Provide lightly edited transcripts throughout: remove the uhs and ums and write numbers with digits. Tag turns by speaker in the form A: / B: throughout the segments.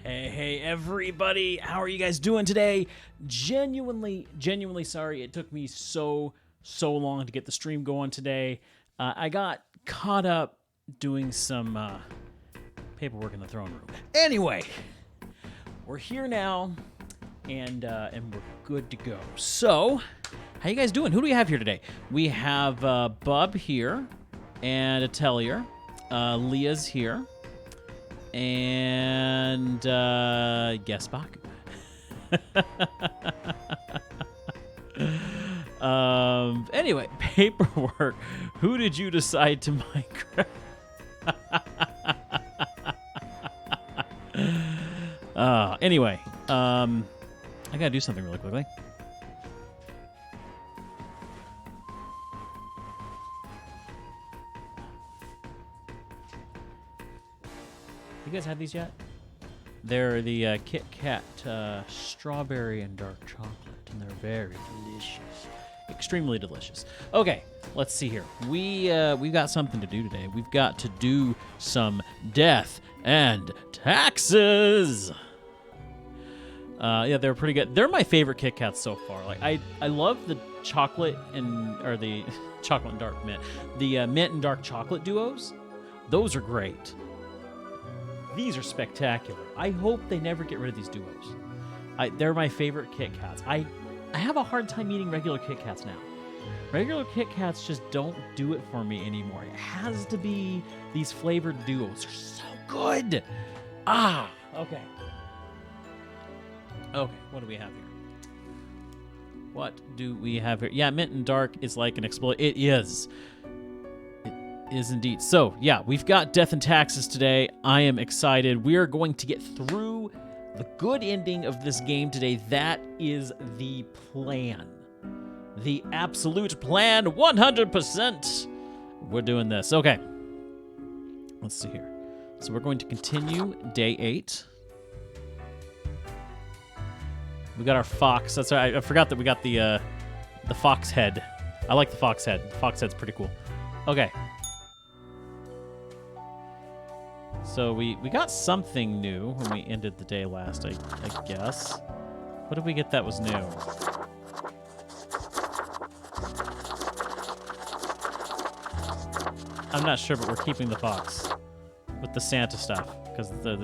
A: Hey, everybody. How are you guys doing today? Genuinely sorry it took me so long to get the stream going today. I got caught up doing some paperwork in the throne room. Anyway, we're here now, and we're good to go. So, how you guys doing? Who do we have here today? We have Bub here, and Atelier. Leah's here. And Gesbach. Anyway, paperwork. Who did you decide to migrate? Anyway, I gotta do something really quickly. You guys had these yet? They're the Kit Kat strawberry and dark chocolate, and they're very delicious, extremely delicious. Okay, let's see here. We've got something to do today. We've got to do some death and taxes. Yeah, they're pretty good. They're my favorite Kit Kats so far. Like I love the chocolate or the chocolate and dark mint, the mint and dark chocolate duos. Those are great. These are spectacular. I hope they never get rid of these duos. They're my favorite Kit Kats. I have a hard time eating regular Kit Kats now. Regular Kit Kats just don't do it for me anymore. It has to be these flavored duos. They're so good. Okay. Okay, what do we have here? What do we have here? Yeah, mint and dark is like an explode. It is. Is indeed. So, yeah, we've got Death and Taxes today. I am excited. We are going to get through the good ending of this game today. That is the plan. The absolute plan, 100%. We're doing this. Okay. Let's see here. So we're going to continue day 8. We got our fox. That's right. I forgot that we got the fox head. I like the fox head. The fox head's pretty cool. Okay. So we got something new when we ended the day last, I guess. What did we get that was new? I'm not sure, but we're keeping the fox with the Santa stuff because the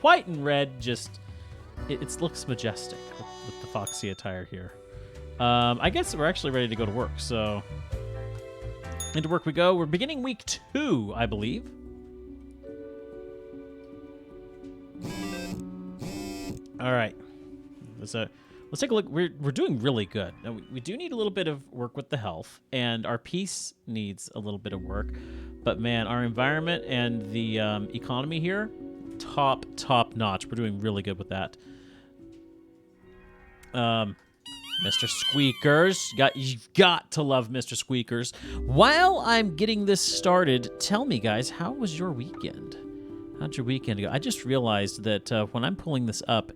A: white and red just it looks majestic with the foxy attire here. I guess we're actually ready to go to work, so. Into work we go. We're beginning week 2, I believe. All right. Let's take a look. We're doing really good. Now, we do need a little bit of work with the health, and our peace needs a little bit of work. But, man, our environment and the economy here, top notch. We're doing really good with that. Mr. Squeakers. You've got to love Mr. Squeakers. While I'm getting this started, tell me, guys, how was your weekend? How'd your weekend go? I just realized that when I'm pulling this up,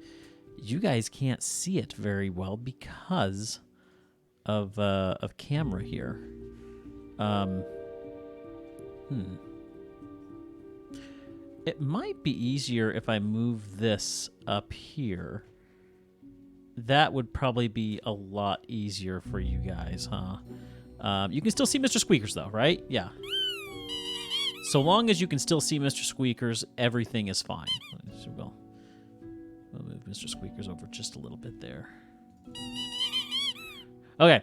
A: you guys can't see it very well because of camera here. It might be easier if I move this up here. That would probably be a lot easier for you guys, huh? You can still see Mr. Squeakers, though, right? Yeah. So long as you can still see Mr. Squeakers, everything is fine. We'll move Mr. Squeakers over just a little bit there. Okay.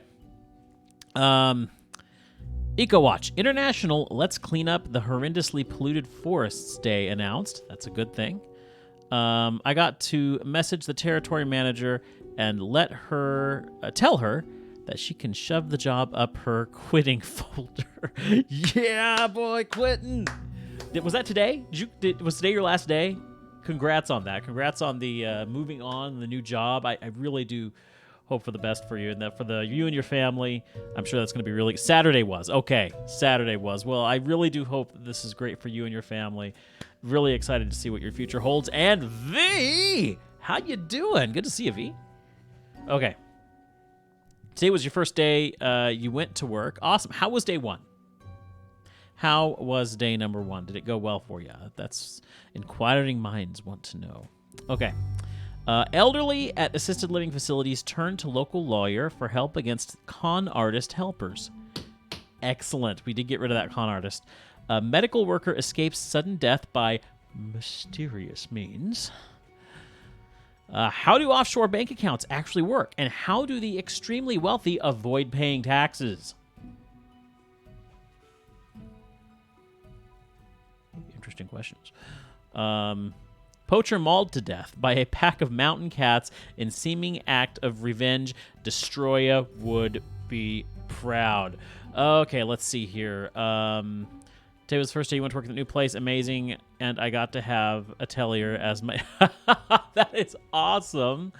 A: EcoWatch International Let's Clean Up the Horrendously Polluted Forests Day announced. That's a good thing. I got to message the territory manager and let her tell her that she can shove the job up her quitting folder. Yeah, boy, quitting. Was that today? Was today your last day? Congrats on that. Congrats on the moving on, the new job. I really do hope for the best for you and that for you and your family. I'm sure that's going to be really. Saturday was. Okay, Saturday was. Well, I really do hope that this is great for you and your family. Really excited to see what your future holds. And V, how you doing? Good to see you, V. Okay. Today was your first day. You went to work. Awesome. How was day 1? How was day number 1? Did it go well for you? That's inquiring minds want to know. Okay. Elderly at assisted living facilities turn to local lawyer for help against con artist helpers. Excellent. We did get rid of that con artist. A medical worker escapes sudden death by mysterious means. How do offshore bank accounts actually work? And how do the extremely wealthy avoid paying taxes? Interesting questions. Poacher mauled to death by a pack of mountain cats in seeming act of revenge. Destroyer would be proud. Okay, let's see here. Today was the first day you went to work at the new place. Amazing. And I got to have Atelier as my... That is awesome.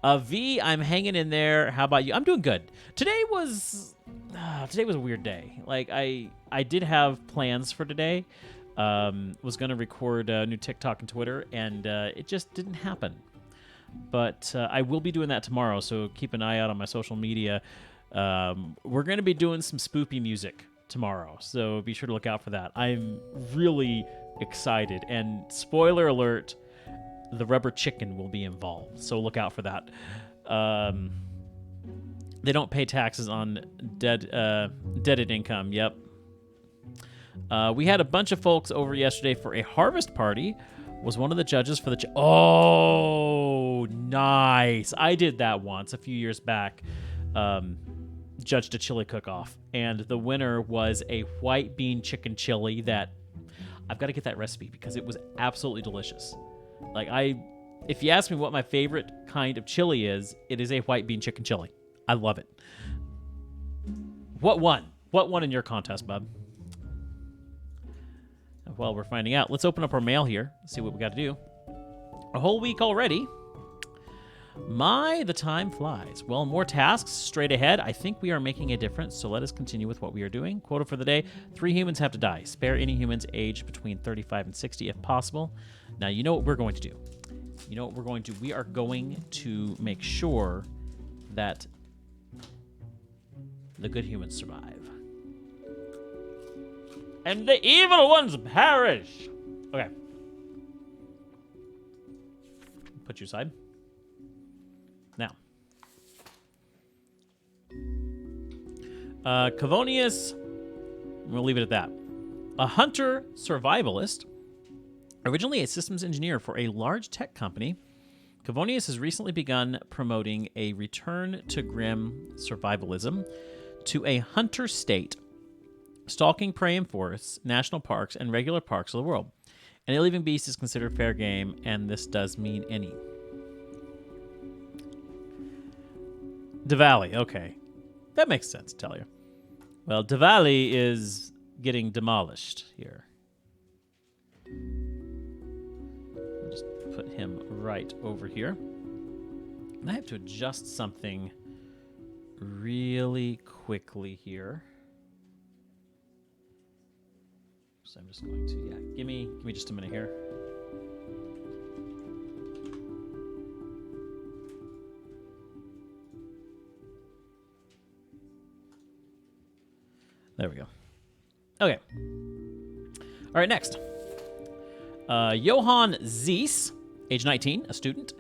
A: V, I'm hanging in there. How about you? I'm doing good. Today was a weird day. Like, I did have plans for today. Was going to record a new TikTok and Twitter, and it just didn't happen. But I will be doing that tomorrow, so keep an eye out on my social media. We're going to be doing some spoopy music tomorrow, so be sure to look out for that. I'm really excited, and spoiler alert, the rubber chicken will be involved, so look out for that. They don't pay taxes on deaded income. Yep. We had a bunch of folks over yesterday for a harvest party. Was one of the judges for the... Oh, nice. I did that once a few years back. Judged a chili cook-off, and the winner was a white bean chicken chili that... I've got to get that recipe because it was absolutely delicious. Like, if you ask me what my favorite kind of chili is, it is a white bean chicken chili. I love it. What won? What won in your contest, bub? Well, we're finding out. Let's open up our mail here. See what we got to do. A whole week already. The time flies. Well, more tasks straight ahead. I think we are making a difference, so let us continue with what we are doing. Quota for the day: 3 humans have to die. Spare any humans aged between 35 and 60 if possible. Now, you know what we're going to do. We are going to make sure that the good humans survive. And the evil ones perish. Okay. Put you aside. Now. Cavonius, we'll leave it at that. A hunter survivalist, originally a systems engineer for a large tech company, Cavonius has recently begun promoting a return to grim survivalism to a hunter state, stalking prey in forests, national parks, and regular parks of the world. Any living beast is considered fair game, and this does mean any. Diwali, okay. That makes sense, tell you. Well, Diwali is getting demolished here. I'll just put him right over here. And I have to adjust something really quickly here. So I'm just going to, give me just a minute here. There we go. Okay. All right, next. Johann Zeiss, age 19, a student.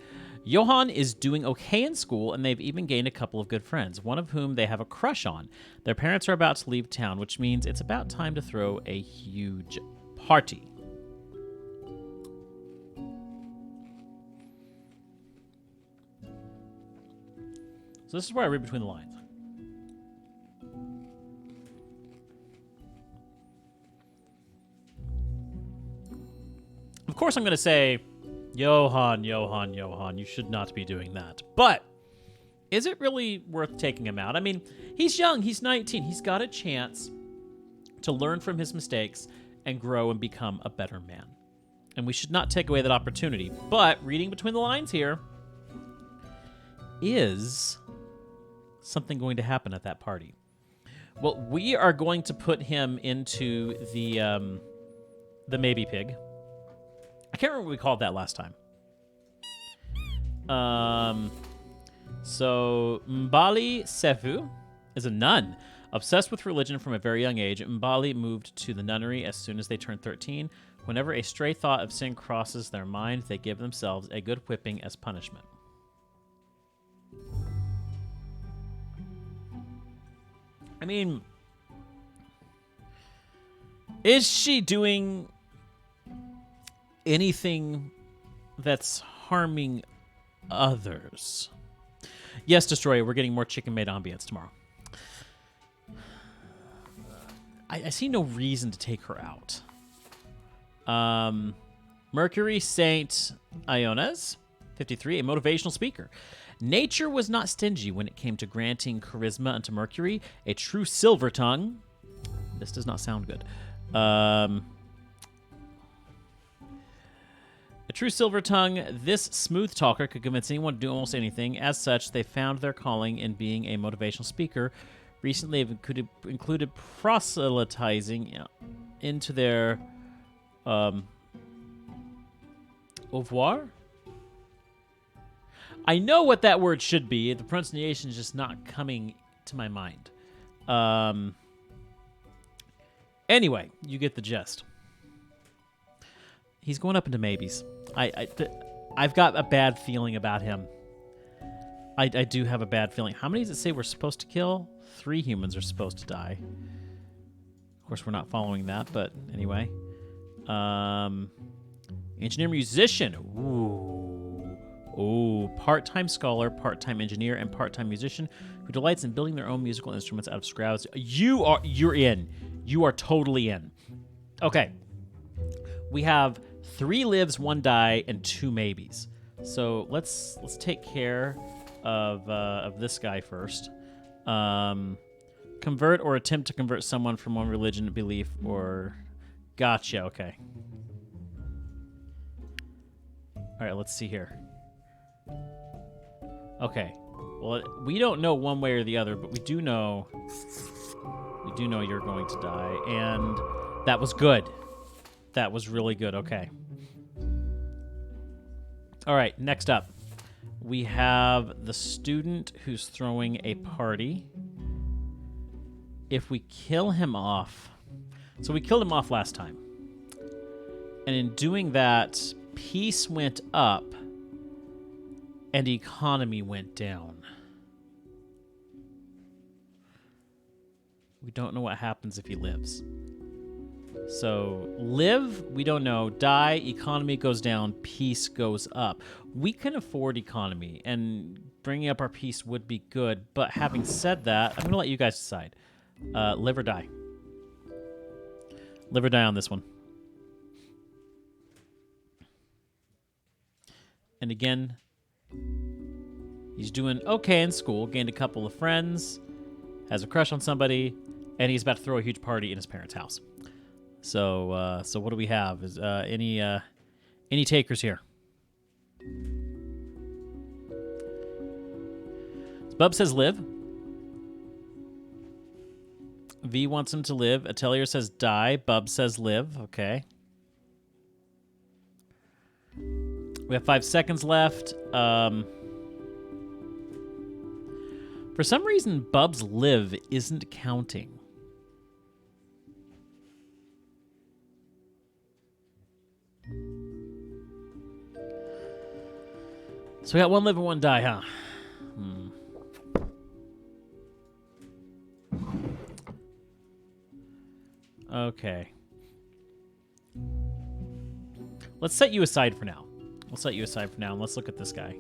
A: Johann is doing okay in school, and they've even gained a couple of good friends, one of whom they have a crush on. Their parents are about to leave town, which means it's about time to throw a huge party. So this is where I read between the lines. Of course, I'm going to say, Johann, you should not be doing that. But is it really worth taking him out? I mean, he's young. He's 19. He's got a chance to learn from his mistakes and grow and become a better man. And we should not take away that opportunity. But reading between the lines here, is something going to happen at that party? Well, we are going to put him into the maybe pig. I can't remember what we called that last time. So Mbali Sefu is a nun. Obsessed with religion from a very young age, Mbali moved to the nunnery as soon as they turned 13. Whenever a stray thought of sin crosses their mind, they give themselves a good whipping as punishment. I mean, is she doing anything that's harming others? Yes, Destroyer, we're getting more chicken made ambience tomorrow. I see no reason to take her out. Mercury Saint Iones, 53, a motivational speaker. Nature was not stingy when it came to granting charisma unto Mercury, a true silver tongue. This does not sound good. A true silver tongue, this smooth talker could convince anyone to do almost anything. As such, they found their calling in being a motivational speaker. Recently, they've included proselytizing into their oeuvre. I know what that word should be. The pronunciation is just not coming to my mind. Anyway, you get the gist. He's going up into maybes. I've got a bad feeling about him. I do have a bad feeling. How many does it say we're supposed to kill? 3 humans are supposed to die. Of course, we're not following that, but anyway. Engineer musician. Ooh. Part-time scholar, part-time engineer, and part-time musician who delights in building their own musical instruments out of scraps. You're in. You are totally in. Okay. We have 3 lives, 1 die, and 2 maybes. So let's take care of this guy first. Convert or attempt to convert someone from one religion, belief, or... Gotcha, okay. All right, let's see here. Okay. Well, we don't know one way or the other, but we do know you're going to die, and that was good. That was really good. Okay. All right, next up. We have the student who's throwing a party. If we kill him off... So we killed him off last time. And in doing that, peace went up and economy went down. We don't know what happens if he lives. So live, we don't know. Die, economy goes down, peace goes up. We can afford economy, and bringing up our peace would be good. But having said that, I'm going to let you guys decide. Live or die. Live or die on this one. And again, he's doing okay in school, gained a couple of friends, has a crush on somebody, and he's about to throw a huge party in his parents' house. So what do we have? Is any takers here? Bub says live. V wants him to live. Atelier says die. Bub says live. Okay. We have 5 seconds left. For some reason, Bub's live isn't counting. So we got 1 live and 1 die, huh? Okay. Let's set you aside for now. We'll set you aside for now, and let's look at this guy.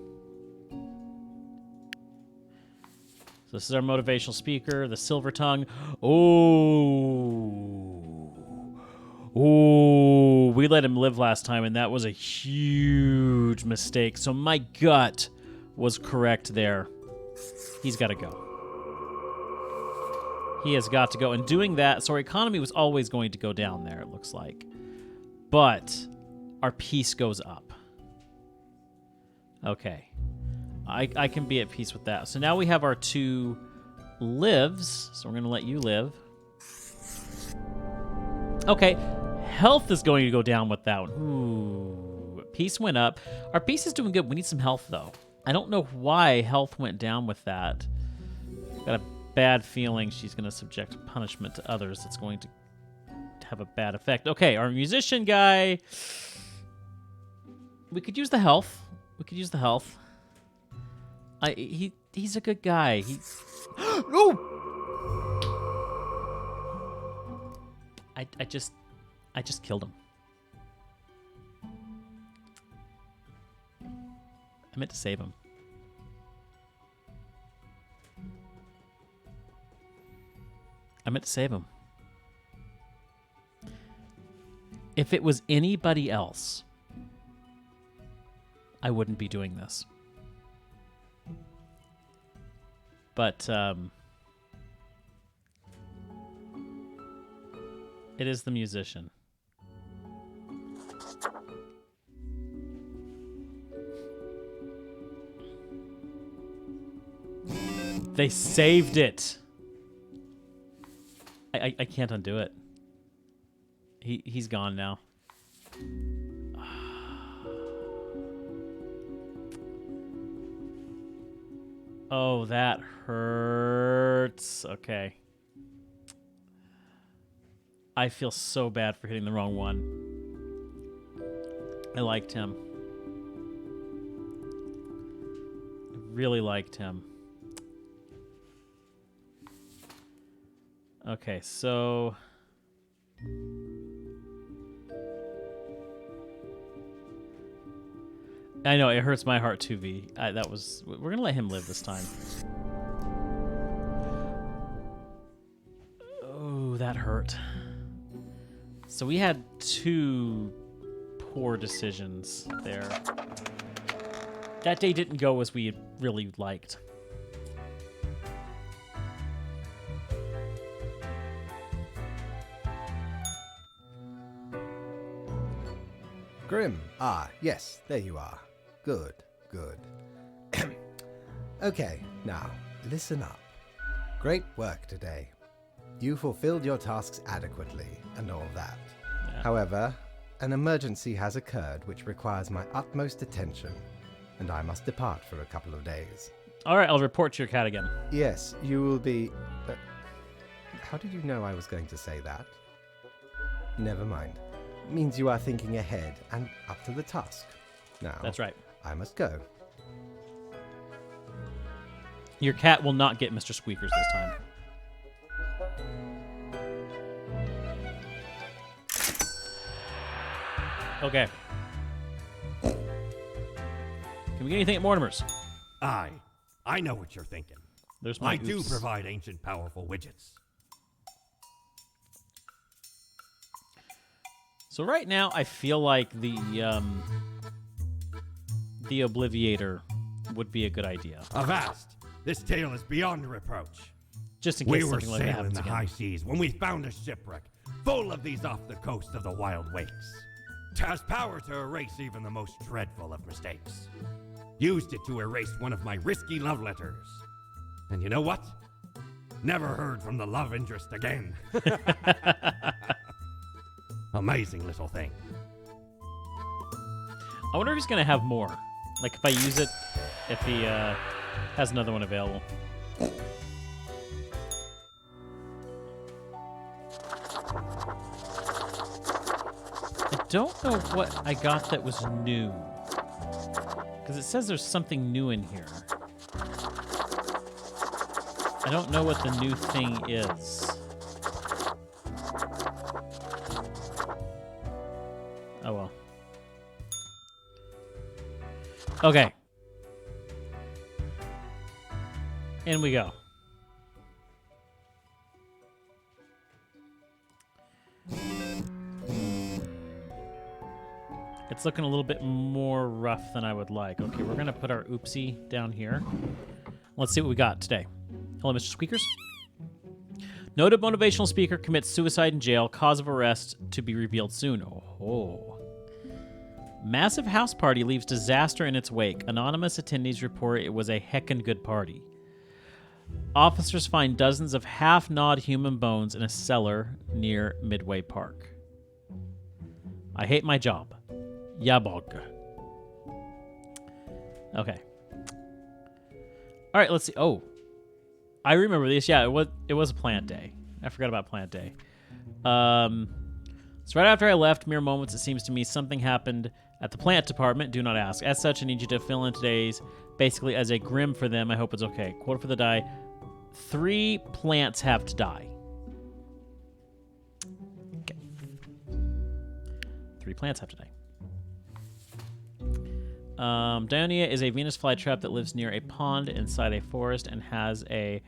A: So this is our motivational speaker, the Silver Tongue. Oh, we let him live last time, and that was a huge mistake. So my gut was correct there. He's got to go. He has got to go. And doing that, so our economy was always going to go down there, it looks like. But our peace goes up. Okay. I can be at peace with that. So now we have our 2 lives. So we're going to let you live. Okay. Health is going to go down with that one. Ooh. Peace went up. Our peace is doing good. We need some health, though. I don't know why health went down with that. Got a bad feeling she's going to subject punishment to others that's going to have a bad effect. Okay, our musician guy. We could use the health. He's a good guy. No! I just killed him. I meant to save him. If it was anybody else, I wouldn't be doing this. But it is the musician. They saved it. I can't undo it. He's gone now. Oh, that hurts. Okay. I feel so bad for hitting the wrong one. I liked him. I really liked him. Okay, so... I know, it hurts my heart too, V. We're gonna let him live this time. Oh, that hurt. So we had 2 poor decisions there. That day didn't go as we really liked.
B: Grim. Ah, yes, there you are. Good, good. Okay, now, listen up. Great work today. You fulfilled your tasks adequately, and all that.
A: Yeah.
B: However, an emergency has occurred which requires my utmost attention, and I must depart for a couple of days.
A: All right, I'll report to your cat again.
B: Yes, you will be... how did you know I was going to say that? Never mind. Means you are thinking ahead and up to the task. Now,
A: That's right.
B: I must go.
A: Your cat will not get Mr. Squeakers this time. Okay. Can we get anything at Mortimer's?
C: I know what you're thinking.
A: There's my
C: I do
A: oops.
C: provide ancient powerful widgets.
A: So right now, I feel like the Obliviator would be a good idea.
C: Avast! This tale is beyond reproach.
A: Just in case
C: We were
A: something like that
C: sailing
A: happens
C: the
A: again.
C: high seas when we found a shipwreck full of these off the coast of the Wild Wakes. It has power to erase even the most dreadful of mistakes. Used it to erase one of my risky love letters. And you know what? Never heard from the love interest again. Amazing little thing.
A: I wonder if he's going to have more. Like, if I use it, if he has another one available. I don't know what I got that was new. Because it says there's something new in here. I don't know what the new thing is. Oh well. Okay. In we go. It's looking a little bit more rough than I would like. Okay, we're going to put our oopsie down here. Let's see what we got today. Hello, Mr. Squeakers. Noted motivational speaker commits suicide in jail. Cause of arrest to be revealed soon. Oh. Massive house party leaves disaster in its wake. Anonymous attendees report it was a heckin' good party. Officers find dozens of half-gnawed human bones in a cellar near Midway Park. I hate my job. Yabog. Okay. All right, let's see. Oh. I remember this. Yeah, it was a plant day. I forgot about plant day. So right after I left, mere moments, it seems to me, something happened at the plant department. Do not ask. As such, I need you to fill in today's basically as a grim for them. I hope it's okay. Quote for the die. 3 plants have to die. Okay. 3 plants have to die. Dionia is a Venus flytrap that lives near a pond inside a forest and has a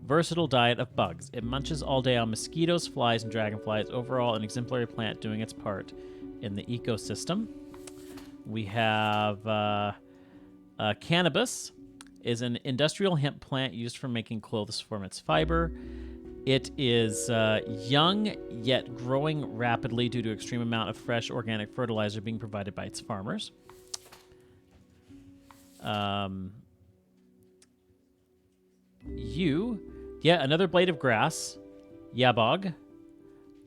A: versatile diet of bugs. It munches all day on mosquitoes, flies, and dragonflies. Overall, an exemplary plant doing its part in the ecosystem. We have cannabis is an industrial hemp plant used for making clothes from its fiber. It is young, yet growing rapidly due to extreme amount of fresh organic fertilizer being provided by its farmers. Another blade of grass, Yabog.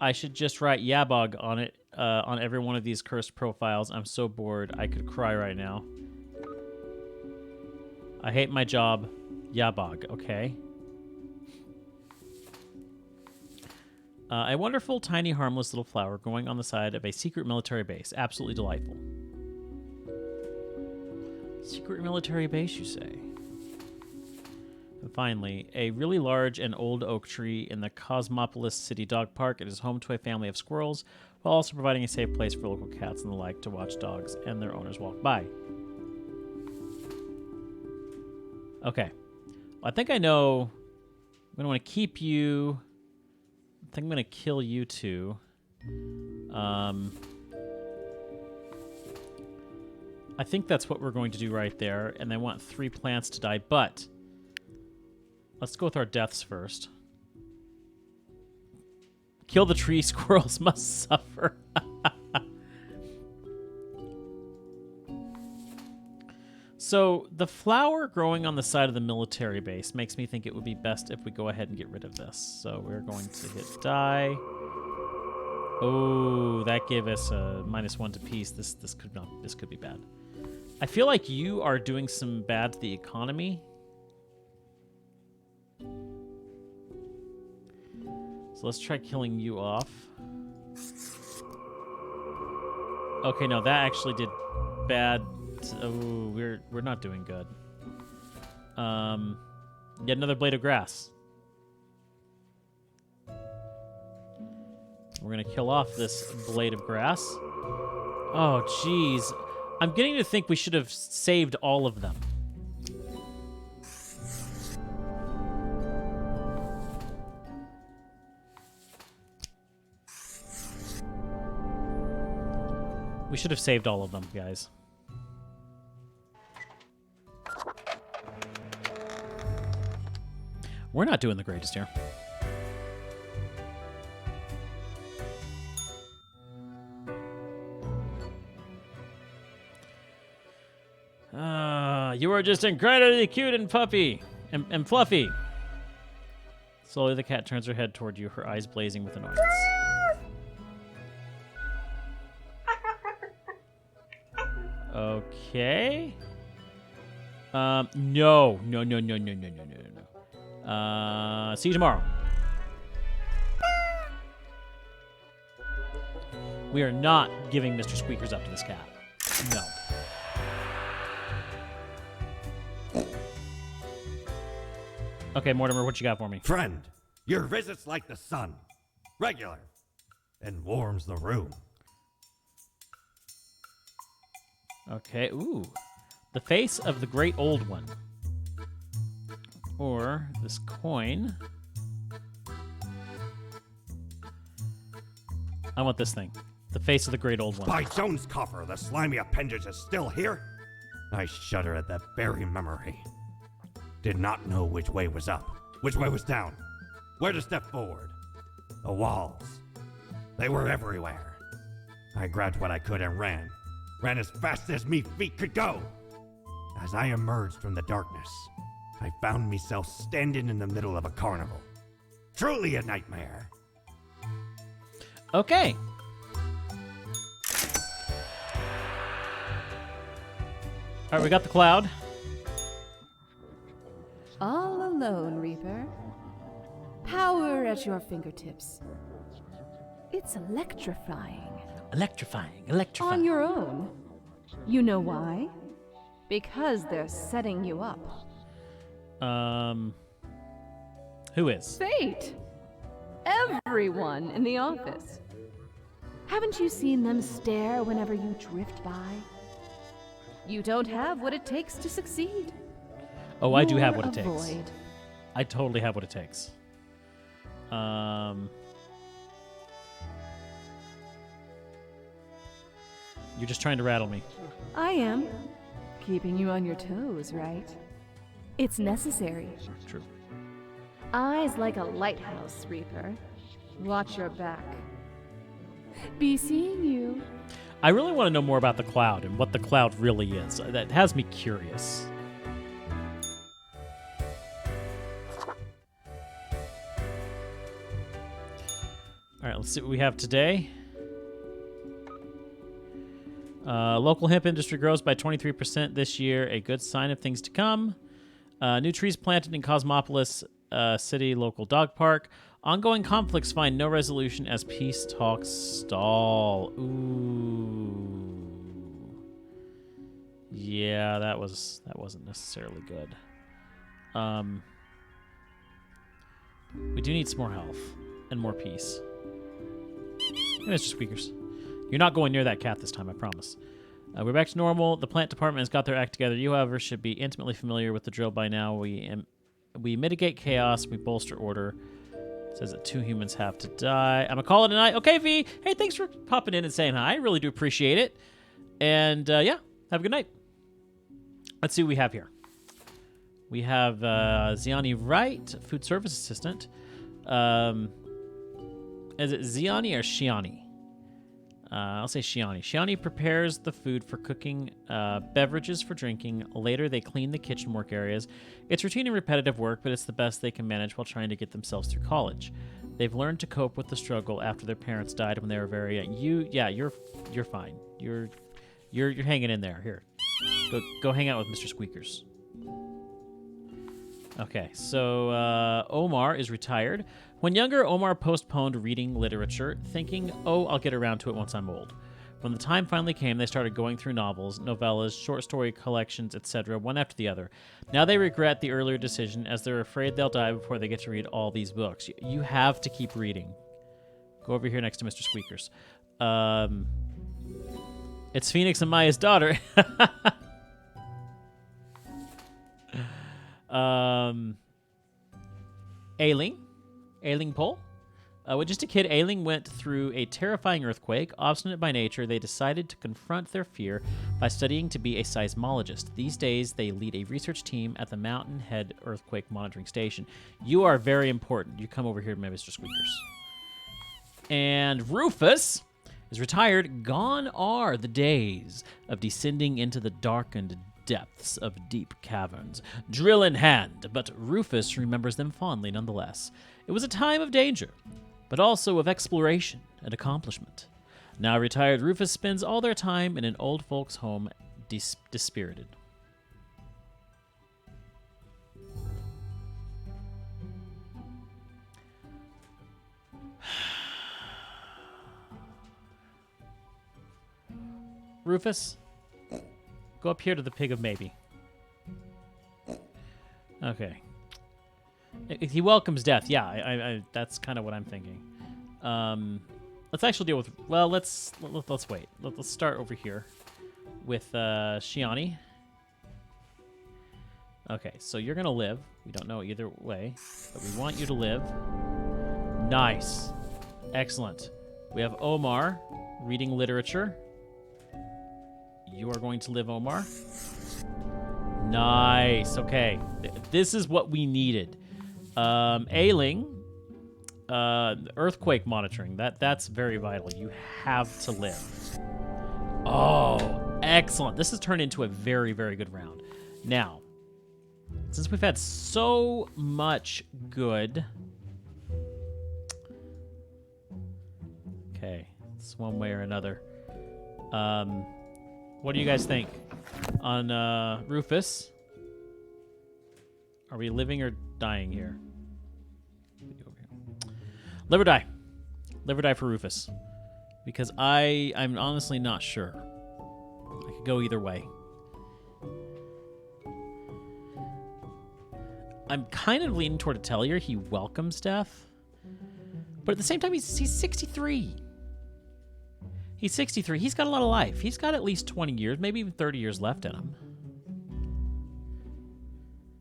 A: I should just write Yabog on it, on every one of these cursed profiles. I'm so bored. I could cry right now. I hate my job, Yabog, okay? A wonderful, tiny, harmless little flower growing on the side of a secret military base. Absolutely delightful. Secret military base, you say? And finally, a really large and old oak tree in the Cosmopolis City Dog Park. It is home to a family of squirrels, while also providing a safe place for local cats and the like to watch dogs and their owners walk by. Okay. Well, I think I know. I'm going to want to keep you. I think I'm going to kill you two. I think that's what we're going to do right there, and I want 3 plants to die, but let's go with our deaths first. Kill the tree, squirrels must suffer. So the flower growing on the side of the military base makes me think it would be best if we go ahead and get rid of this. So we're going to hit die. Oh, that gave us a -1 to peace. This could be bad. I feel like you are doing some bad to the economy. So let's try killing you off. Okay, no, that actually did bad. Oh, we're not doing good. Yet another blade of grass. We're gonna kill off this blade of grass. Oh, jeez. I'm getting to think we should have saved all of them. We should have saved all of them, guys. We're not doing the greatest here. You are just incredibly cute and puffy. And fluffy. Slowly the cat turns her head toward you, her eyes blazing with annoyance. Okay. No. See you tomorrow. We are not giving Mr. Squeakers up to this cat. No. Okay, Mortimer, what you got for me?
C: Friend, your visit's like the sun. Regular. And warms the room.
A: Okay, ooh. The face of the great old one. Or this coin. I want this thing. The face of the great old one.
C: By Jones' coffer, the slimy appendage is still here? I shudder at that very memory. Did not know which way was up, which way was down, where to step forward. The walls. They were everywhere. I grabbed what I could and ran. Ran as fast as me feet could go. As I emerged from the darkness, I found myself standing in the middle of a carnival. Truly a nightmare.
A: Okay. All right, we got the cloud.
D: All alone, Reaper. Power at your fingertips. It's electrifying.
A: Electrifying, electrifying.
D: On your own. You know why? Because they're setting you up.
A: Who is?
D: Fate! Everyone in the office. Haven't you seen them stare whenever you drift by? You don't have what it takes to succeed.
A: Oh, I do have what
D: You're
A: it
D: a
A: takes.
D: void.
A: I totally have what it takes. You're just trying to rattle me.
D: I am. Keeping you on your toes, right? It's necessary.
A: True.
D: Eyes like a lighthouse, Reaper. Watch your back. Be seeing you.
A: I really want to know more about the cloud and what the cloud really is. That has me curious. All right, let's see what we have today. Local hemp industry grows by 23% this year, a good sign of things to come. New trees planted in Cosmopolis City local dog park. Ongoing conflicts find no resolution as peace talks stall. Ooh. Yeah, that wasn't necessarily good. We do need some more health and more peace. Hey, Mr. Squeakers. You're not going near that cat this time, I promise. We're back to normal. The plant department has got their act together. You, however, should be intimately familiar with the drill by now. We mitigate chaos. We bolster order. It says that 2 humans have to die. I'm going to call it a night. Okay, V. Hey, thanks for popping in and saying hi. I really do appreciate it. And, yeah, have a good night. Let's see what we have here. We have Ziani Wright, food service assistant. Is it Ziani or Shiani? I'll say Shiani. Shiani prepares the food for cooking, beverages for drinking. Later, they clean the kitchen work areas. It's routine and repetitive work, but it's the best they can manage while trying to get themselves through college. They've learned to cope with the struggle after their parents died when they were very young. You're fine. You're hanging in there. Here, go hang out with Mr. Squeakers. Okay, so Omar is retired. When younger, Omar postponed reading literature, thinking, oh, I'll get around to it once I'm old. When the time finally came, they started going through novels, novellas, short story collections, etc., one after the other. Now they regret the earlier decision, as they're afraid they'll die before they get to read all these books. You have to keep reading. Go over here next to Mr. Squeakers. It's Phoenix and Maya's daughter. Ailing Pole. When just a kid, Ailing went through a terrifying earthquake. Obstinate by nature, they decided to confront their fear by studying to be a seismologist. These days, they lead a research team at the Mountain Head Earthquake Monitoring Station. You are very important. You come over here, Mr. Squeakers. And Rufus is retired. Gone are the days of descending into the darkened depths of deep caverns, drill in hand, but Rufus remembers them fondly nonetheless. It was a time of danger, but also of exploration and accomplishment. Now retired, Rufus spends all their time in an old folks' home, dispirited. Rufus, go up here to the Pig of Maybe. Okay. He welcomes death. Yeah, I that's kind of what I'm thinking. Let's actually deal with. Well, let's wait. Let's start over here with Shiani. Okay, so you're gonna live. We don't know either way, but we want you to live. Nice, excellent. We have Omar reading literature. You are going to live, Omar. Nice. Okay, this is what we needed. Ailing, earthquake monitoring. That's very vital. You have to live. Oh, excellent. This has turned into a very, very good round. Now, since we've had so much good... Okay, it's one way or another. What do you guys think on Rufus? Are we living or dying here? Live or die. Live or die for Rufus. Because I'm honestly not sure. I could go either way. I'm kind of leaning toward Atelier. He welcomes death. But at the same time, he's 63. He's 63. He's got a lot of life. He's got at least 20 years, maybe even 30 years left in him.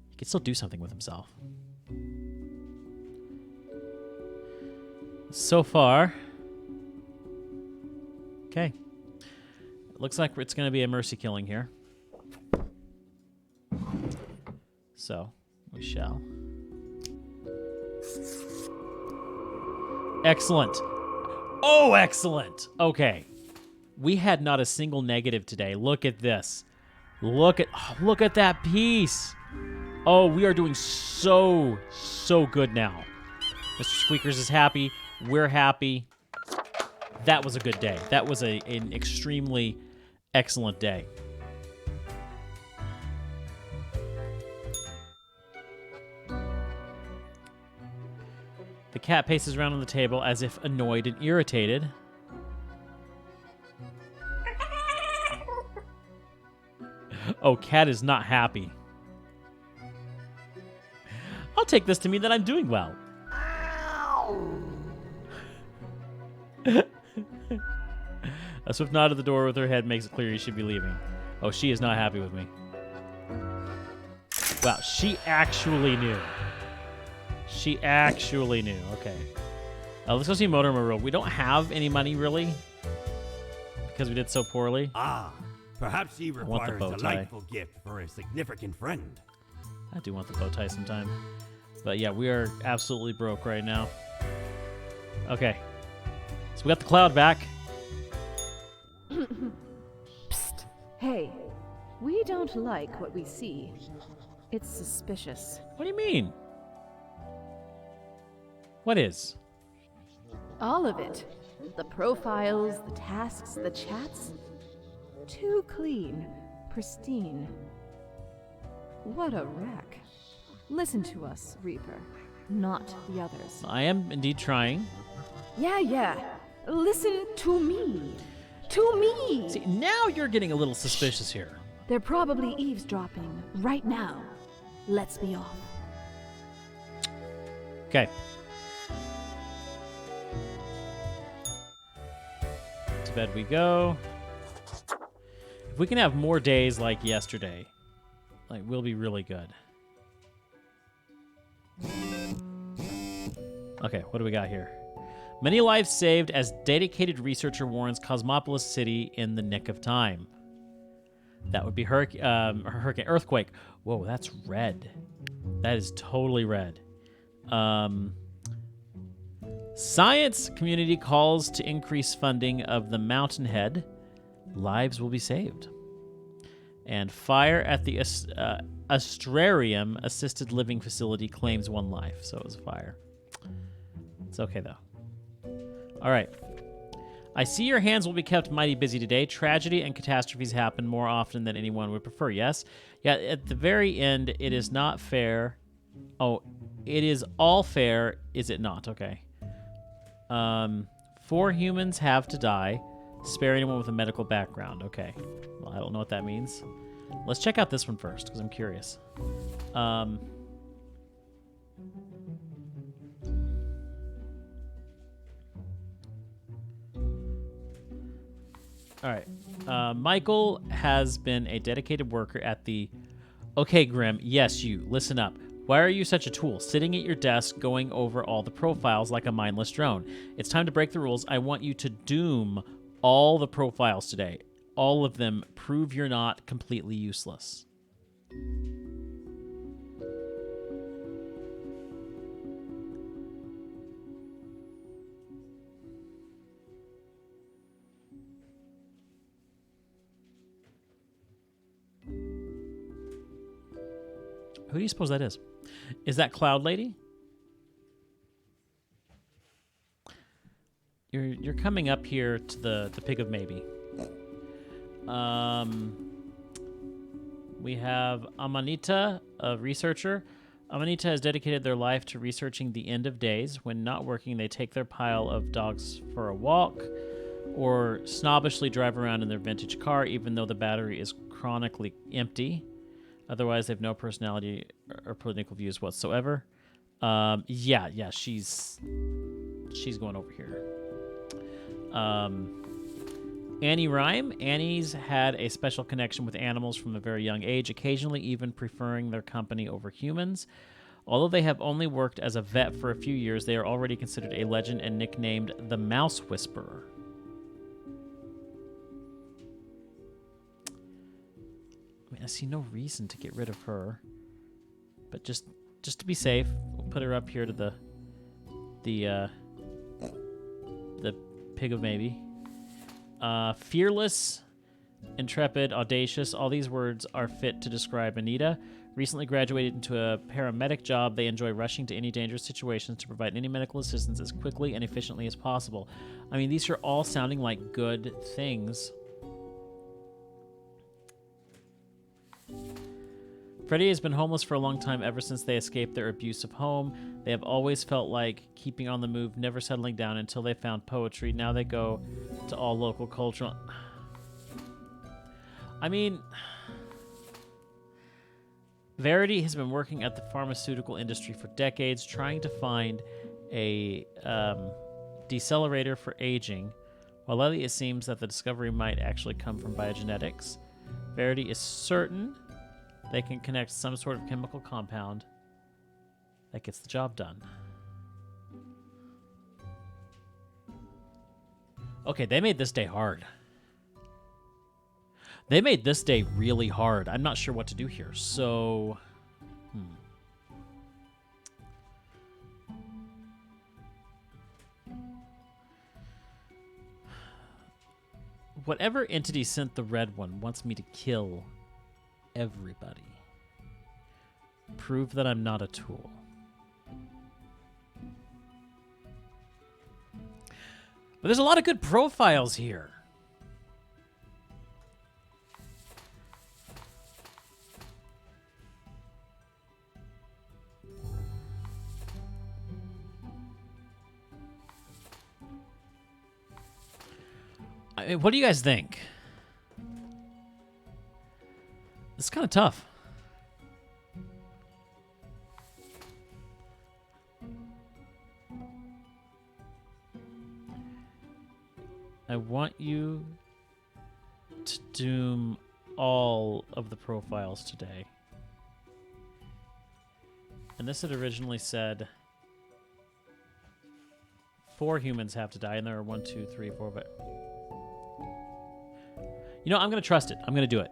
A: He can still do something with himself. So far. Okay. It looks like it's going to be a mercy killing here. So, we shall. Excellent. Oh, excellent. Okay. We had not a single negative today. Look at this. Look at that piece. Oh, we are doing so good now. Mr. Squeakers is happy. We're happy. That was a good day. That was an extremely excellent day. The cat paces around on the table as if annoyed and irritated. Oh, cat is not happy. I'll take this to mean that I'm doing well. A swift nod at the door with her head makes it clear you should be leaving. Oh, she is not happy with me. Wow, she actually knew. She actually knew. Okay. Let's go see Motormo Road. We don't have any money, really, because we did so poorly.
C: Ah, perhaps he
A: want the
C: requires
A: bow
C: a
A: tie.
C: delightful gift for a significant friend.
A: I do want the bow tie sometime. But yeah, we are absolutely broke right now. Okay. So we got the cloud back.
D: Psst. Hey, we don't like what we see. It's suspicious.
A: What do you mean? What is?
D: All of it. The profiles, the tasks, the chats. Too clean, pristine. What a wreck. Listen to us, Reaper, not the others.
A: I am indeed trying.
D: Yeah. Listen to me. To me!
A: See, now you're getting a little suspicious here.
D: They're probably eavesdropping right now. Let's be off.
A: Okay. To bed we go. If we can have more days like yesterday, like, we'll be really good. Okay, what do we got here? Many lives saved as dedicated researcher warns Cosmopolis City in the nick of time. That would be Hurricane Earthquake. Whoa, that's red. That is totally red. Science community calls to increase funding of the Mountainhead. Lives will be saved. And fire at the Astrarium assisted living facility claims 1 life. So it was a fire. It's okay, though. All right. I see your hands will be kept mighty busy today. Tragedy and catastrophes happen more often than anyone would prefer, yes? Yeah, at the very end, it is not fair. Oh, it is all fair, is it not? Okay. 4 humans have to die. Spare anyone with a medical background. Okay. Well, I don't know what that means. Let's check out this one first, because I'm curious. All right. Michael has been a dedicated worker at the... Okay, Grim. Yes, you. Listen up. Why are you such a tool, sitting at your desk going over all the profiles like a mindless drone? It's time to break the rules. I want you to doom all the profiles today. All of them. Prove you're not completely useless. Who do you suppose that is? Is that Cloud Lady? You're coming up here to the Pig of Maybe. We have Amanita, a researcher. Amanita has dedicated their life to researching the end of days. When not working, they take their pile of dogs for a walk or snobbishly drive around in their vintage car, even though the battery is chronically empty. Otherwise, they have no personality or political views whatsoever. Yeah, she's going over here. Annie Rhyme. Annie's had a special connection with animals from a very young age, occasionally even preferring their company over humans. Although they have only worked as a vet for a few years, they are already considered a legend and nicknamed the Mouse Whisperer. I mean, I see no reason to get rid of her, but just to be safe, we'll put her up here to the pig of maybe. Fearless, intrepid, audacious, all these words are fit to describe Anita. Recently graduated into a paramedic job, they enjoy rushing to any dangerous situations to provide any medical assistance as quickly and efficiently as possible. I mean, these are all sounding like good things. Freddie has been homeless for a long time, ever since they escaped their abusive home. They have always felt like keeping on the move, never settling down until they found poetry. Now they go to all local cultural... I mean... Verity has been working at the pharmaceutical industry for decades, trying to find a decelerator for aging. While lately it seems that the discovery might actually come from biogenetics, Verity is certain they can connect some sort of chemical compound that gets the job done. Okay, they made this day hard. They made this day really hard. I'm not sure what to do here, so... Whatever entity sent the red one wants me to kill everybody. Prove that I'm not a tool. But there's a lot of good profiles here. What do you guys think? It's kind of tough. I want you to doom all of the profiles today. And this had originally said 4 humans have to die, and there are 1, 2, 3, 4, but... You know, I'm going to trust it. I'm going to do it.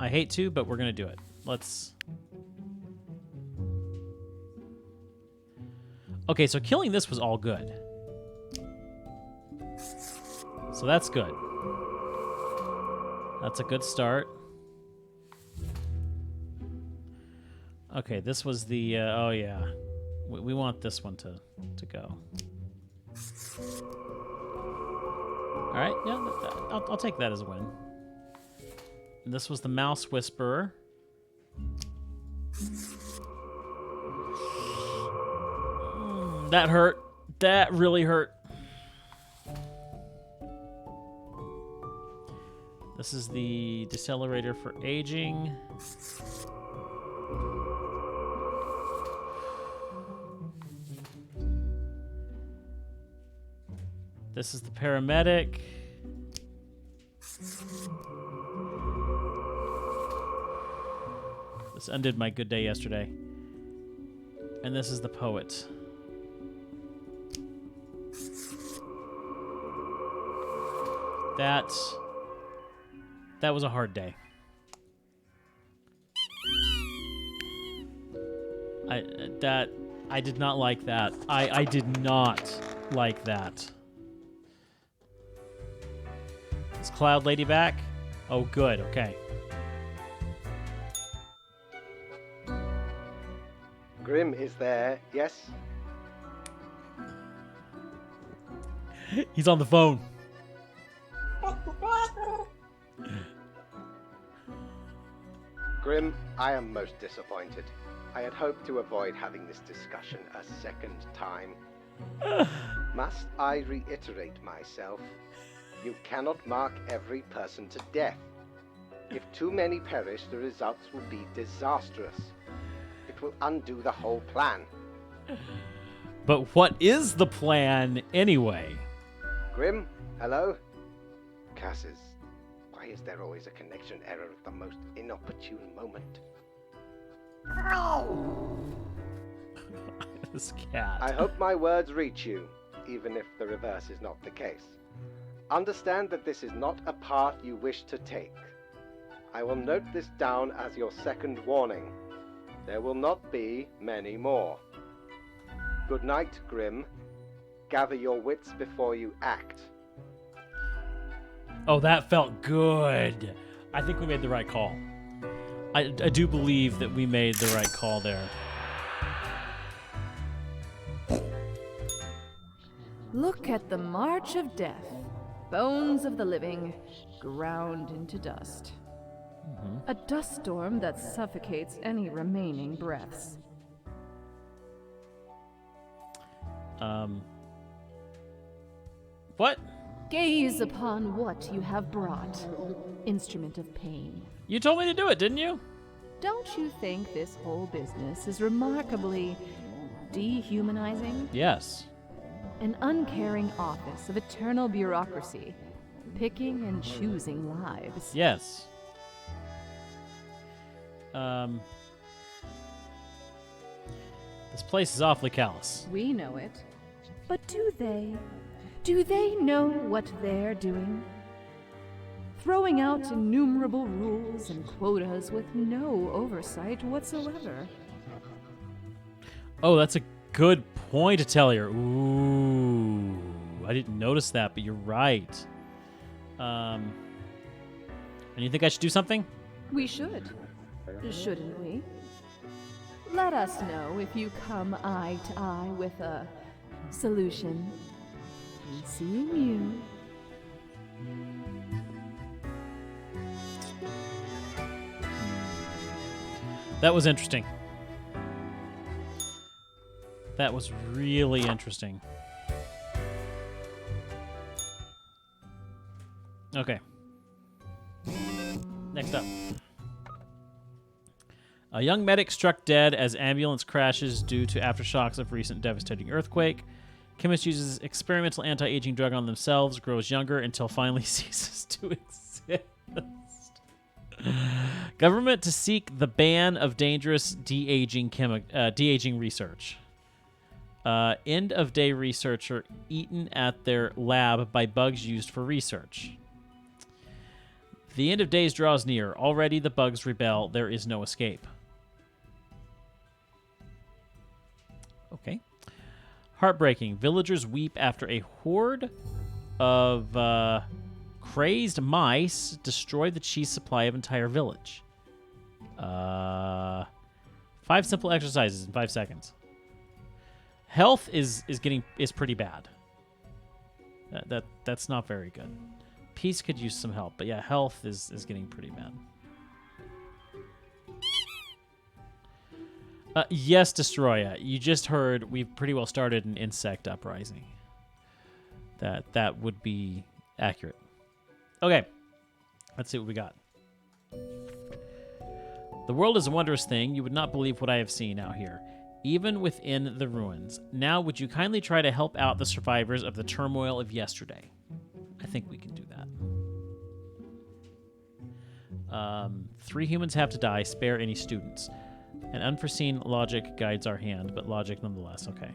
A: I hate to, but we're going to do it. Let's... Okay, so killing this was all good. So that's good. That's a good start. Okay, this was the... oh, yeah. We want this one to go. All right, yeah, I'll take that as a win. And this was the Mouse Whisperer. That hurt. That really hurt. This is the decelerator for aging. This is the paramedic. This ended my good day yesterday. And this is the poet. That was a hard day. I did not like that. I did not like that. Is Cloud Lady back? Oh, good. Okay.
B: Grim is there, yes?
A: He's on the phone.
B: Grim, I am most disappointed. I had hoped to avoid having this discussion a second time. Must I reiterate myself? You cannot mark every person to death. If too many perish, the results will be disastrous. It will undo the whole plan.
A: But what is the plan anyway?
B: Grim, hello? Cassis, why is there always a connection error at the most inopportune moment?
A: This cat.
B: I hope my words reach you, even if the reverse is not the case. Understand that this is not a path you wish to take. I will note this down as your second warning. There will not be many more. Good night, Grim. Gather your wits before you act.
A: Oh, that felt good. I think we made the right call. I do believe that we made the right call there.
D: Look at the march of death. Bones of the living, ground into dust. A dust storm that suffocates any remaining breaths.
A: What?
D: Gaze upon what you have brought, instrument of pain.
A: You told me to do it, didn't you?
D: Don't you think this whole business is remarkably dehumanizing?
A: Yes.
D: An uncaring office of eternal bureaucracy, picking and choosing lives.
A: Yes. This place is awfully callous.
D: We know it. But do they? Do they know what they're doing? Throwing out innumerable rules and quotas with no oversight whatsoever.
A: Oh, that's a good point, Atelier. Ooh, I didn't notice that, but you're right. And you think I should do something?
D: We should. Shouldn't we? Let us know if you come eye to eye with a solution. Seeing you.
A: That was interesting. That was really interesting. Okay. Next up. A young medic struck dead as ambulance crashes due to aftershocks of recent devastating earthquake. Chemist uses experimental anti-aging drug on themselves, grows younger until finally ceases to exist. Government to seek the ban of dangerous de-aging research. End of day researcher eaten at their lab by bugs used for research. The end of days draws near. Already the bugs rebel. There is no escape. Okay. Heartbreaking. Villagers weep after a horde of crazed mice destroy the cheese supply of entire village. 5 simple exercises in 5 seconds. Health is pretty bad. That's not very good. Peace could use some help, but yeah, health is getting pretty bad. Yes, Destroya. You just heard we've pretty well started an insect uprising. That would be accurate. Okay, let's see what we got. The world is a wondrous thing. You would not believe what I have seen out here, even within the ruins. Now, would you kindly try to help out the survivors of the turmoil of yesterday? I think we can do that. 3 humans have to die. Spare any students. An unforeseen logic guides our hand, but logic nonetheless. Okay.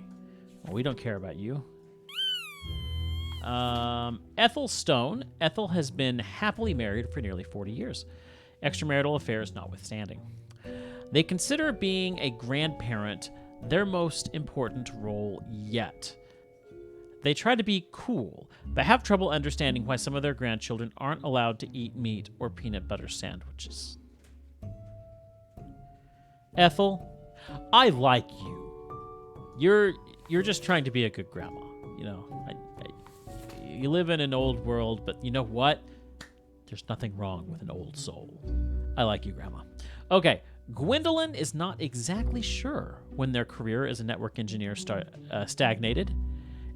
A: Well, we don't care about you. Ethel Stone. Ethel has been happily married for nearly 40 years. Extramarital affairs notwithstanding. They consider being a grandparent their most important role yet. They try to be cool, but have trouble understanding why some of their grandchildren aren't allowed to eat meat or peanut butter sandwiches. Ethel, I like you. You're just trying to be a good grandma. You know, you live in an old world, but you know what? There's nothing wrong with an old soul. I like you, Grandma. Okay, Gwendolyn is not exactly sure when their career as a network engineer stagnated.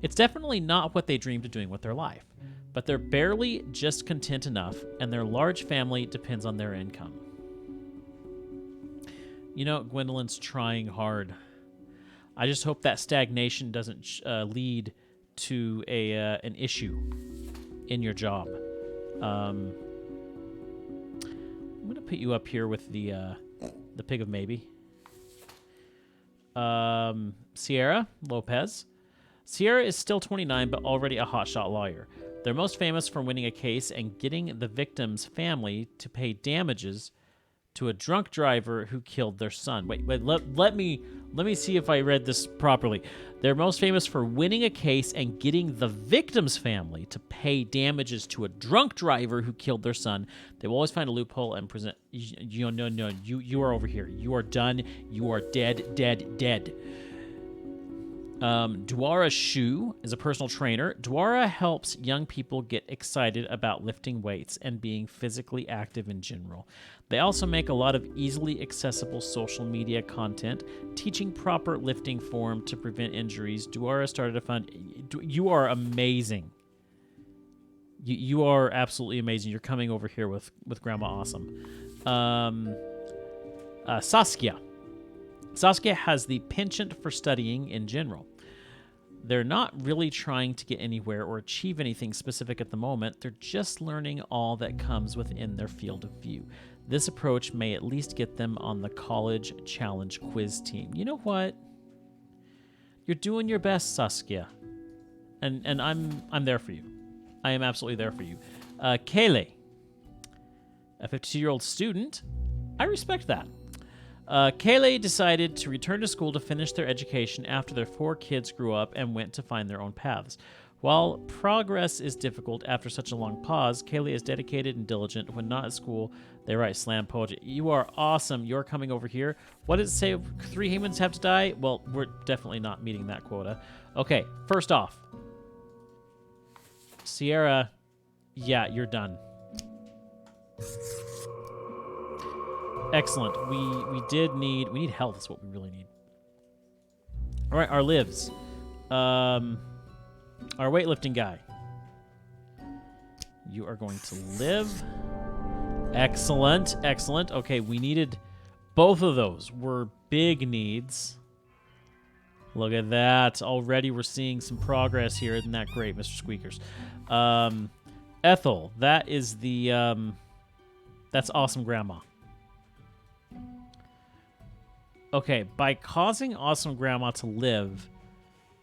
A: It's definitely not what they dreamed of doing with their life, but they're barely just content enough, and their large family depends on their income. You know, Gwendolyn's trying hard. I just hope that stagnation doesn't lead to an issue in your job. I'm gonna put you up here with the Pig of Maybe. Sierra Lopez. Sierra is still 29, but already a hotshot lawyer. They're most famous for winning a case and getting the victim's family to pay damages to a drunk driver who killed their son. Wait, let me see if I read this properly. They're most famous for winning a case and getting the victim's family to pay damages to a drunk driver who killed their son. They will always find a loophole and present. You are over here. You are done. You are dead. Dwara Shu is a personal trainer. Dwara helps young people get excited about lifting weights and being physically active in general. They also make a lot of easily accessible social media content, teaching proper lifting form to prevent injuries. Dwara started a fund. You are amazing. You are absolutely amazing. You're coming over here with Grandma Awesome. Saskia. Saskia has the penchant for studying in general. They're not really trying to get anywhere or achieve anything specific at the moment. They're just learning all that comes within their field of view. This approach may at least get them on the college challenge quiz team. You know what? You're doing your best, Saskia. And I'm there for you. I am absolutely there for you. Kaylee, a 52-year-old student. I respect that. Kaylee decided to return to school to finish their education after their 4 kids grew up and went to find their own paths. While progress is difficult after such a long pause, Kaylee is dedicated and diligent. When not at school, they write slam poetry. You are awesome. You're coming over here. What does it say? 3 humans have to die? Well, we're definitely not meeting that quota. Okay, first off, Sierra, yeah, you're done. Excellent. We need health. That's what we really need. All right, our lives. Our weightlifting guy. You are going to live. Excellent. Okay, we needed both of those. Were big needs. Look at that. Already we're seeing some progress here. Isn't that great, Mr. Squeakers? Ethel, that is the that's awesome grandma. Okay, by causing awesome grandma to live,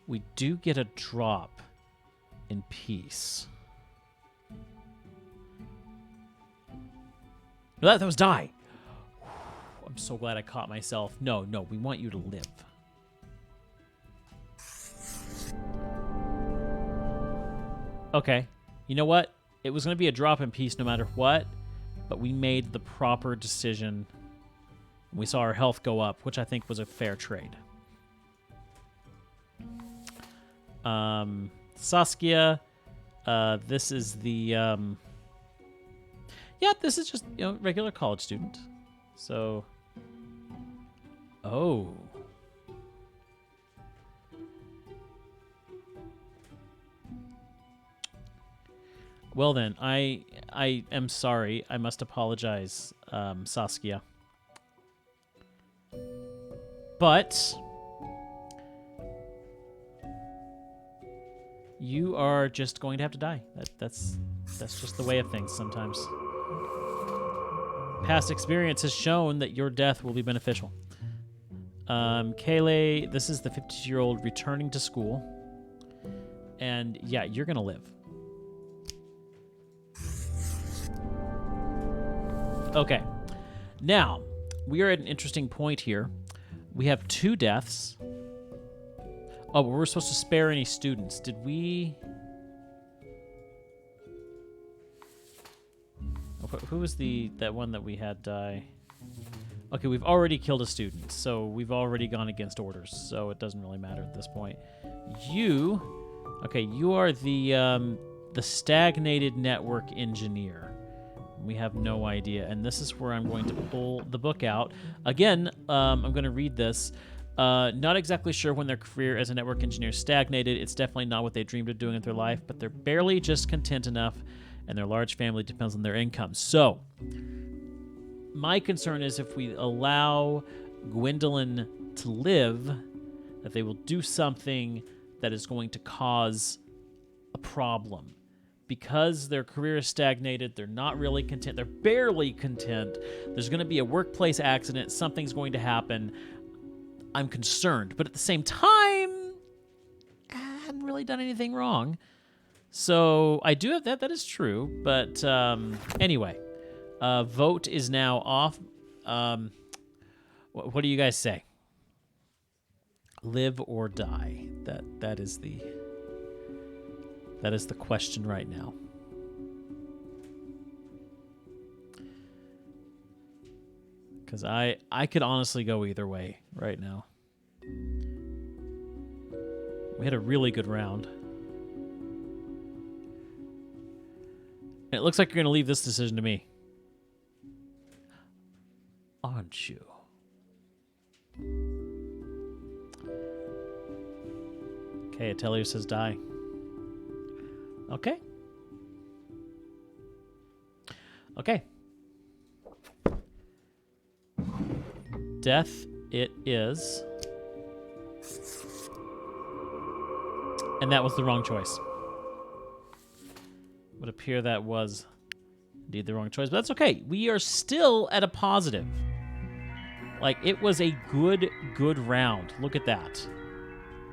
A: we do get a drop in peace. That was die. I'm so glad I caught myself. No, we want you to live. Okay, you know what? It was going to be a drop in peace no matter what, but we made the proper decision. We saw our health go up, which I think was a fair trade. Saskia, this is the this is just regular college student. So, well then, I am sorry. I must apologize, Saskia. But you are just going to have to die. That's just the way of things sometimes. Past experience has shown that your death will be beneficial. Kaylee, this is the 52-year-old returning to school. And yeah, you're going to live. Okay. Now, we are at an interesting point here. We have 2 deaths. Oh, but we're supposed to spare any students. Did we... Who was that one that we had die? Okay, we've already killed a student, so we've already gone against orders, so it doesn't really matter at this point. You are the stagnated network engineer. We have no idea. And this is where I'm going to pull the book out. Again, I'm going to read this. Not exactly sure when their career as a network engineer stagnated. It's definitely not what they dreamed of doing in their life, but they're barely just content enough, and their large family depends on their income. So, my concern is if we allow Gwendolyn to live, that they will do something that is going to cause a problem. Because their career is stagnated, they're not really content, they're barely content, there's going to be a workplace accident, something's going to happen. I'm concerned, but at the same time, I haven't really done anything wrong. So I do have that. That is true. But anyway, vote is now off. What do you guys say? Live or die? That is the question right now. Because I could honestly go either way right now. We had a really good round. And it looks like you're going to leave this decision to me. Aren't you? Okay, Atelier says die. Okay. Okay. Death it is. And that was the wrong choice. It would appear that was indeed the wrong choice, but that's okay. We are still at a positive. Like, it was a good round. Look at that.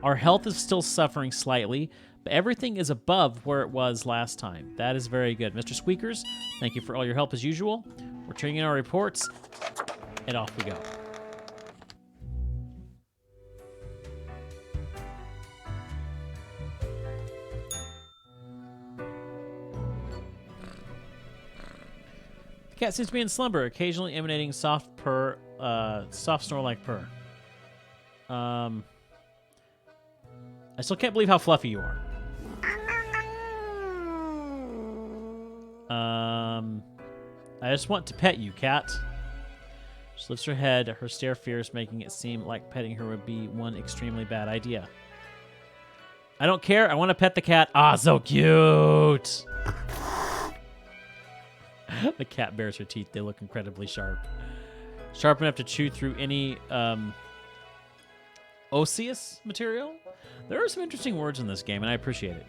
A: Our health is still suffering slightly, but everything is above where it was last time. That is very good. Mr. Squeakers, thank you for all your help as usual. We're turning in our reports, and off we go. The cat seems to be in slumber, occasionally emanating soft snore-like purr. I still can't believe how fluffy you are. I just want to pet you, cat. She lifts her head, her stare fierce, making it seem like petting her would be one extremely bad idea. I don't care. I want to pet the cat. Ah, so cute. The cat bares her teeth. They look incredibly sharp. Sharp enough to chew through any osseous material. There are some interesting words in this game, and I appreciate it.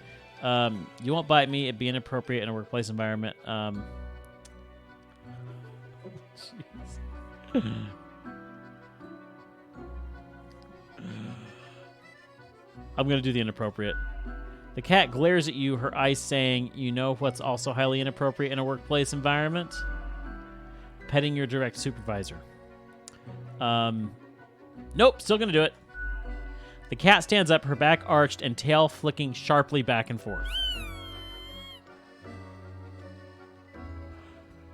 A: You won't bite me. It'd be inappropriate in a workplace environment. I'm going to do the inappropriate. The cat glares at you, her eyes saying, you know what's also highly inappropriate in a workplace environment? Petting your direct supervisor. Nope, still going to do it. The cat stands up, her back arched and tail flicking sharply back and forth.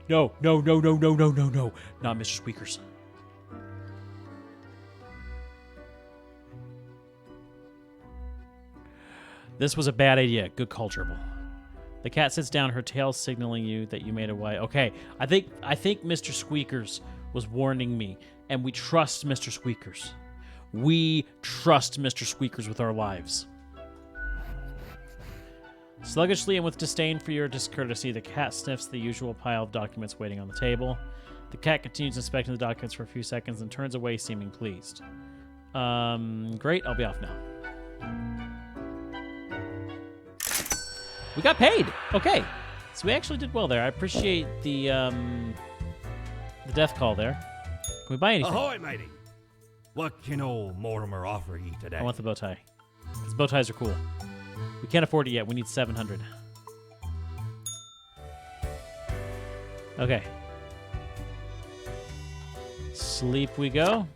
A: No. Not Mr. Squeakers. This was a bad idea. Good call, Dribble. The cat sits down, her tail signaling you that you made a way. Okay, I think Mr. Squeakers was warning me, and we trust Mr. Squeakers. We trust Mr. Squeakers with our lives. Sluggishly and with disdain for your discourtesy, the cat sniffs the usual pile of documents waiting on the table. The cat continues inspecting the documents for a few seconds and turns away, seeming pleased. Great, I'll be off now. We got paid! Okay. So we actually did well there. I appreciate the death call there. Can we buy anything?
C: Ahoy, matey! What can old Mortimer offer ye today?
A: I want the bow tie. These bow ties are cool. We can't afford it yet. We need 700. Okay. Sleep we go.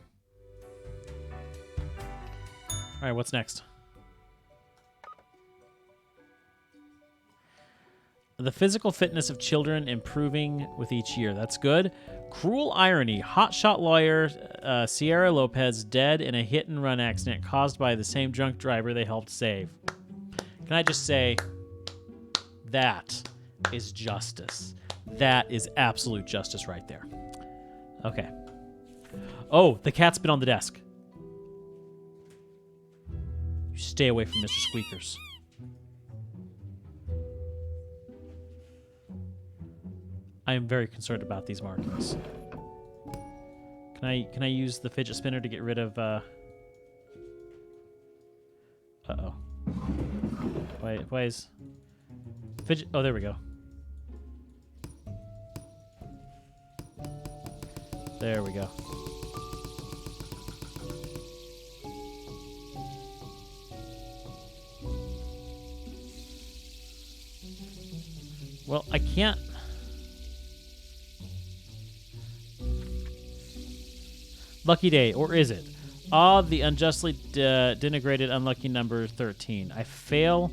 A: All right, what's next? The physical fitness of children improving with each year. That's good. Cruel irony. Hotshot lawyer Sierra Lopez dead in a hit-and-run accident caused by the same drunk driver they helped save. Can I just say, that is justice. That is absolute justice right there. Okay. Oh, the cat's been on the desk. You stay away from Mr. Squeakers. I am very concerned about these markings. Can I use the fidget spinner to get rid of Uh-oh. Why is fidget? Oh, there we go. There we go. Well, I can't. Lucky day, or is it? Ah, the unjustly denigrated unlucky number 13. I fail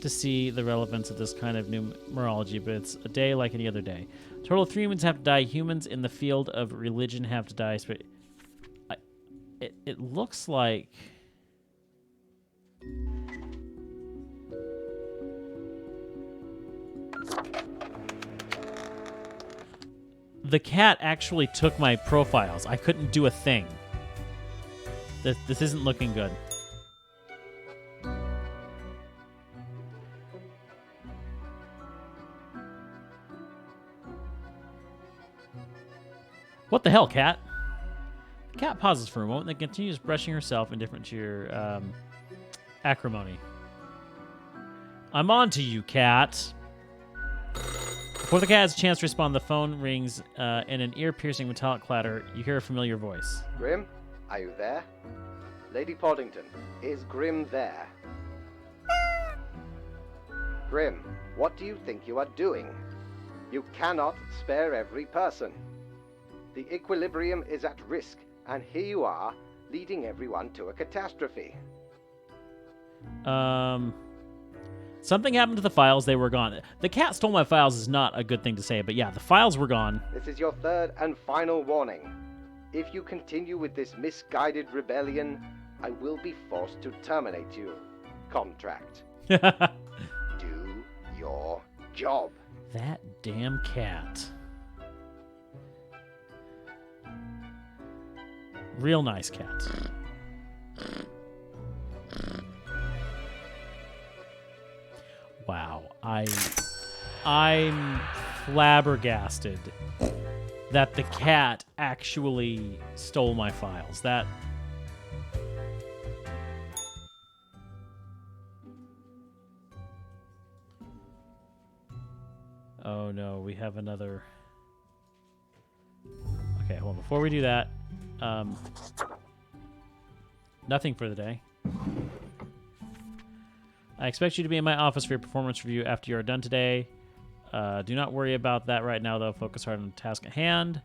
A: to see the relevance of this kind of numerology, but it's a day like any other day. Total of 3 humans have to die. Humans in the field of religion have to die. It looks like... The cat actually took my profiles. I couldn't do a thing. This isn't looking good. What the hell, cat? The cat pauses for a moment, then continues brushing herself, indifferent to your acrimony. I'm on to you, cat. Before the cat has a chance to respond, the phone rings in an ear-piercing metallic clatter. You hear a familiar voice.
B: Grim, are you there? Lady Poddington, is Grim there? Grim, what do you think you are doing? You cannot spare every person. The equilibrium is at risk, and here you are, leading everyone to a catastrophe.
A: Something happened to the files. They were gone. The cat stole my files is not a good thing to say, but yeah, the files were gone.
B: This is your third and final warning. If you continue with this misguided rebellion, I will be forced to terminate you. Contract. Do your job.
A: That damn cat. Real nice cat. Wow, I'm flabbergasted that the cat actually stole my files. That Oh no, we have another. Okay, hold on. Before we do that, nothing for the day. I expect you to be in my office for your performance review after you are done today. Do not worry about that right now, though. Focus hard on the task at hand.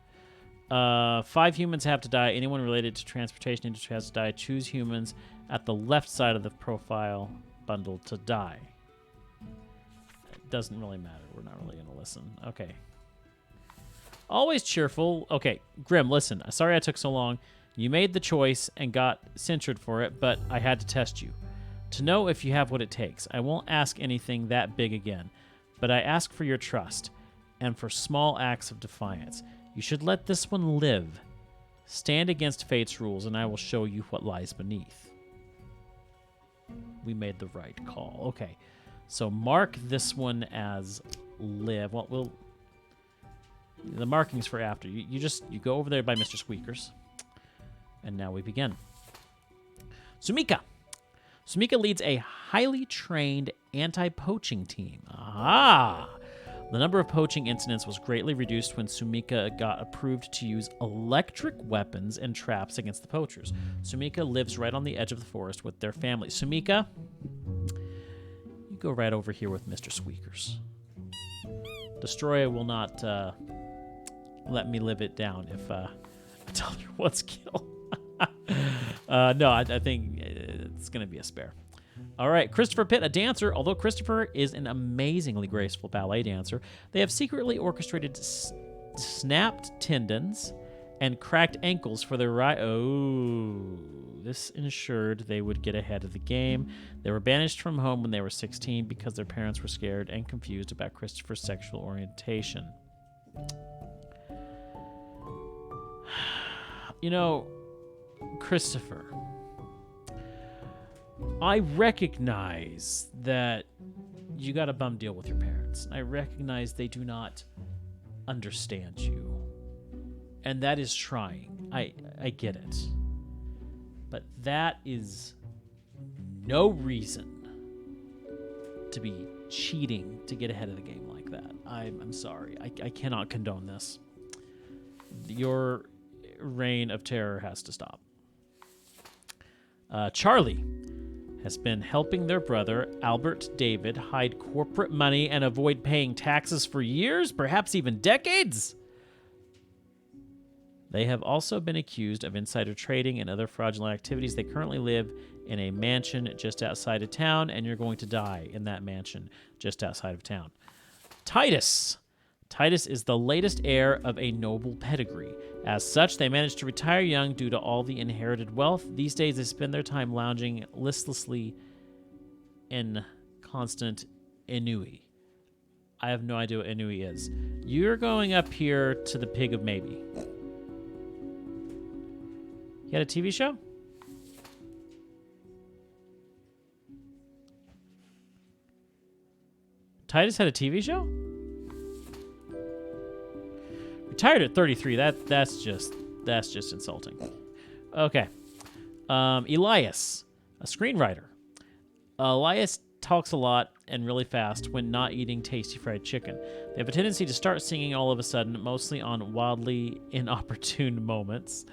A: 5 humans have to die. Anyone related to transportation industry has to die. Choose humans at the left side of the profile bundle to die. It doesn't really matter. We're not really going to listen. Okay. Always cheerful. Okay, Grim, listen. Sorry I took so long. You made the choice and got censured for it, but I had to test you. To know if you have what it takes. I won't ask anything that big again, but I ask for your trust and for small acts of defiance. You should let this one live. Stand against fate's rules, and I will show you what lies beneath. We made the right call. Okay, so mark this one as live. Well, the markings for after. You go over there by Mr. Squeakers, and now we begin. Sumika. Sumika leads a highly trained anti-poaching team. Ah! The number of poaching incidents was greatly reduced when Sumika got approved to use electric weapons and traps against the poachers. Sumika lives right on the edge of the forest with their family. Sumika, you go right over here with Mr. Squeakers. Destroya will not let me live it down if I tell you what's kill. No, I think it's going to be a spare. All right, Christopher Pitt, a dancer. Although Christopher is an amazingly graceful ballet dancer, they have secretly orchestrated snapped tendons and cracked ankles for their this ensured they would get ahead of the game. They were banished from home when they were 16 because their parents were scared and confused about Christopher's sexual orientation. You know, Christopher, I recognize that you got a bum deal with your parents. I recognize they do not understand you. And that is trying. I get it. But that is no reason to be cheating to get ahead of the game like that. I'm sorry. I cannot condone this. Your reign of terror has to stop. Charlie has been helping their brother, Albert David, hide corporate money and avoid paying taxes for years, perhaps even decades. They have also been accused of insider trading and other fraudulent activities. They currently live in a mansion just outside of town, and you're going to die in that mansion just outside of town. Titus. Titus is the latest heir of a noble pedigree. As such, they managed to retire young due to all the inherited wealth. These days, they spend their time lounging listlessly in constant ennui. I have no idea what ennui is. You're going up here to the Pig of Maybe. You had a TV show? Titus had a TV show? Retired at 33. That's just insulting. Okay. Elias, a screenwriter. Elias talks a lot and really fast when not eating tasty fried chicken. They have a tendency to start singing all of a sudden, mostly on wildly inopportune moments.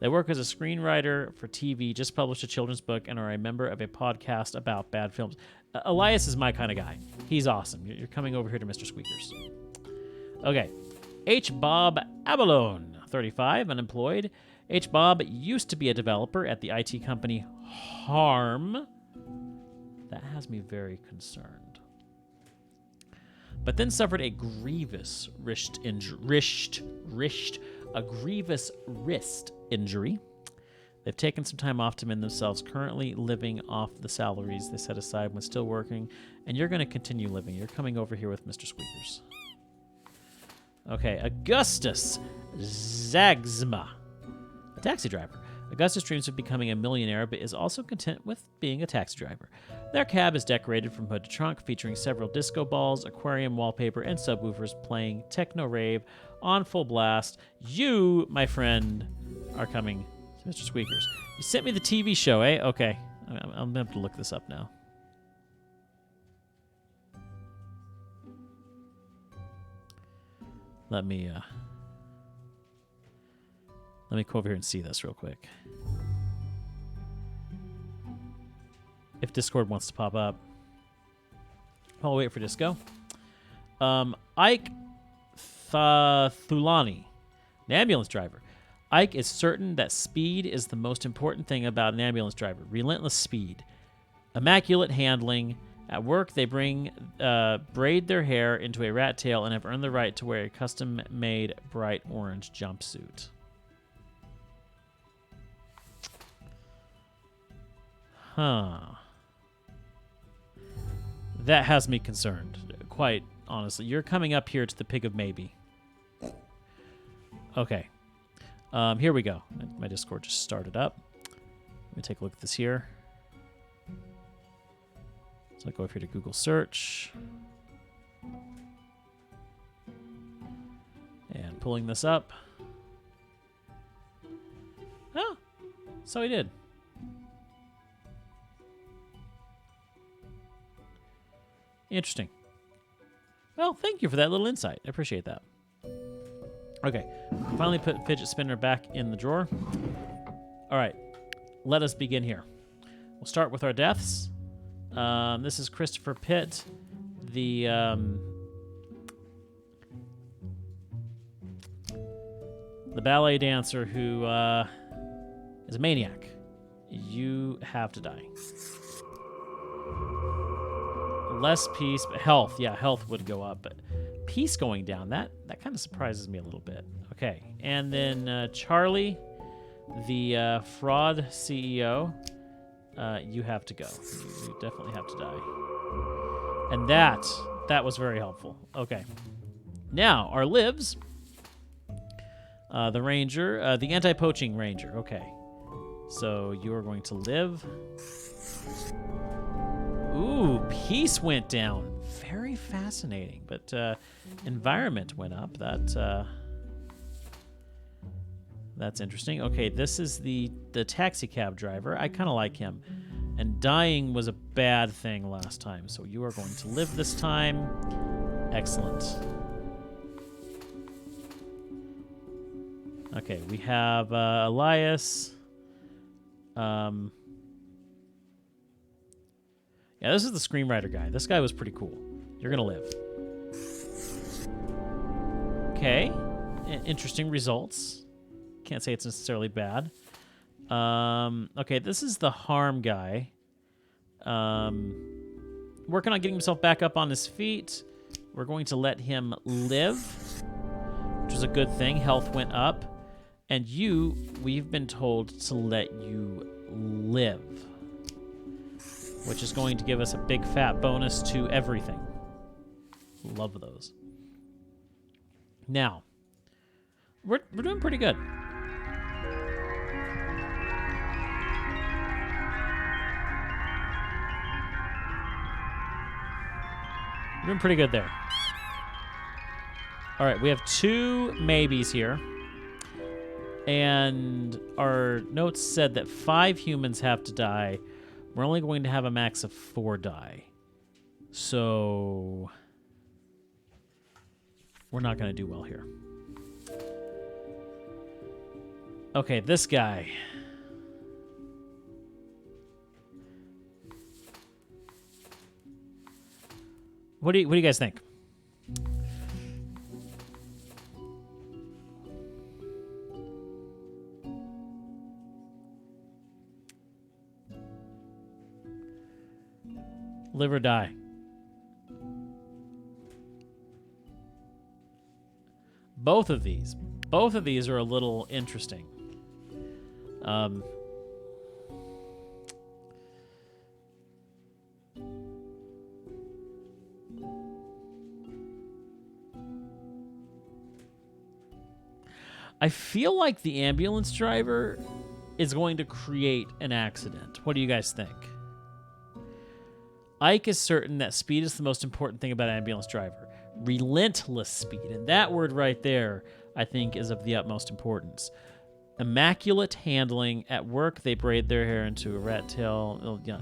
A: They work as a screenwriter for TV, just published a children's book, and are a member of a podcast about bad films. Elias is my kind of guy. He's awesome. You're coming over here to Mr. Squeakers. Okay. H. Bob Abalone, 35, unemployed. H. Bob used to be a developer at the IT company Harm. That has me very concerned. But then suffered a grievous wrist injury. They've taken some time off to mend themselves, currently living off the salaries they set aside when still working, and you're going to continue living. You're coming over here with Mr. Squeakers. Okay, Augustus Zagsma, a taxi driver. Augustus dreams of becoming a millionaire, but is also content with being a taxi driver. Their cab is decorated from hood to trunk, featuring several disco balls, aquarium wallpaper, and subwoofers playing techno rave on full blast. You, my friend, are coming to Mr. Squeakers. You sent me the TV show, eh? Okay, I'm gonna have to look this up now. Let me come over here and see this real quick. If Discord wants to pop up. I'll wait for Disco. Ike Thulani, an ambulance driver. Ike is certain that speed is the most important thing about an ambulance driver. Relentless speed. Immaculate handling. At work, they braid their hair into a rat tail and have earned the right to wear a custom-made bright orange jumpsuit. Huh. That has me concerned, quite honestly. You're coming up here to the Pig of Maybe. Okay. Here we go. My Discord just started up. Let me take a look at this here. So I go over here to Google search. And pulling this up. Oh, so he did. Interesting. Well, thank you for that little insight. I appreciate that. Okay, finally put Fidget Spinner back in the drawer. All right, let us begin here. We'll start with our deaths. This is Christopher Pitt, the ballet dancer who is a maniac. You have to die. Less peace, but health. Yeah, health would go up, but peace going down, that kind of surprises me a little bit. Okay, and then Charlie, the fraud CEO, you have to go. You definitely have to die. And that was very helpful. Okay. Now, our lives. The ranger, the anti-poaching ranger. Okay. So you are going to live. Ooh, peace went down. Very fascinating. But environment went up. That's interesting. Okay, this is the taxi cab driver. I kind of like him. And dying was a bad thing last time. So you are going to live this time. Excellent. Okay, we have Elias. Yeah, this is the screenwriter guy. This guy was pretty cool. You're gonna live. Okay, interesting results. Can't say it's necessarily bad. Okay, this is the harm guy. Working on getting himself back up on his feet. We're going to let him live, which is a good thing. Health went up. And you, we've been told to let you live, which is going to give us a big fat bonus to everything. Love those. Now, we're doing pretty good. We're doing pretty good there. All right, we have 2 maybes here. And our notes said that 5 humans have to die. We're only going to have a max of 4 die. So we're not going to do well here. Okay, this guy. What do you guys think? Live or die. Both of these are a little interesting. I feel like the ambulance driver is going to create an accident. What do you guys think? Ike is certain that speed is the most important thing about an ambulance driver. Relentless speed. And that word right there, I think, is of the utmost importance. Immaculate handling. At work, they braid their hair into a rat tail. Yeah.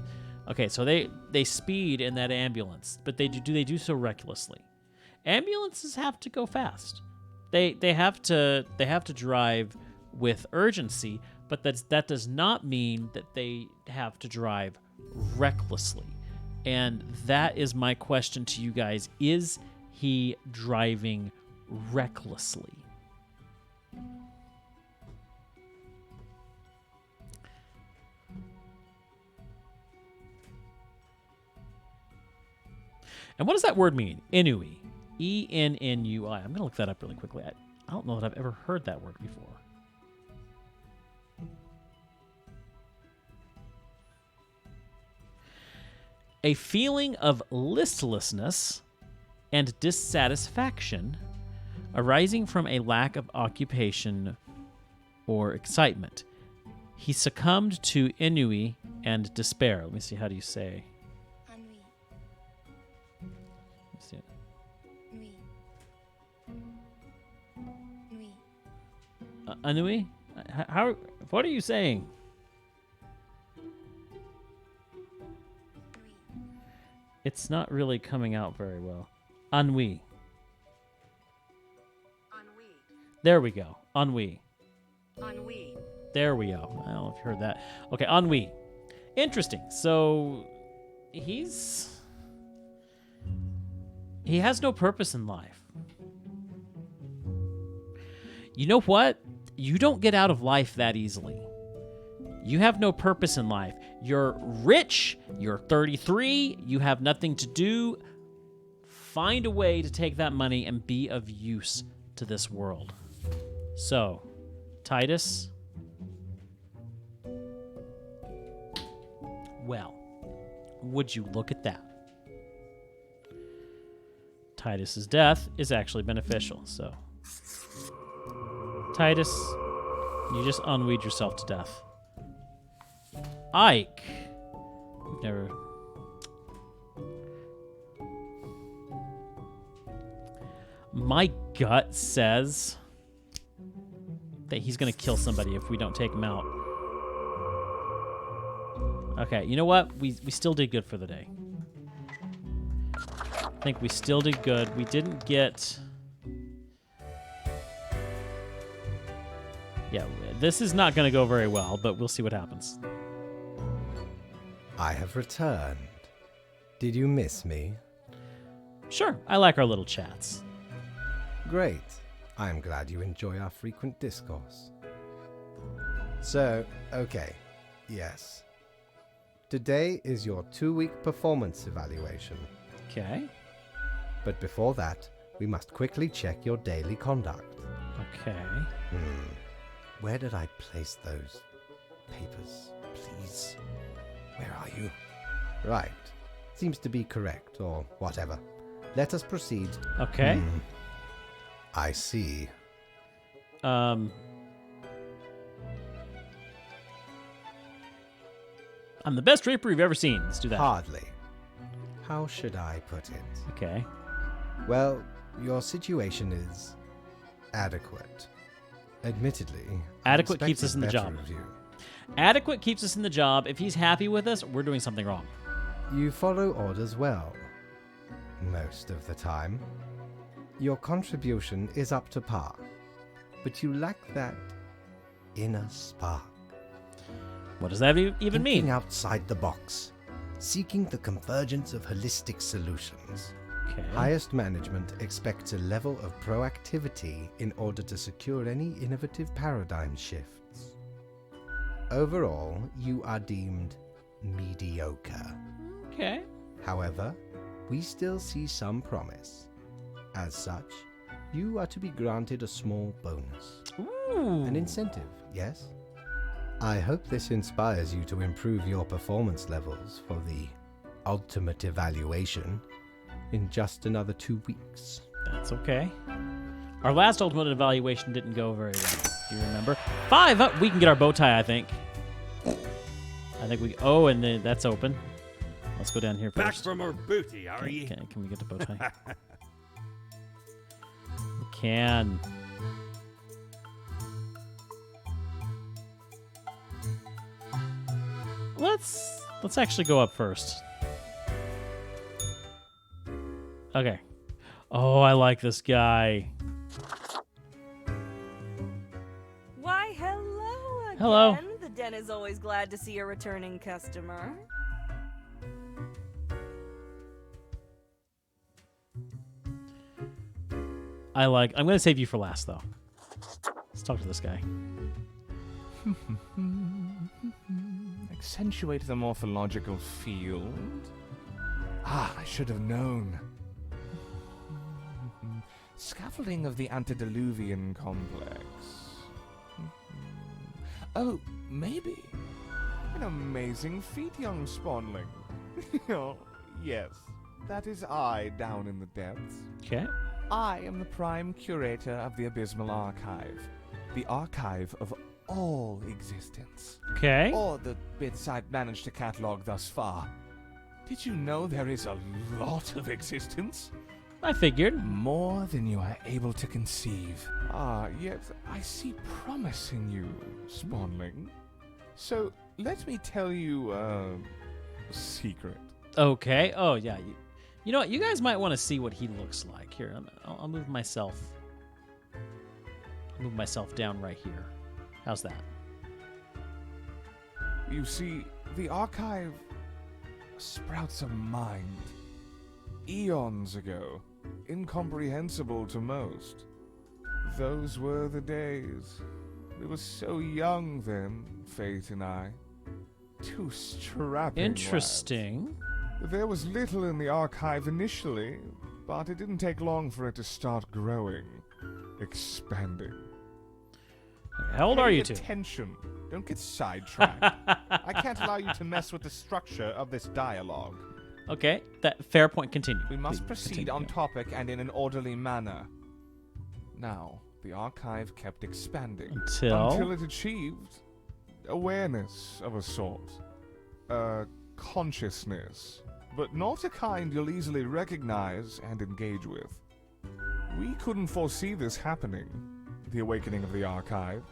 A: Okay, so they speed in that ambulance, but they do so recklessly. Ambulances have to go fast. They have to drive with urgency, but that does not mean that they have to drive recklessly. And that is my question to you guys. Is he driving recklessly? And what does that word mean? Ennui. E-N-N-U-I. I'm going to look that up really quickly. I don't know that I've ever heard that word before. A feeling of listlessness and dissatisfaction arising from a lack of occupation or excitement. He succumbed to ennui and despair. Let me see, how do you say?
E: Ennui.
A: Let's see.
E: Ennui. Ennui.
A: Ennui? How? What are you saying? It's not really coming out very well. Ennui.
E: Ennui.
A: There we go. Ennui.
E: Ennui.
A: There we go. I don't know if you heard that. Okay, ennui. Interesting. So he has no purpose in life. You know what? You don't get out of life that easily. You have no purpose in life. You're rich. You're 33. You have nothing to do. Find a way to take that money and be of use to this world. So, Titus. Well, would you look at that? Titus's death is actually beneficial. So, Titus, you just unweed yourself to death. Ike, we've never. My gut says that he's gonna kill somebody if we don't take him out. Okay, you know what? We still did good for the day. I think we still did good. We didn't get... Yeah, this is not going to go very well, but we'll see what happens.
F: I have returned. Did you miss me?
A: Sure, I like our little chats.
F: Great. I am glad you enjoy our frequent discourse. So, okay. Yes. Today is your 2-week performance evaluation.
A: Okay.
F: But before that, we must quickly check your daily conduct.
A: Okay.
F: Where did I place those papers, please? Where are you? Right. Seems to be correct, or whatever. Let us proceed.
A: Okay.
F: I see.
A: I'm the best Reaper you've ever seen. Let's do that.
F: Hardly. How should I put it?
A: Okay.
F: Well, your situation is adequate. Admittedly,
A: Adequate
F: I
A: keeps us in the
F: expected
A: job.
F: better of you.
A: Adequate keeps us in the job. If he's happy with us, we're doing something wrong.
F: You follow orders well. Most of the time. Your contribution is up to par. But you lack that inner spark.
A: What does that even
F: Thinking
A: mean?
F: outside the box. Seeking the convergence of holistic solutions.
A: Okay.
F: Highest management expects a level of proactivity in order to secure any innovative paradigm shifts. Overall, you are deemed mediocre.
A: Okay.
F: However, we still see some promise. As such, you are to be granted a small bonus.
A: Ooh.
F: An incentive, yes? I hope this inspires you to improve your performance levels for the ultimate evaluation in just another 2 weeks.
A: That's okay. Our last ultimate evaluation didn't go very well. Do you remember? 5. We can get our bow tie, I think. I think we... Oh, and then that's open. Let's go down here
C: Back
A: first.
C: for more booty, are ye?
A: Can we get the bow tie? We can. Let's actually go up first. Okay. Oh, I like this guy.
G: Why, hello again.
A: Hello.
G: The den is always glad to see a returning customer.
A: I'm going to save you for last, though. Let's talk to this guy.
H: Accentuate the morphological field. Ah, I should have known. Scaffolding of the antediluvian complex. Oh, maybe. An amazing feat, young spawnling. Oh, yes, that is I down in the depths.
A: Okay.
H: I am the prime curator of the Abysmal Archive, the archive of all existence.
A: Okay.
H: Or the bits I've managed to catalog thus far. Did you know there is a lot of existence?
A: I figured.
H: More than you are able to conceive. Ah, yet I see promise in you, Spawnling. So, let me tell you a secret.
A: Okay. Oh, yeah. You know what? You guys might want to see what he looks like. Here, I'll move myself. Move myself down right here. How's that?
H: You see, the archive sprouts a mind. Eons ago, incomprehensible to most. Those were the days. We were so young then, Fate and I. Two strapping
A: Interesting.
H: lads. There was little in the archive initially, but it didn't take long for it to start growing, expanding.
A: How old are
H: Pay
A: you two?
H: Attention. Don't get sidetracked. I can't allow you to mess with the structure of this dialogue.
A: Okay, that fair point. Continue.
H: We must
A: Please,
H: proceed
A: continue.
H: on topic and in an orderly manner. Now, the archive kept expanding
A: Until
H: it achieved awareness of a sort. Consciousness. But not a kind you'll easily recognize and engage with. We couldn't foresee this happening, the awakening of the archive.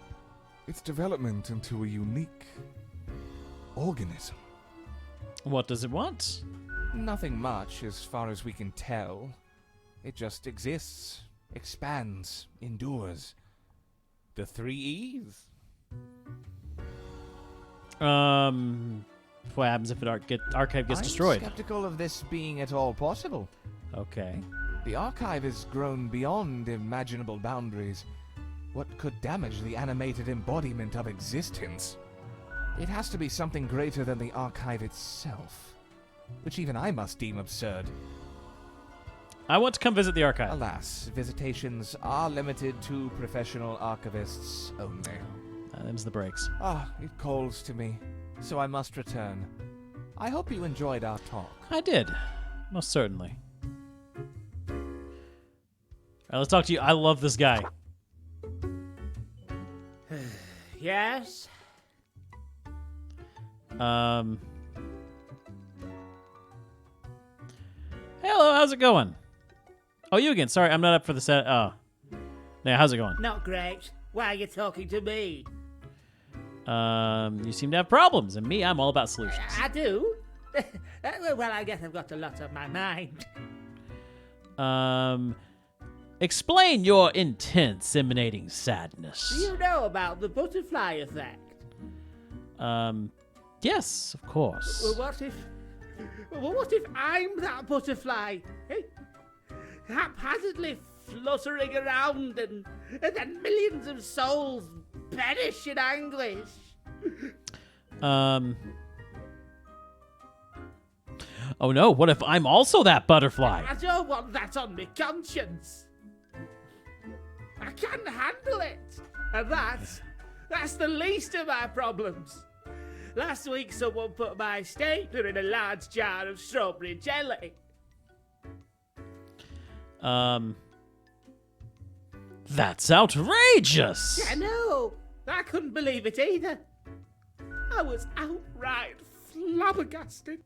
H: Its development into a unique organism.
A: what does it want?
H: Nothing much as far as we can tell. It just exists, expands, endures. The 3 E's.
A: What happens if the archive gets
H: I'm
A: destroyed?
H: skeptical of this being at all possible.
A: Okay.
H: The archive has grown beyond imaginable boundaries. What could damage the animated embodiment of existence? It has to be something greater than the archive itself, which even I must deem absurd.
A: I want to come visit the archive.
H: Alas, visitations are limited to professional archivists only.
A: Them's the breaks.
H: It calls to me, so I must return. I hope you enjoyed our talk.
A: I did. Most certainly. All right, let's talk to you. I love this guy.
I: Yes?
A: Hello, how's it going? Oh, you again. Sorry, I'm not up for the set. Oh. Yeah, how's it going?
I: Not great. Why are you talking to me?
A: You seem to have problems, and me, I'm all about solutions.
I: I do? Well, I guess I've got a lot on my mind.
A: Explain your intense, emanating sadness.
I: Do you know about the butterfly effect?
A: Yes, of course.
I: Well, what if I'm that butterfly? Eh? Haphazardly fluttering around and then millions of souls perish in anguish.
A: Oh no, what if I'm also that butterfly?
I: I don't want that on my conscience. I can't handle it. And that's the least of my problems. Last week someone put my stapler in a large jar of strawberry jelly.
A: That's outrageous!
I: I know. I couldn't believe it either. I was outright flabbergasted.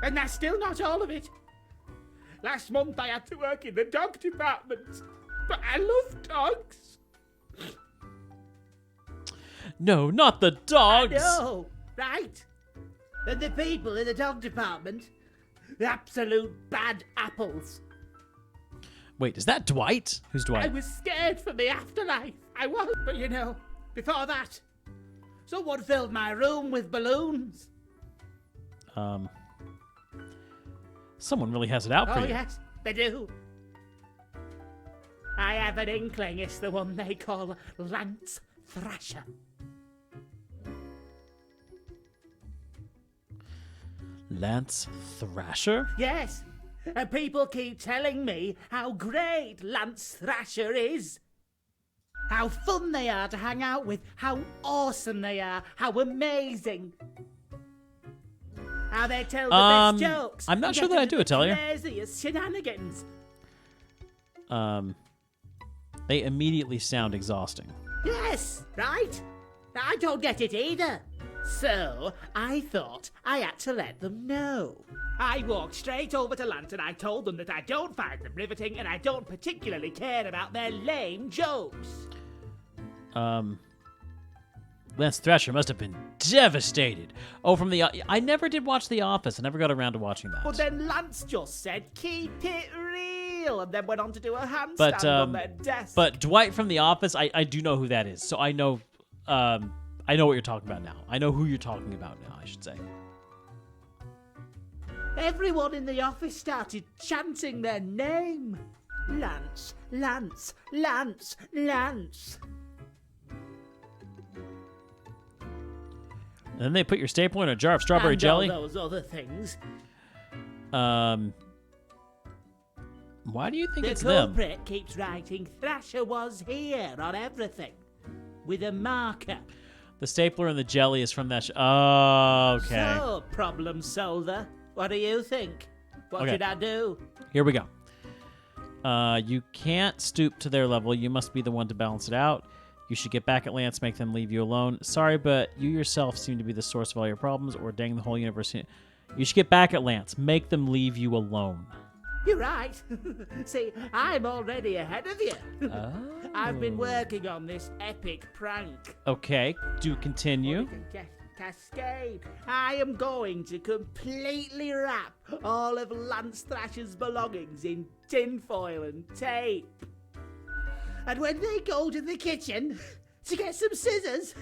I: And that's still not all of it. Last month I had to work in the dog department. But I love dogs.
A: No, not the dogs!
I: No, right. And the people in the dog department, absolute bad apples.
A: Wait, is that Dwight? Who's
I: I
A: Dwight?
I: was scared for the afterlife. I was. But you know, before that, someone filled my room with balloons.
A: Someone really has it out for
I: Oh,
A: you.
I: yes, they do. I have an inkling it's the one they call Lance Thrasher.
A: Lance Thrasher?
I: Yes, and people keep telling me how great Lance Thrasher is. How fun they are to hang out with, how awesome they are, how amazing. How they tell the best jokes.
A: I'm not
I: and
A: sure
I: get
A: that I
I: into
A: do,
I: the
A: Atelier.
I: craziest shenanigans.
A: They immediately sound exhausting.
I: Yes, right? I don't get it either. So, I thought I had to let them know. I walked straight over to Lance and I told them that I don't find them riveting and I don't particularly care about their lame jokes.
A: Lance Thrasher must have been devastated. Oh, from the... I never did watch The Office. I never got around to watching that.
I: But then Lance just said, keep it real, and then went on to do a handstand
A: But,
I: on their desk.
A: But Dwight from The Office, I do know who that is. So I know what you're talking about now. I know who you're talking about now, I should say.
I: Everyone in the office started chanting their name. Lance, Lance, Lance, Lance.
A: And then they put your stapler in a jar of strawberry
I: and
A: jelly.
I: all those other things.
A: Why do you think
I: The
A: it's them?
I: culprit keeps writing Thrasher was here on everything. With a marker.
A: The stapler and the jelly is from that Oh, okay.
I: So, problem solver, what do you think? What
A: Okay.
I: should I do?
A: Here we go. You can't stoop to their level. You must be the one to balance it out. You should get back at Lance, make them leave you alone. Sorry, but you yourself seem to be the source of all your problems, or dang the whole universe. You should get back at Lance, make them leave you alone.
I: You're right. See, I'm already ahead of you.
A: Oh.
I: I've been working on this epic prank.
A: Okay, do continue.
I: Cascade. I am going to completely wrap all of Lance Thrasher's belongings in tinfoil and tape. And when they go to the kitchen to get some scissors,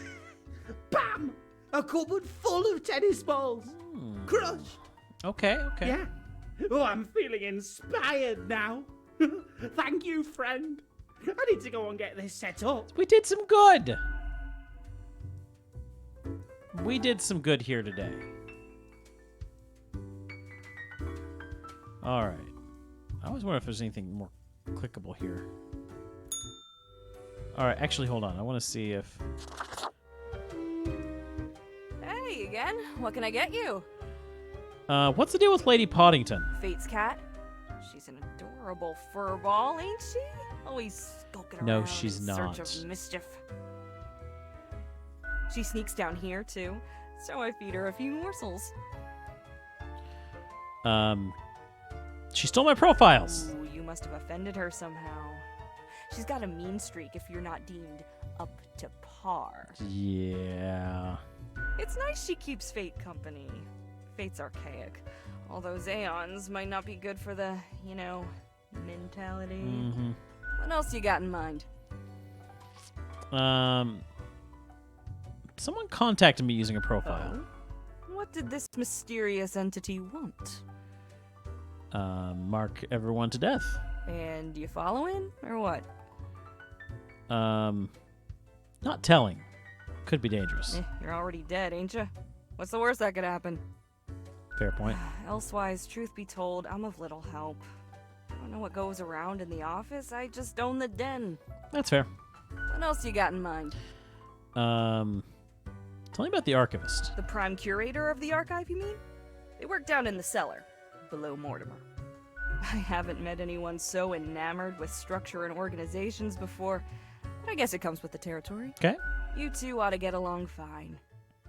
I: bam! A cupboard full of tennis balls. Crushed.
A: Okay.
I: Yeah. Oh, I'm feeling inspired now. Thank you, friend. I need to go and get this set up.
A: We did some good. We did some good here today. All right. I always wonder if there's anything more clickable here. All right, actually, hold on. I want to see if...
G: Hey again. What can I get you?
A: what's the deal with Lady Poddington?
G: Fate's cat. She's an adorable furball, ain't she? Always skulking around
A: No, she's
G: in
A: not.
G: search of mischief. She sneaks down here too, so I feed her a few morsels.
A: She stole my profiles.
G: Ooh, you must have offended her somehow. She's got a mean streak if you're not deemed up to par.
A: Yeah.
G: It's nice she keeps Fate company. Fate's archaic. All those Aeons might not be good for the, mentality.
A: Mm-hmm.
G: What else you got in mind?
A: Someone contacted me using a profile.
G: Oh? What did this mysterious entity want?
A: Mark everyone to death.
G: And you following, or what?
A: Not telling. Could be dangerous.
G: You're already dead, ain't you? What's the worst that could happen?
A: Fair point.
G: Elsewise, truth be told, I'm of little help. I don't know what goes around in the office, I just own the den.
A: That's fair.
G: What else you got in mind?
A: Tell me about the archivist.
G: The prime curator of the archive, you mean? They work down in the cellar, below Mortimer. I haven't met anyone so enamored with structure and organizations before, but I guess it comes with the territory.
A: Okay.
G: You two ought to get along fine.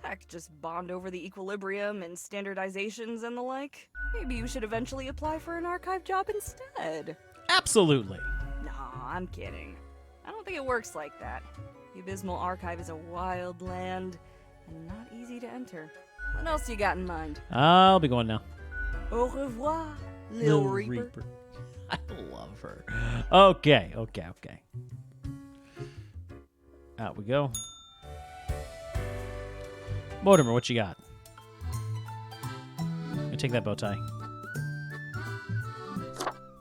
G: Heck, just bond over the equilibrium and standardizations and the like. Maybe you should eventually apply for an archive job instead.
A: Absolutely.
G: Nah, I'm kidding. I don't think it works like that. The Abysmal Archive is a wild land, and not easy to enter. What else you got in mind?
A: I'll be going now.
G: Au revoir, Lil Reaper.
A: I love her. Okay. Out we go. Mortimer, what you got? You take that bow tie.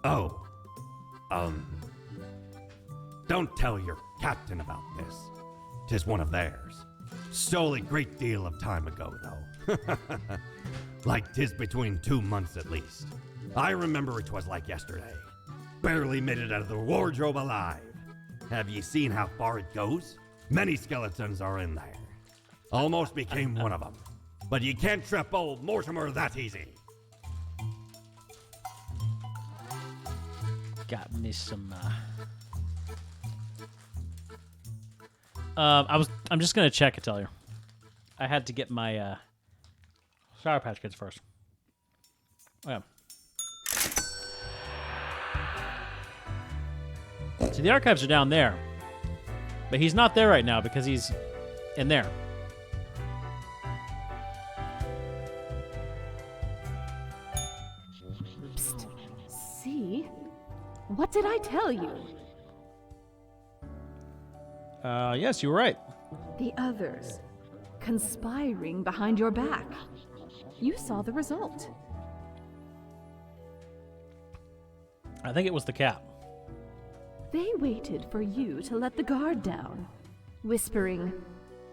C: Oh. Don't tell your captain about this. 'Tis one of theirs. Stole a great deal of time ago, though. Like 'tis between 2 months at least. I remember it was like yesterday. Barely made it out of the wardrobe alive. Have ye seen how far it goes? Many skeletons are in there. Almost became one of them. But you can't trap old Mortimer that easy.
A: Got me some. I'm just gonna check it. Tell you, I had to get my Sour Patch Kids first. Oh, yeah. See, the archives are down there, but he's not there right now because he's in there.
D: Psst. See? What did I tell you?
A: Yes, you were right.
D: The others. Conspiring behind your back. You saw the result.
A: I think it was the cat.
D: They waited for you to let the guard down, whispering,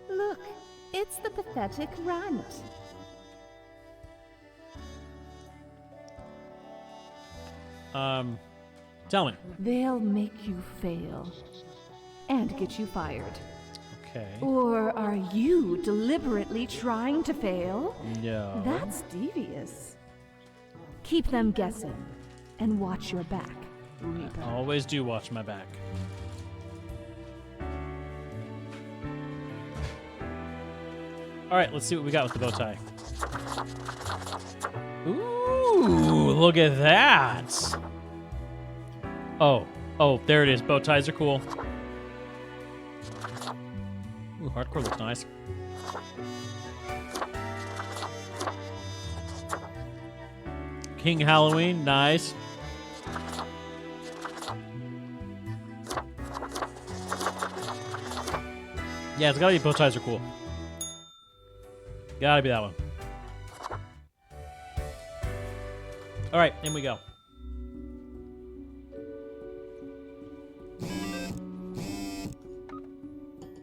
D: "Look, it's the pathetic runt."
A: Tell me.
D: They'll make you fail and get you fired.
A: Okay.
D: Or are you deliberately trying to fail?
A: No.
D: That's devious. Keep them guessing. And watch your back, Reaper.
A: Always do watch my back. All right, let's see what we got with the bow tie. Ooh, look at that. Oh, there it is. Bow ties are cool. Ooh, hardcore looks nice. King Halloween, nice. Yeah, it's gotta be bow ties are cool. Gotta be that one. All right, in we go.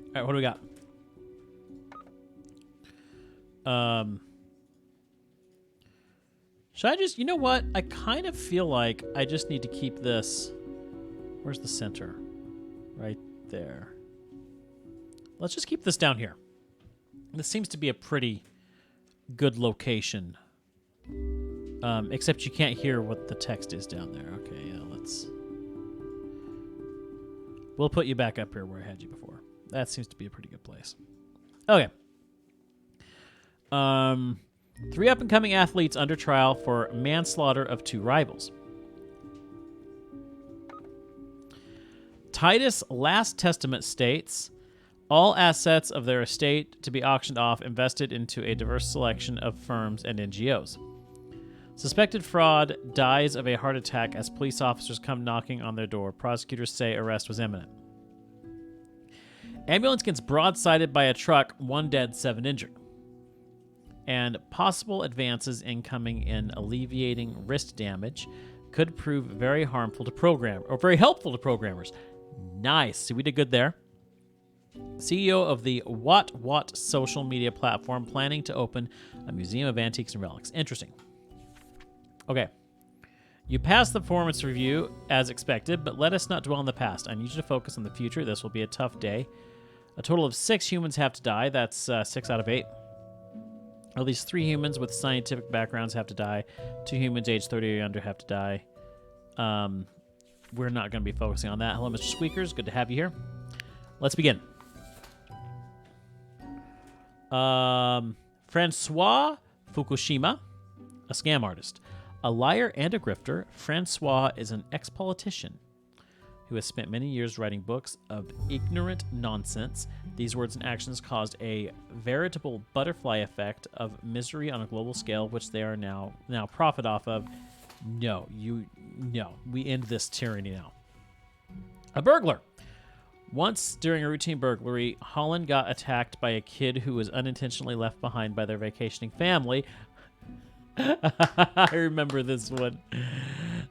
A: All right, what do we got? Should I just, you know what? I kind of feel like I just need to keep this. Where's the center? Right there. Let's just keep this down here. This seems to be a pretty good location. Except you can't hear what the text is down there. Okay, yeah, we'll put you back up here where I had you before. That seems to be a pretty good place. Okay. 3 up-and-coming athletes under trial for manslaughter of 2 rivals. Titus' last testament states, all assets of their estate to be auctioned off invested into a diverse selection of firms and NGOs. Suspected fraud dies of a heart attack as police officers come knocking on their door. Prosecutors say arrest was imminent. Ambulance gets broadsided by a truck, 1 dead, 7 injured. And possible advances incoming in alleviating wrist damage could prove very harmful to very helpful to programmers. Nice. See, we did good there. CEO of the What social media platform planning to open a museum of antiques and relics. Interesting. Okay. You passed the performance review as expected, but let us not dwell on the past. I need you to focus on the future. This will be a tough day. A total of 6 humans have to die. That's 6 out of 8. At least 3 humans with scientific backgrounds have to die. 2 humans aged 30 or under have to die. We're not going to be focusing on that. Hello, Mr. Squeakers. Good to have you here. Let's begin. Francois Fukushima, a scam artist. A liar and a grifter, Francois is an ex-politician who has spent many years writing books of ignorant nonsense. These words and actions caused a veritable butterfly effect of misery on a global scale, which they are now profit off of. No, we end this tyranny now. A burglar. Once during a routine burglary, Holland got attacked by a kid who was unintentionally left behind by their vacationing family. I remember this one.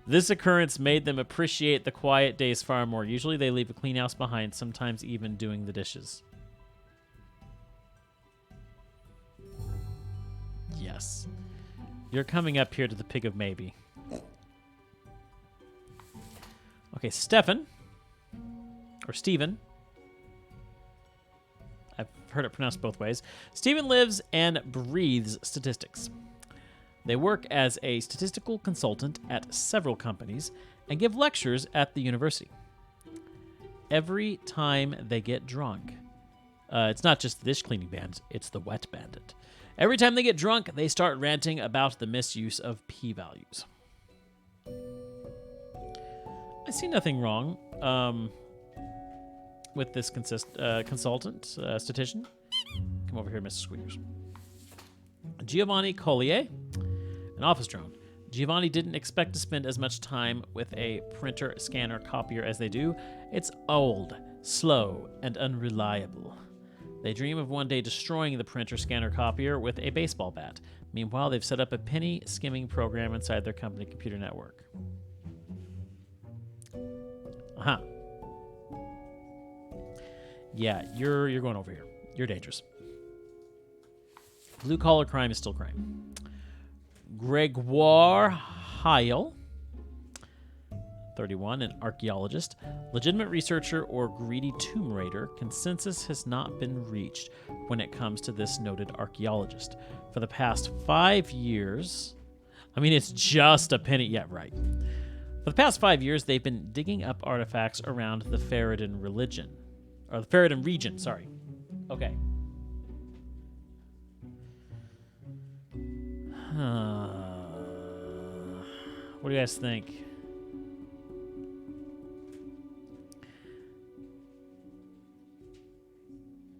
A: This occurrence made them appreciate the quiet days far more. Usually they leave a clean house behind, sometimes even doing the dishes. Yes. You're coming up here to the Pig of Maybe. Okay, Stefan. Or Stephen. I've heard it pronounced both ways. Stephen lives and breathes statistics. They work as a statistical consultant at several companies and give lectures at the university. Every time they get drunk, it's not just the dish cleaning band, it's the wet bandit. Every time they get drunk, they start ranting about the misuse of p-values. I see nothing wrong with this consultant, statistician. Come over here, Mrs. Squeakers. Giovanni Collier, an office drone. Giovanni didn't expect to spend as much time with a printer, scanner, copier as they do. It's old, slow, and unreliable. They dream of one day destroying the printer, scanner, copier with a baseball bat. Meanwhile, they've set up a penny skimming program inside their company computer network. Uh-huh. Yeah, you're going over here. You're dangerous. Blue-collar crime is still crime. Gregoire Heil, 31, an archaeologist, legitimate researcher, or greedy tomb raider. Consensus has not been reached when it comes to this noted archaeologist. For the past 5 years, I mean, it's just a penny. Yeah, right. For the past 5 years, they've been digging up artifacts around the Ferrodin religion. Or the Ferrodin region, sorry. Okay. What do you guys think?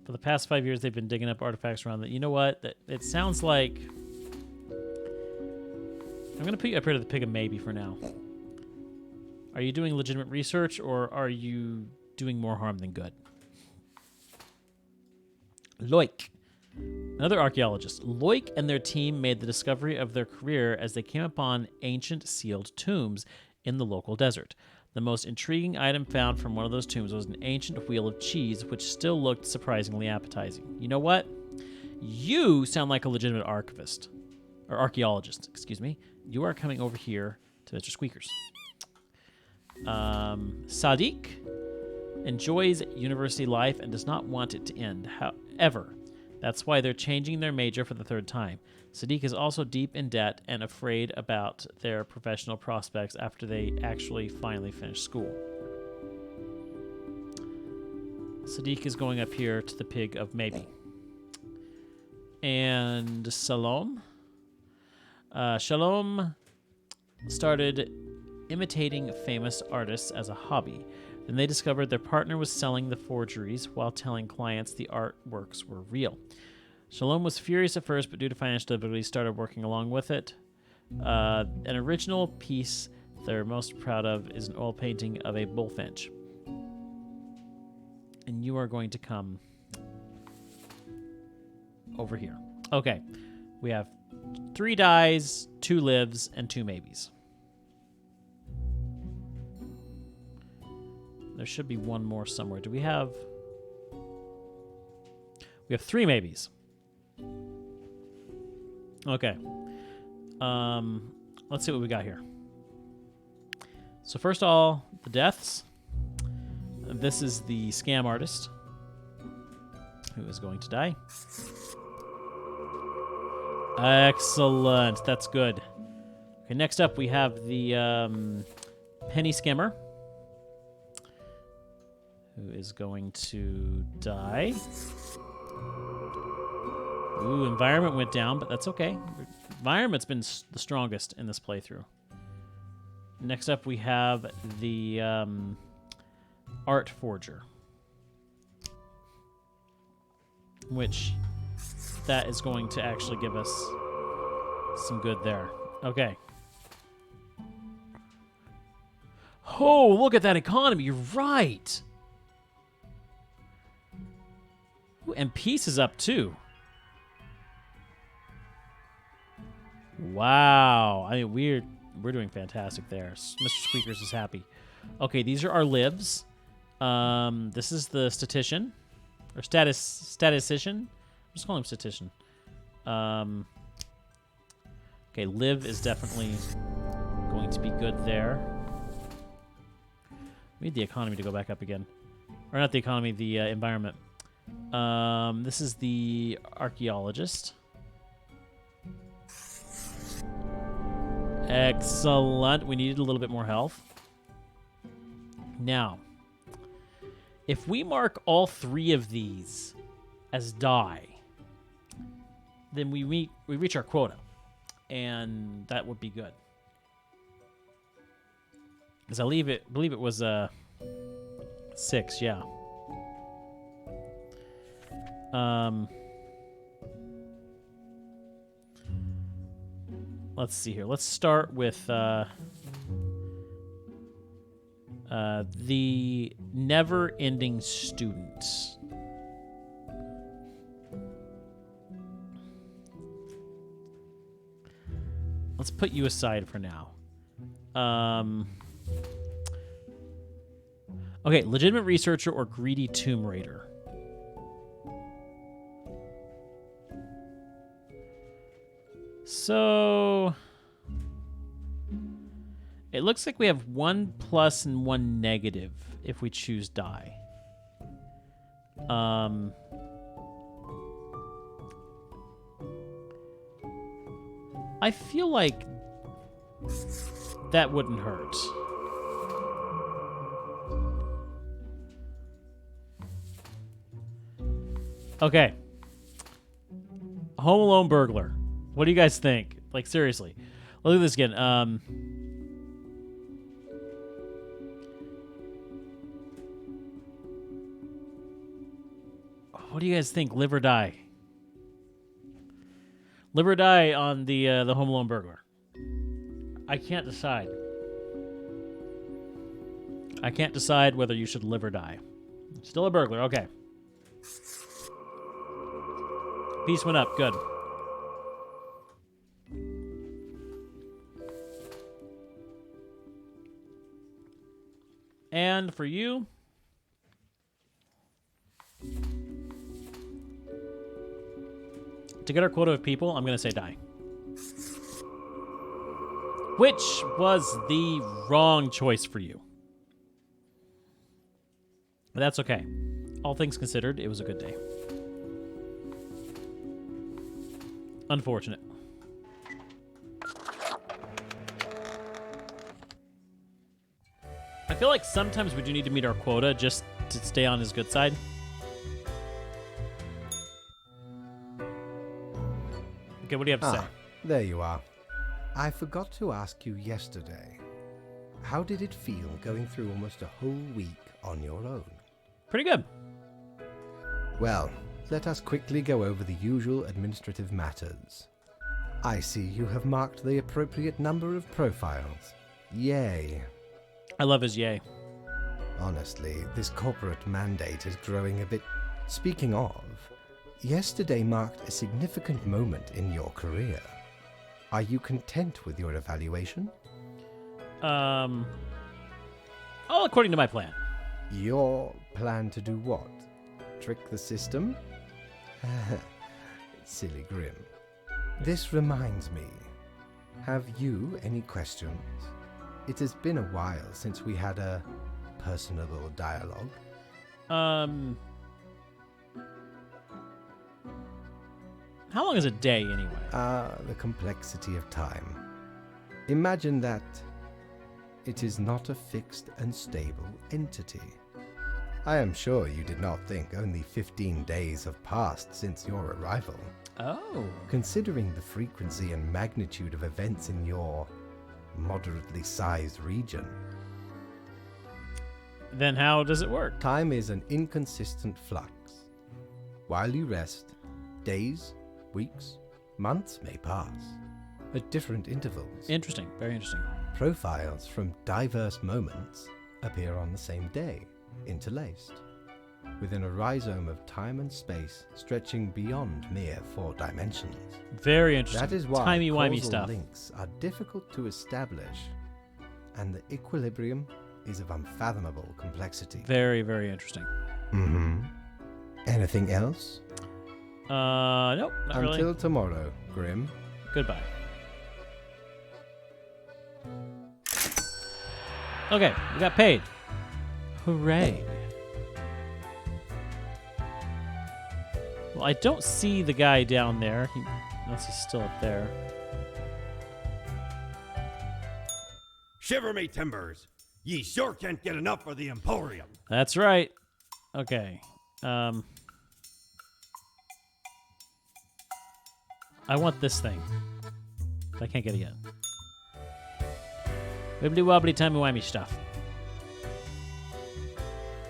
A: For the past 5 years, they've been digging up artifacts around the... You know what? It sounds like... I'm going to put you up here to the pick of maybe for now. Are you doing legitimate research, or are you doing more harm than good? Loic. Another archaeologist. Loic and their team made the discovery of their career as they came upon ancient sealed tombs in the local desert. The most intriguing item found from one of those tombs was an ancient wheel of cheese, which still looked surprisingly appetizing. You know what? You sound like a legitimate archivist. Or archaeologist, excuse me. You are coming over here to Mr. Squeakers. Sadiq enjoys university life and does not want it to end. However, that's why they're changing their major for the 3rd time. Sadiq is also deep in debt and afraid about their professional prospects after they actually finally finish school. Sadiq is going up here to the pig of maybe. And Salom. Shalom started imitating famous artists as a hobby. Then they discovered their partner was selling the forgeries while telling clients the artworks were real. Shalom was furious at first, but due to financial difficulties, started working along with it. An original piece they're most proud of is an oil painting of a bullfinch. And you are going to come over here. Okay, we have 3 dies, 2 lives, and 2 maybes. There should be one more somewhere. Do we have... We have 3 maybes. Okay. Let's see what we got here. So first of all, the deaths. This is the scam artist who is going to die. Excellent. That's good. Okay, next up we have the penny scammer who is going to die. Ooh, environment went down, but that's okay. Environment's been the strongest in this playthrough. Next up, we have the art forger, which that is going to actually give us some good there. Okay. Oh, look at that economy. You're right. Ooh, and peace is up too. Wow. I mean, we're doing fantastic there. Mr. Squeakers is happy. Okay, these are our lives. This is the statistician. Or statistician. I'm just calling him statistician. Okay, live is definitely going to be good there. We need the economy to go back up again. Or not the economy, the environment. This is the archaeologist. Excellent. We needed a little bit more health. Now, if we mark all 3 of these as die, then we reach our quota, and that would be good. Because I believe it was 6, yeah. Let's see here. Let's start with the never-ending student. Let's put you aside for now. Okay, legitimate researcher or greedy tomb raider. So it looks like we have 1 plus and 1 negative if we choose die. I feel like That wouldn't hurt. Okay. Home Alone burglar. What do you guys think? Like, seriously. Look at this again. What do you guys think? Live or die? Live or die on the Home Alone burglar. I can't decide. I can't decide whether you should live or die. Still a burglar. Okay. Peace went up. Good. And for you, to get our quota of people, I'm going to say die. Which was the wrong choice for you. But that's okay. All things considered, it was a good day. Unfortunate. I feel like sometimes we do need to meet our quota just to stay on his good side. Okay, what do you have to say?
F: There you are. I forgot to ask you yesterday. How did it feel going through almost a whole week on your own?
A: Pretty good.
F: Well, let us quickly go over the usual administrative matters. I see you have marked the appropriate number of profiles. Yay.
A: I love his yay.
F: Honestly, this corporate mandate is growing a bit... Speaking of, yesterday marked a significant moment in your career. Are you content with your evaluation?
A: All according to my plan.
F: Your plan to do what? Trick the system? Silly Grim. This reminds me. Have you any questions? It has been a while since we had a personable dialogue.
A: How long is a day anyway?
F: The complexity of time. Imagine that it is not a fixed and stable entity. I am sure you did not think only 15 days have passed since your arrival.
A: Oh.
F: Considering the frequency and magnitude of events in your moderately sized region.
A: Then how does it work?
F: Time is an inconsistent flux. While you rest, days, weeks, months may pass at different intervals.
A: Interesting. Very interesting.
F: Profiles from diverse moments appear on the same day, interlaced, within a rhizome of time and space stretching beyond mere 4 dimensions.
A: Very interesting.
F: That is why
A: timey-wimey
F: causal
A: stuff.
F: links are difficult to establish, and the equilibrium is of unfathomable complexity.
A: Very, very interesting.
F: Mm-hmm. Anything else?
A: Nope, not really.
F: Until tomorrow, Grim.
A: Goodbye. Okay, we got paid. Hooray. Well, I don't see the guy down there, unless he's still up there.
C: Shiver me timbers! Ye sure can't get enough of the Emporium.
A: That's right. Okay. I want this thing. I can't get it yet. Wibbly wobbly timey wimey stuff.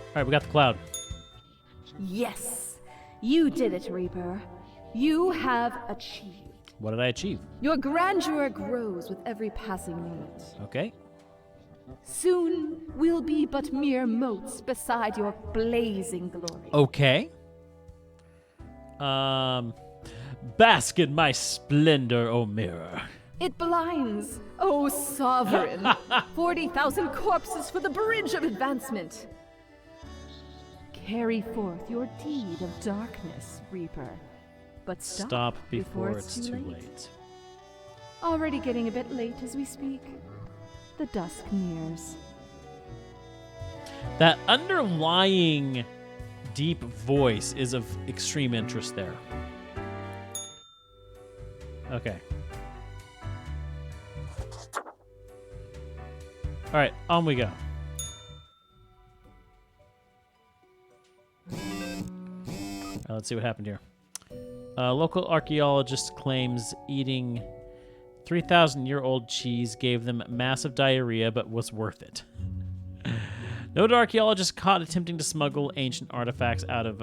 A: Alright, we got the cloud.
D: Yes, you did it, Reaper. You have achieved.
A: What did I achieve?
D: Your grandeur grows with every passing moment.
A: Okay.
D: Soon we'll be but mere motes beside your blazing glory.
A: Okay. Bask in my splendor, O mirror.
D: It blinds, O sovereign. 40,000 corpses for the bridge of advancement. Carry forth your deed of darkness, Reaper. But stop
A: before it's too late.
D: Already getting a bit late as we speak. The dusk nears.
A: That underlying deep voice is of extreme interest there. Okay. All right, on we go. Let's see what happened here. Local archaeologist claims eating 3,000-year-old cheese gave them massive diarrhea, but was worth it. Noted archaeologist caught attempting to smuggle ancient artifacts out of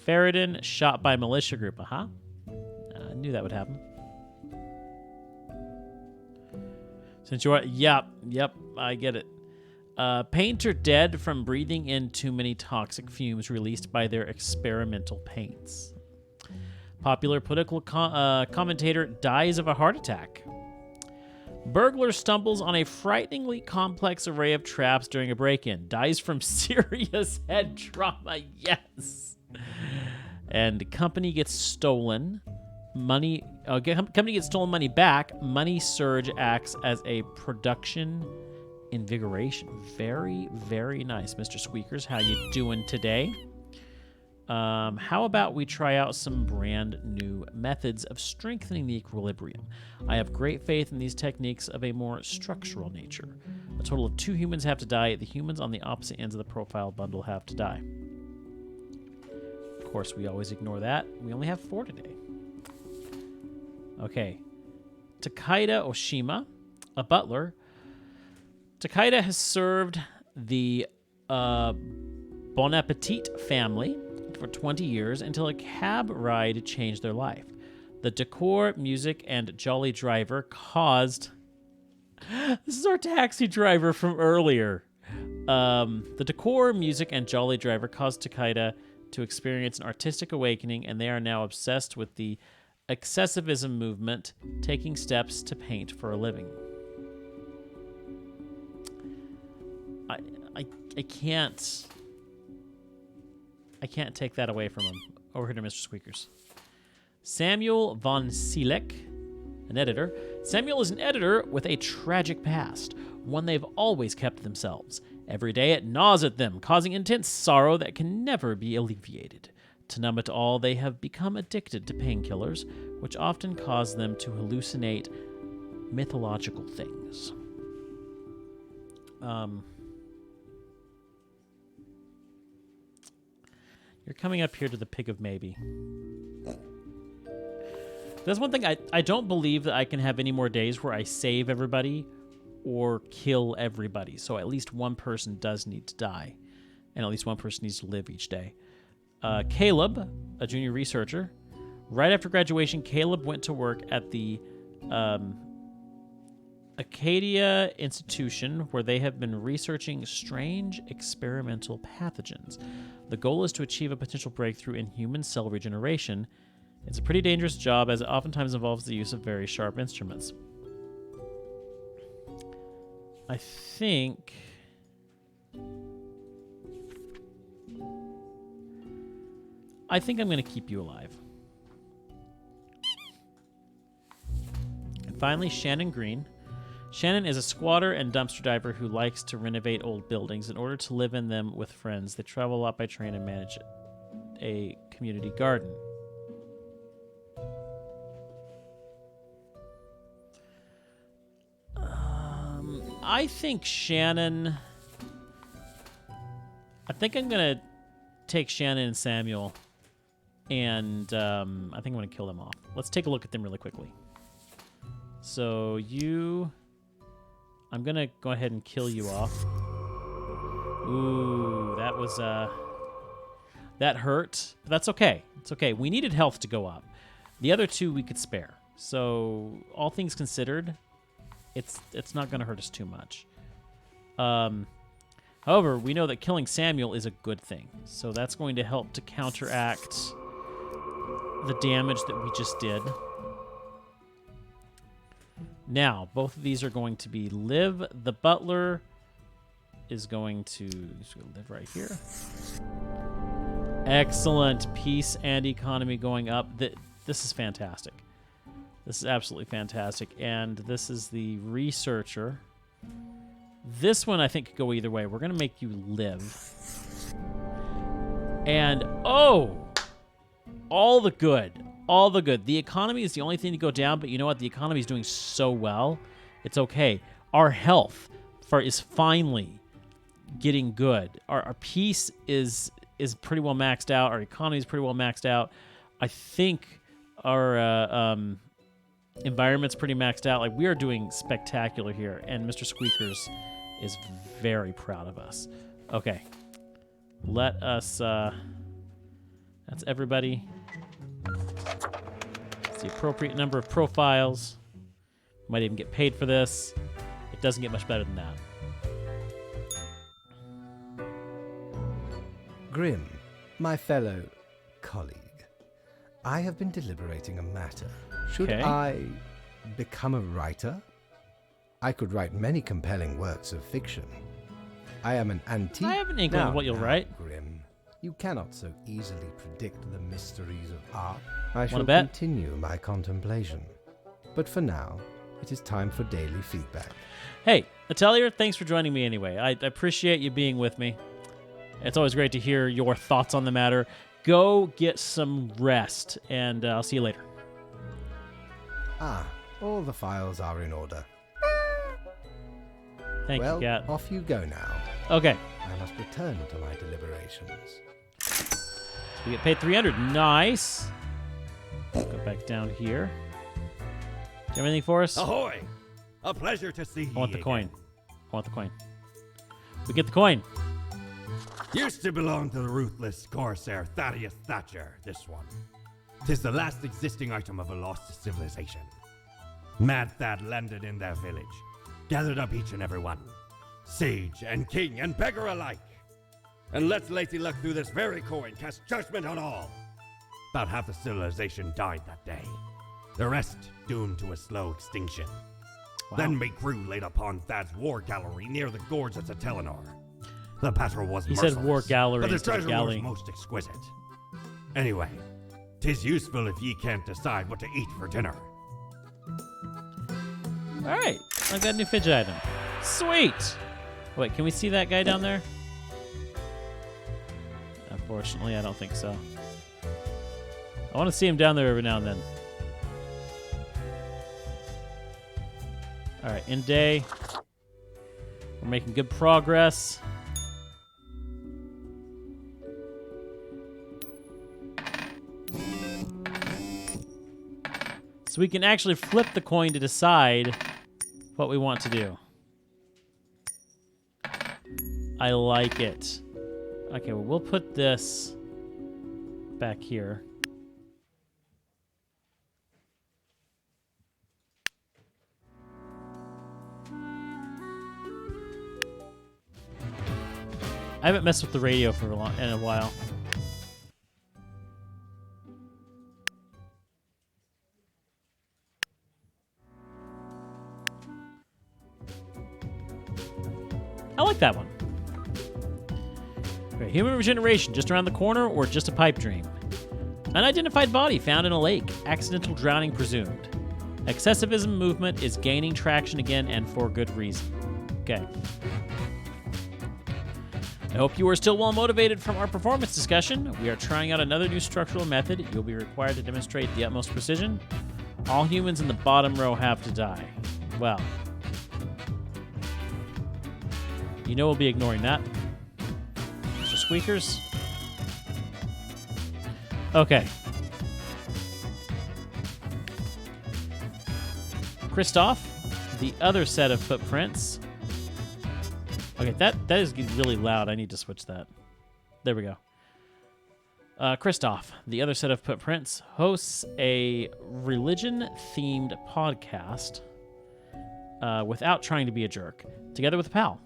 A: Ferrodin, shot by militia group. I knew that would happen. Since you are, yep, I get it. Painter dead from breathing in too many toxic fumes released by their experimental paints. Popular political commentator dies of a heart attack. Burglar stumbles on a frighteningly complex array of traps during a break-in. Dies from serious head trauma. Yes. And company gets stolen. Company gets stolen money back. Money surge acts as a production invigoration. Very, very nice, Mr. Squeakers. How you doing today? How about we try out some brand new methods of strengthening the equilibrium? I have great faith in these techniques of a more structural nature. A total of 2 humans have to die. The humans on the opposite ends of the profile bundle have to die. Of course, we always ignore that. We only have 4 today. Okay. Takeda Oshima, a butler. Takeda has served the Bon Appetit family for 20 years until a cab ride changed their life. The decor, music, and jolly driver caused... This is our taxi driver from earlier. The decor, music, and jolly driver caused Takeda to experience an artistic awakening, and they are now obsessed with the excessivism movement, taking steps to paint for a living. I can't take that away from him. Over here to Mr. Squeakers. Samuel von Sielek, an editor. Samuel is an editor with a tragic past, one they've always kept themselves. Every day it gnaws at them, causing intense sorrow that can never be alleviated. To numb it all, they have become addicted to painkillers, which often cause them to hallucinate mythological things. You're coming up here to the Pig of Maybe. That's one thing I don't believe that I can have any more days where I save everybody or kill everybody. So at least one person does need to die, and at least one person needs to live each day. Caleb, a junior researcher. Right after graduation, Caleb went to work at the Acadia Institution, where they have been researching strange experimental pathogens. The goal is to achieve a potential breakthrough in human cell regeneration. It's a pretty dangerous job, as it oftentimes involves the use of very sharp instruments. I think I'm going to keep you alive. And finally, Shannon Green. Shannon is a squatter and dumpster diver who likes to renovate old buildings in order to live in them with friends. They travel a lot by train and manage a community garden. I think Shannon... I think I'm going to take Shannon and Samuel, and I think I'm going to kill them off. Let's take a look at them really quickly. So you... I'm going to go ahead and kill you off. Ooh, that was... that hurt. But that's okay. It's okay. We needed health to go up. The other 2 we could spare. So, all things considered, it's not going to hurt us too much. However, we know that killing Samuel is a good thing. So that's going to help to counteract the damage that we just did. Now, both of these are going to be Liv. The butler is going to live right here. Excellent. Peace and economy going up. This is fantastic. This is absolutely fantastic. And this is the researcher. This one, I think, could go either way. We're going to make you live. And, oh! All the good. All the good. The economy is the only thing to go down, but you know what? The economy is doing so well. It's okay. Our health, is finally getting good. Our peace is pretty well maxed out. Our economy is pretty well maxed out. I think our environment's pretty maxed out. Like, we are doing spectacular here, and Mr. Squeakers is very proud of us. Okay, let us. That's everybody. It's the appropriate number of profiles. Might even get paid for this. It doesn't get much better than that.
F: Grim, my fellow colleague, I have been deliberating a matter. Should
A: Okay.
F: I become a writer? I could write many compelling works of fiction. I am an antique.
A: I have an inkling of
F: Now,
A: what you'll
F: now,
A: write.
F: Grim, you cannot so easily predict the mysteries of art. I shall
A: bet?
F: continue my contemplation. But for now, it is time for daily feedback.
A: Hey, Atelier, thanks for joining me anyway. I appreciate you being with me. It's always great to hear your thoughts on the matter. Go get some rest, and I'll see you later.
F: All the files are in order.
A: Thank
F: Well,
A: you, Cat.
F: off you go now.
A: Okay,
F: I must return to my deliberations.
A: so we get paid 300. Nice. Go back down here. Do you have anything for us?
C: Ahoy! A pleasure to see you.
A: I want the coin. I want the coin. We get the coin.
C: Used to belong to the ruthless Corsair Thaddeus Thatcher, this one. 'Tis the last existing item of a lost civilization. Mad Thad landed in their village, gathered up each and every one, sage and king and beggar alike, and let Lady Luck through this very coin cast judgment on all. About half the civilization died that day. The rest doomed to a slow extinction.
A: Wow.
C: Then my crew laid upon Thad's war gallery near the gorge of Telenor. The battle was
A: He
C: merciless,
A: said war gallery
C: but the
A: instead of
C: treasure was
A: galley.
C: most exquisite. Anyway, 'tis useful if ye can't decide what to eat for dinner.
A: All right, I've got a new fidget item. Sweet. Wait, can we see that guy down there? Unfortunately, I don't think so. I want to see him down there every now and then. All right, in day. We're making good progress. So we can actually flip the coin to decide what we want to do. I like it. Okay, well, we'll put this back here. I haven't messed with the radio for in a while. I like that one. Okay, human regeneration just around the corner or just a pipe dream? Unidentified body found in a lake. Accidental drowning presumed. Excessivism movement is gaining traction again and for good reason. Okay. I hope you are still well motivated from our performance discussion. We are trying out another new structural method. You'll be required to demonstrate the utmost precision. All humans in the bottom row have to die. Well, you know we'll be ignoring that. Mr. Squeakers. Okay. Kristoff, the other set of footprints. Okay, that is getting really loud. I need to switch that. There we go. Kristoff, the other set of footprints, hosts a religion-themed podcast without trying to be a jerk, together with a pal.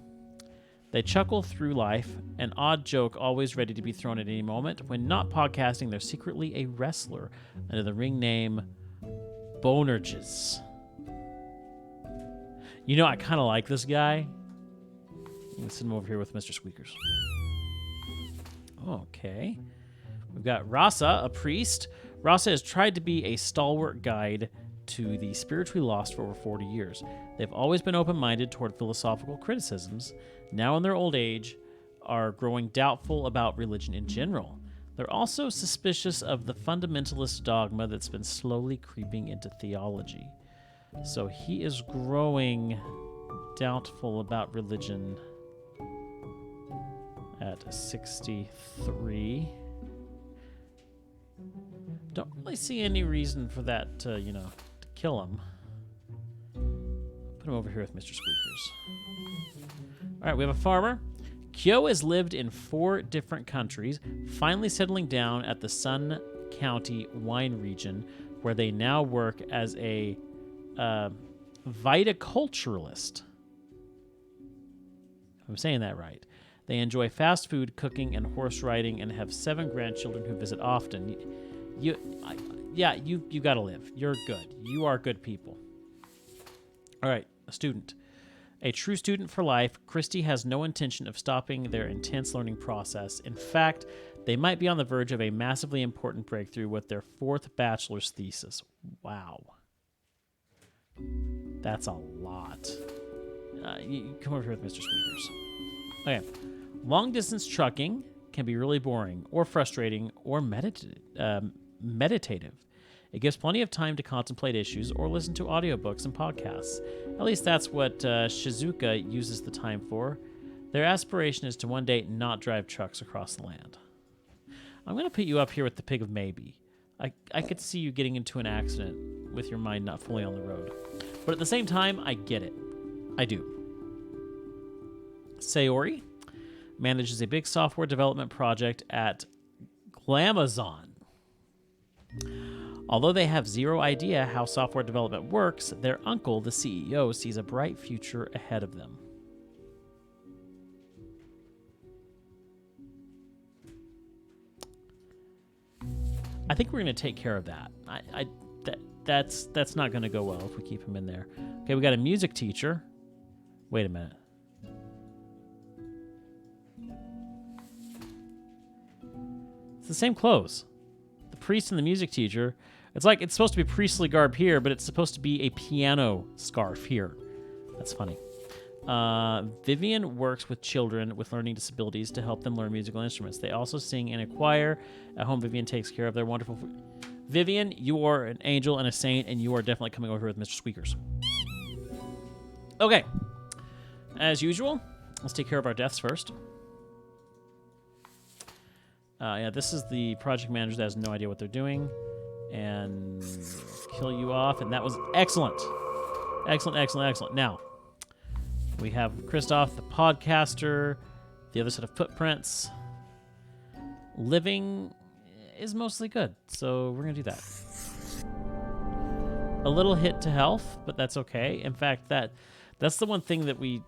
A: They chuckle through life, an odd joke always ready to be thrown at any moment. When not podcasting, they're secretly a wrestler under the ring name Bonerges. You know, I kind of like this guy. Let's send him over here with Mr. Squeakers. Okay. We've got Rasa, a priest. Rasa has tried to be a stalwart guide to the spiritually lost for over 40 years. They've always been open-minded toward philosophical criticisms. Now in their old age, are growing doubtful about religion in general. They're also suspicious of the fundamentalist dogma that's been slowly creeping into theology. So he is growing doubtful about religion at 63. Don't really see any reason for that to, to kill him. Put him over here with Mr. Squeakers. All right, we have a farmer. Kyo has lived in 4 different countries, finally settling down at the Sun County wine region, where they now work as a viticulturalist. If I'm saying that right. They enjoy fast food, cooking, and horse riding, and have 7 grandchildren who visit often. You gotta live. You're good. You are good people. All right, a student. A true student for life, Christy has no intention of stopping their intense learning process. In fact, they might be on the verge of a massively important breakthrough with their 4th bachelor's thesis. Wow. That's a lot. You come over here with Mr. Squeakers. Okay. Long-distance trucking can be really boring or frustrating or meditative. It gives plenty of time to contemplate issues or listen to audiobooks and podcasts. At least that's what Shizuka uses the time for. Their aspiration is to one day not drive trucks across the land. I'm going to put you up here with the Pig of Maybe. I could see you getting into an accident with your mind not fully on the road. But at the same time, I get it. I do. Sayori manages a big software development project at Glamazon. Although they have zero idea how software development works, their uncle, the CEO, sees a bright future ahead of them. I think we're going to take care of that. That's not going to go well if we keep him in there. Okay, we got a music teacher. Wait a minute. It's the same clothes. The priest and the music teacher. It's like it's supposed to be priestly garb here, but it's supposed to be a piano scarf here. That's funny. Vivian works with children with learning disabilities to help them learn musical instruments. They also sing in a choir. At home, Vivian takes care of their wonderful... Vivian, you are an angel and a saint, and you are definitely coming over here with Mr. Squeakers. Okay. As usual, let's take care of our deaths first. Yeah, this is the project manager that has no idea what they're doing. And kill you off, and that was excellent. Excellent, excellent, excellent. Now, we have Christoph, the podcaster, the other set of footprints. Living is mostly good, so we're going to do that. A little hit to health, but that's okay. In fact, that's the one thing that we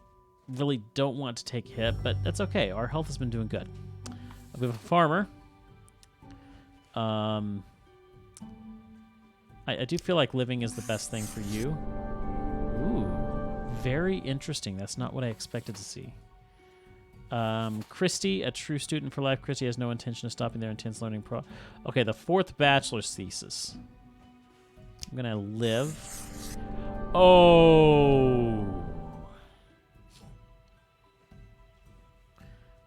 A: really don't want to take a hit, but that's okay. Our health has been doing good. We have a farmer. I do feel like living is the best thing for you. Ooh, very interesting. That's not what I expected to see. Christy, a true student for life. Christy has no intention of stopping their intense learning Okay, the 4th bachelor's thesis. I'm gonna live. Oh,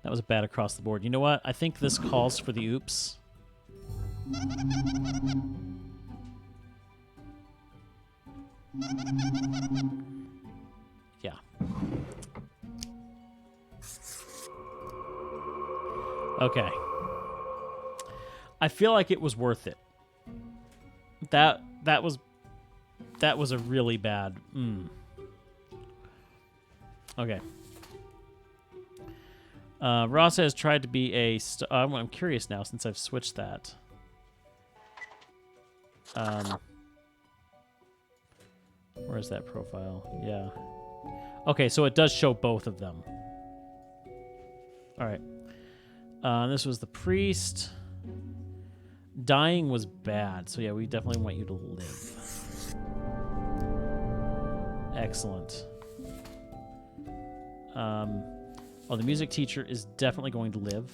A: that was bad across the board. You know what? I think this calls for the oops. Yeah. Okay. I feel like it was worth it. That was a really bad. Okay. Rasa has tried to be a... I'm curious now since I've switched that. Where is that profile? Yeah. Okay, so it does show both of them. All right. This was the priest. Dying was bad, so yeah, we definitely want you to live. Excellent. Oh, the music teacher is definitely going to live.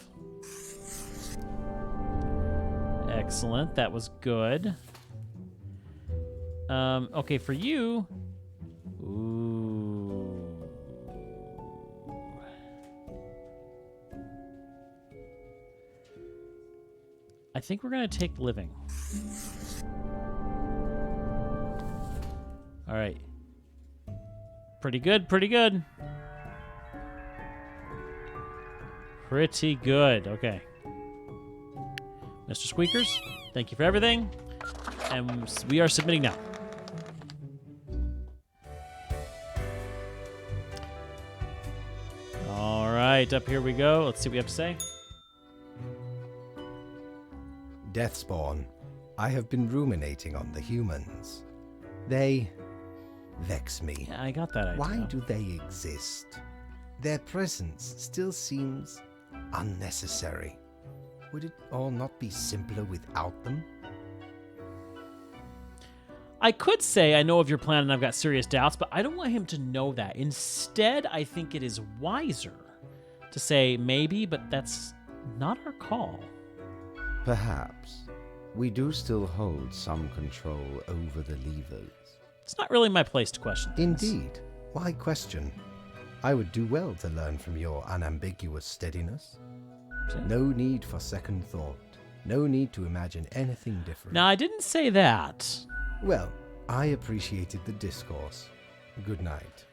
A: Excellent. That was good. Okay, for you... Ooh. I think we're going to take living. All right. Pretty good, pretty good. Pretty good. Okay. Mr. Squeakers, thank you for everything. And we are submitting now. All right, up here we go. Let's see what we have to say.
F: Deathspawn, I have been ruminating on the humans. They vex me.
A: Yeah, I got that idea.
F: Why do they exist? Their presence still seems unnecessary. Would it all not be simpler without them?
A: I could say I know of your plan and I've got serious doubts, but I don't want him to know that. Instead, I think it is wiser to say maybe, but that's not our call.
J: Perhaps. We do still hold some control over the levers.
A: It's not really my place to question things.
F: Indeed. Why question? I would do well to learn from your unambiguous steadiness. No need for second thought. No need to imagine anything different.
A: No, I didn't say that.
F: Well, I appreciated the discourse. Good night.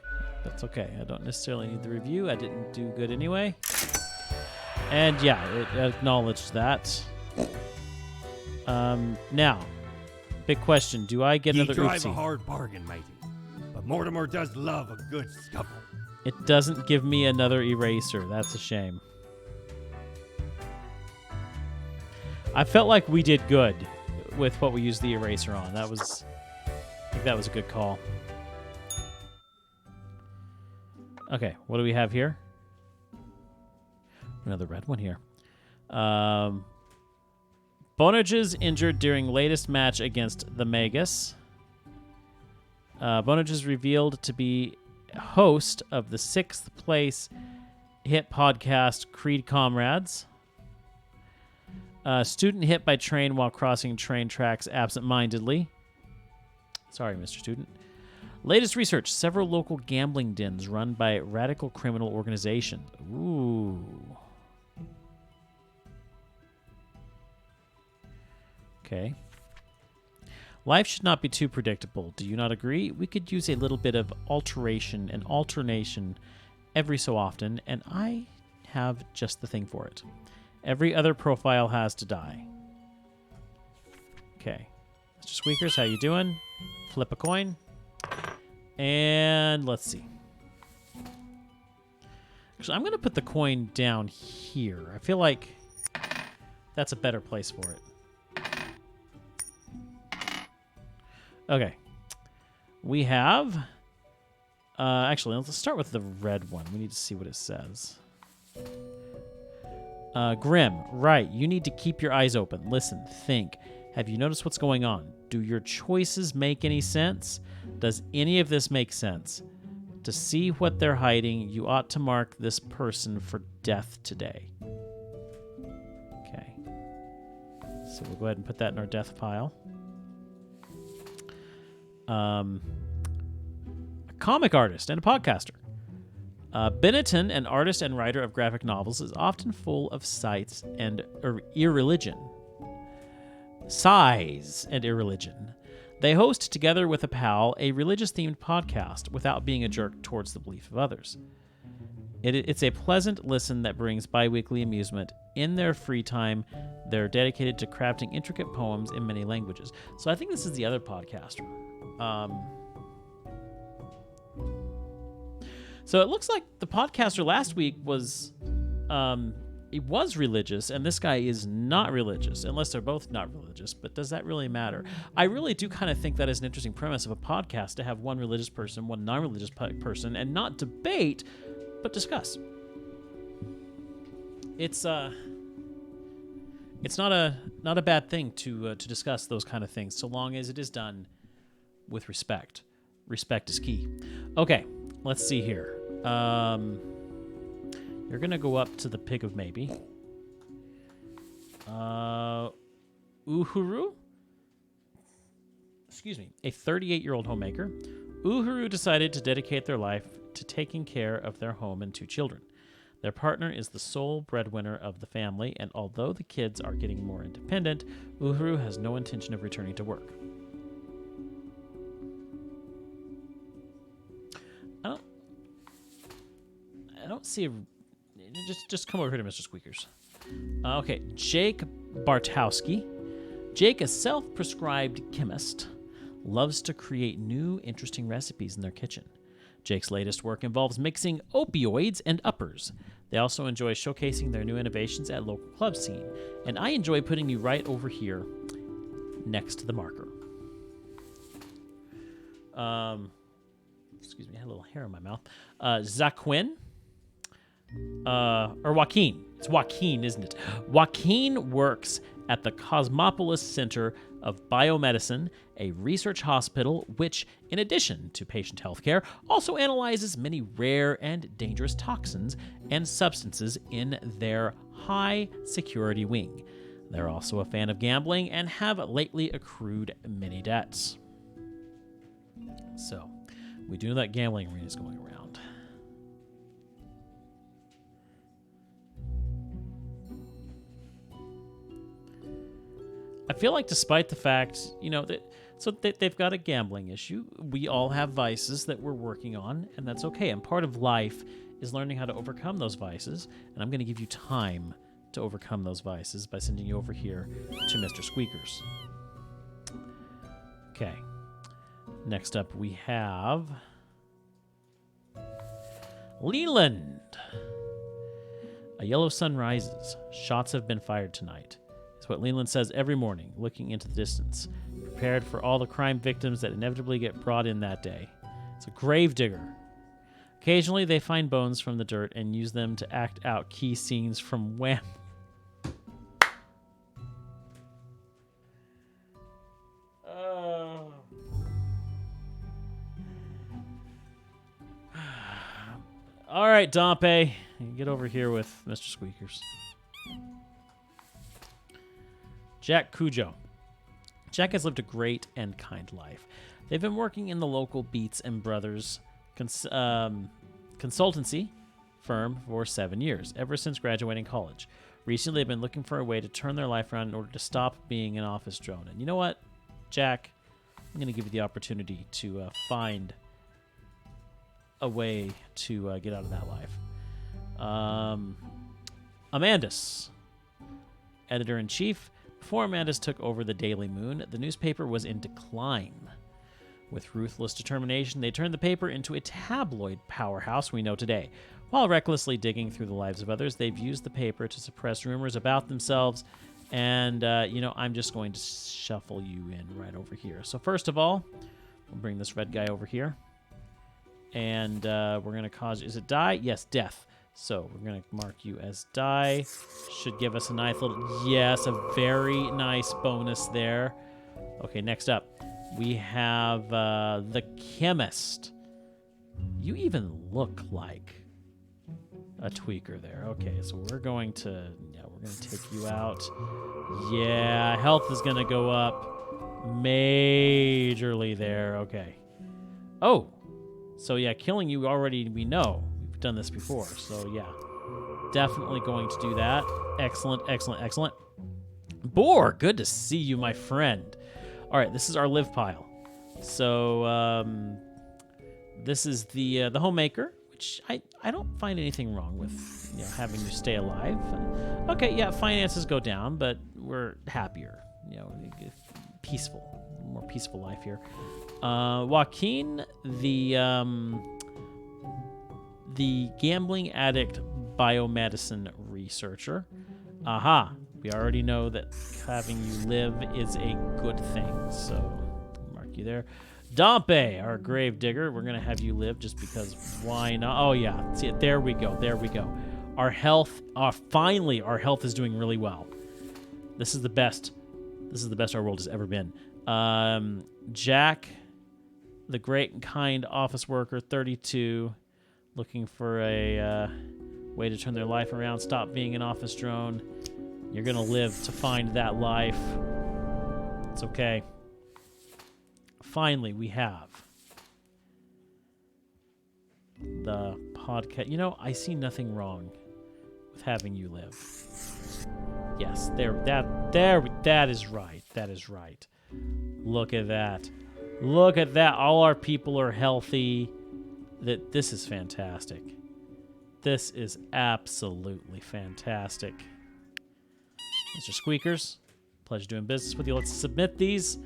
A: That's okay. I don't necessarily need the review. I didn't do good anyway. And yeah, it acknowledged that. Now, big question. Do I get
C: Ye
A: another
C: drive a
A: oopsie?
C: hard bargain, matey. But Mortimer does love a good scuffle.
A: It doesn't give me another eraser. That's a shame. I felt like we did good with what we used the eraser on. I think that was a good call. Okay, what do we have here? Another red one here. Bonages injured during latest match against the Magus. Bonages revealed to be host of the 6th place hit podcast Creed Comrades. Student hit by train while crossing train tracks absent-mindedly. Sorry, Mr. Student. Latest research, several local gambling dens run by radical criminal organizations. Ooh. Okay. Life should not be too predictable. Do you not agree? We could use a little bit of alteration and alternation every so often, and I have just the thing for it. Every other profile has to die. Okay. Mr. Squeakers, how you doing? Flip a coin. And let's see. Actually, I'm going to put the coin down here. I feel like that's a better place for it. Okay. We have... actually, let's start with the red one. We need to see what it says. Grim, right. You need to keep your eyes open. Listen, think. Have you noticed what's going on? Do your choices make any sense? Does any of this make sense? To see what they're hiding, you ought to mark this person for death today. Okay. So we'll go ahead and put that in our death pile. A comic artist and a podcaster. Benetton, an artist and writer of graphic novels, is often full of sighs and irreligion. Sighs and irreligion. They host, together with a pal, a religious-themed podcast without being a jerk towards the belief of others. It's a pleasant listen that brings bi-weekly amusement. In their free time, they're dedicated to crafting intricate poems in many languages. So I think this is the other podcaster. So it looks like the podcaster last week was, it was religious, and this guy is not religious, unless they're both not religious. But does that really matter? I really do kind of think that is an interesting premise of a podcast, to have one religious person, one non-religious person, and not debate, but discuss. It's not a bad thing to discuss those kind of things, so long as it is done with respect. Respect is key. Okay, let's see here. You're gonna go up to the Pig of Maybe. Uhuru? Excuse me. A 38-year-old homemaker. Uhuru decided to dedicate their life to taking care of their home and 2 children. Their partner is the sole breadwinner of the family, and although the kids are getting more independent, Uhuru has no intention of returning to work. don't see a... Just come over here to Mr. Squeakers. Okay, Jake Bartowski. Jake, a self-prescribed chemist, loves to create new, interesting recipes in their kitchen. Jake's latest work involves mixing opioids and uppers. They also enjoy showcasing their new innovations at local club scene. And I enjoy putting you right over here next to the marker. Excuse me, I had a little hair in my mouth. Zaquin. Or Joaquin. It's Joaquin, isn't it? Joaquin works at the Cosmopolis Center of Biomedicine, a research hospital which, in addition to patient healthcare, also analyzes many rare and dangerous toxins and substances in their high-security wing. They're also a fan of gambling and have lately accrued many debts. So, we do know that gambling arena is going around. I feel like despite the fact, that they've got a gambling issue, we all have vices that we're working on, and that's okay. And part of life is learning how to overcome those vices, and I'm going to give you time to overcome those vices by sending you over here to Mr. Squeakers. Okay. Next up, we have Leland. A yellow sun rises. Shots have been fired tonight. It's what Leland says every morning, looking into the distance, prepared for all the crime victims that inevitably get brought in that day. It's a grave digger. Occasionally, they find bones from the dirt and use them to act out key scenes from Wham. All right, Dompe, get over here with Mr. Squeakers. Jack Cujo. Jack has lived a great and kind life. They've been working in the local Beats and Brothers consultancy firm for 7 years, ever since graduating college. Recently, they've been looking for a way to turn their life around in order to stop being an office drone. And you know what, Jack? I'm going to give you the opportunity to find a way to get out of that life. Amandus, editor-in-chief. Before Amandus took over the Daily Moon, the newspaper was in decline. With ruthless determination, they turned the paper into a tabloid powerhouse we know today. While recklessly digging through the lives of others, they've used the paper to suppress rumors about themselves. And, I'm just going to shuffle you in right over here. So first of all, we'll bring this red guy over here. And we're going to cause... Is it die? Yes, death. So we're going to mark you as die. Should give us a nice little... Yes, a very nice bonus there. Okay, next up. We have the chemist. You even look like a tweaker there. Okay, so we're going to take you out. Yeah, health is going to go up majorly there. Okay. Oh, so yeah, killing you already, we know. We've done this before, so yeah. Definitely going to do that. Excellent, excellent, excellent. Boar, good to see you, my friend. All right, this is our live pile. So this is the homemaker, which I don't find anything wrong with having you stay alive. Okay, yeah, finances go down, but we're happier. Peaceful, more peaceful life here. Joaquin, the gambling addict biomedicine researcher. Aha. We already know that having you live is a good thing, so mark you there. Dompe, our grave digger, we're going to have you live just because why not? Oh, yeah. See, there we go. There we go. Our health, finally, our health is doing really well. This is the best. This is the best our world has ever been. Jack, the great and kind office worker, 32, looking for a way to turn their life around, stop being an office drone. You're going to live to find that life. It's okay. Finally, we have the podcast. I see nothing wrong with having you live. Yes, that is right. That is right. Look at that. Look at that. All our people are healthy. This is fantastic. This is absolutely fantastic. Mr. Squeakers, pleasure doing business with you. Let's submit these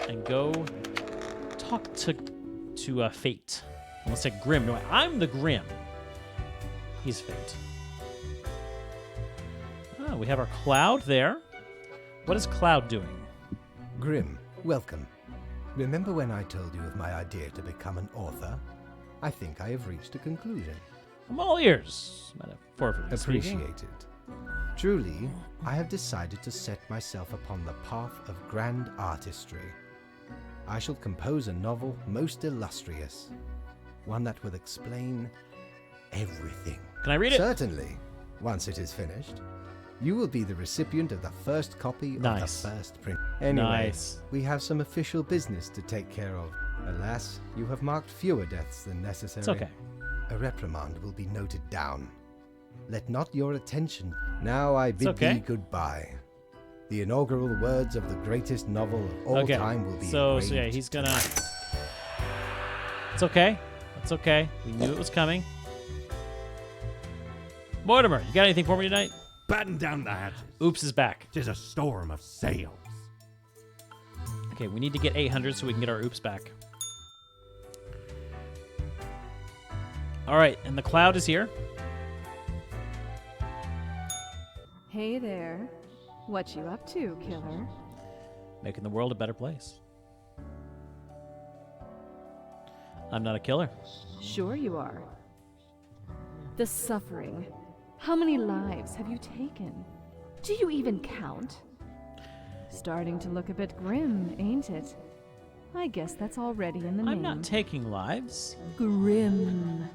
A: and go talk to Fate. I almost said Grim. No, I'm the Grim. He's Fate. Ah, we have our Cloud there. What is Cloud doing?
F: Grim, welcome. Remember when I told you of my idea to become an author? I think I have reached a conclusion.
A: I'm all ears. Metaphorically speaking.
F: Appreciated. Truly, I have decided to set myself upon the path of grand artistry. I shall compose a novel most illustrious, one that will explain everything.
A: Can I read it?
F: Certainly. Once it is finished, you will be the recipient of the first copy of the first print. Anyway, we have some official business to take care of. Alas, you have marked fewer deaths than necessary.
A: It's okay.
F: A reprimand will be noted down. Let not your attention. Now I bid thee goodbye. The inaugural words of the greatest novel of all time will be
A: So yeah, he's gonna... It's okay. It's okay. We knew it was coming. Mortimer, you got anything for me tonight?
C: Batten down the hatches.
A: Oops is back.
C: 'Tis a storm of sails.
A: Okay, we need to get 800 so we can get our Oops back. All right, and the Cloud is here.
D: Hey there. What you up to, killer?
A: Making the world a better place. I'm not a killer.
D: Sure you are. The suffering. How many lives have you taken? Do you even count? Starting to look a bit grim, ain't it? I guess that's already in the name.
A: I'm not taking lives.
D: Grim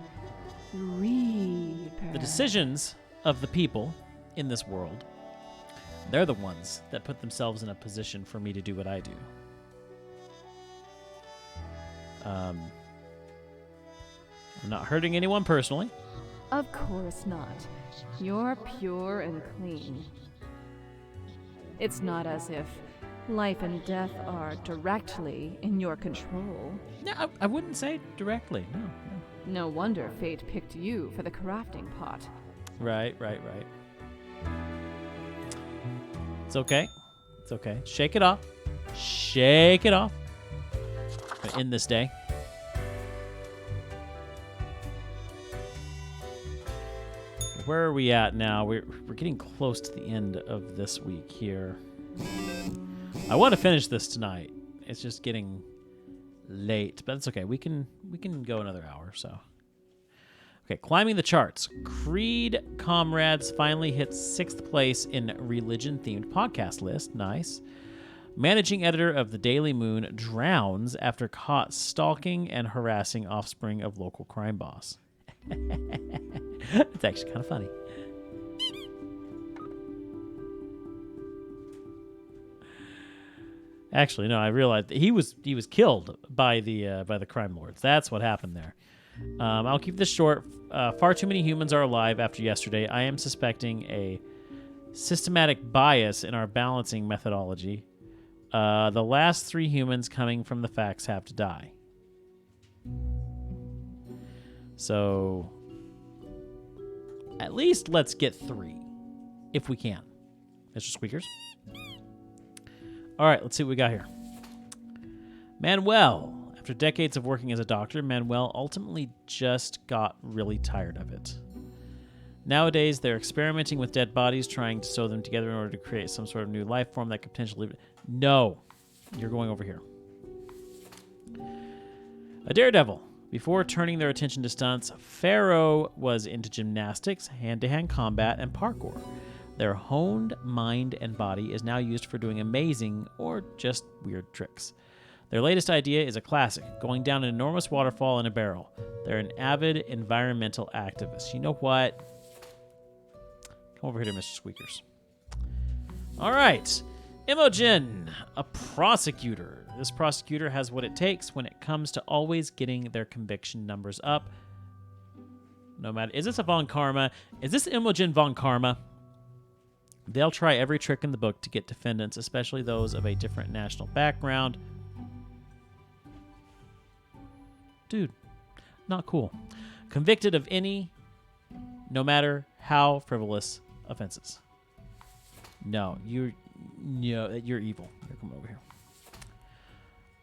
D: Reaper.
A: The decisions of the people in this world, they're the ones that put themselves in a position for me to do what I do. I'm not hurting anyone personally.
D: Of course not. You're pure and clean. It's not as if life and death are directly in your control.
A: No, I wouldn't say directly. No.
D: No wonder fate picked you for the crafting pot.
A: Right. It's okay. It's okay. Shake it off. Shake it off. I'm gonna end this day. Where are we at now? We're getting close to the end of this week here. I want to finish this tonight. It's just getting late, but it's okay. We can go another hour or so. Okay, climbing the charts. Creed Comrades finally hits 6th place in religion-themed podcast list. Nice. Managing editor of the Daily Moon drowns after caught stalking and harassing offspring of local crime boss. It's actually kind of funny. Actually, no, I realized that he was killed by the crime lords. That's what happened there. I'll keep this short. Far too many humans are alive after yesterday. I am suspecting a systematic bias in our balancing methodology. The last 3 humans coming from the facts have to die. So, at least let's get 3, if we can. Mr. Squeakers. All right, let's see what we got here. Manuel. After decades of working as a doctor, Manuel ultimately just got really tired of it. Nowadays, they're experimenting with dead bodies, trying to sew them together in order to create some sort of new life form that could potentially... No. You're going over here. A daredevil. Before turning their attention to stunts, Pharaoh was into gymnastics, hand-to-hand combat, and parkour. Their honed mind and body is now used for doing amazing or just weird tricks. Their latest idea is a classic, going down an enormous waterfall in a barrel. They're an avid environmental activist. You know what? Come over here to Mr. Squeakers. All right. Imogen, a prosecutor. This prosecutor has what it takes when it comes to always getting their conviction numbers up. No matter... Is this a Von Karma? Is this Imogen Von Karma? They'll try every trick in the book to get defendants, especially those of a different national background. Dude, not cool. Convicted of any no matter how frivolous offenses. No, you're evil. Here, come over here.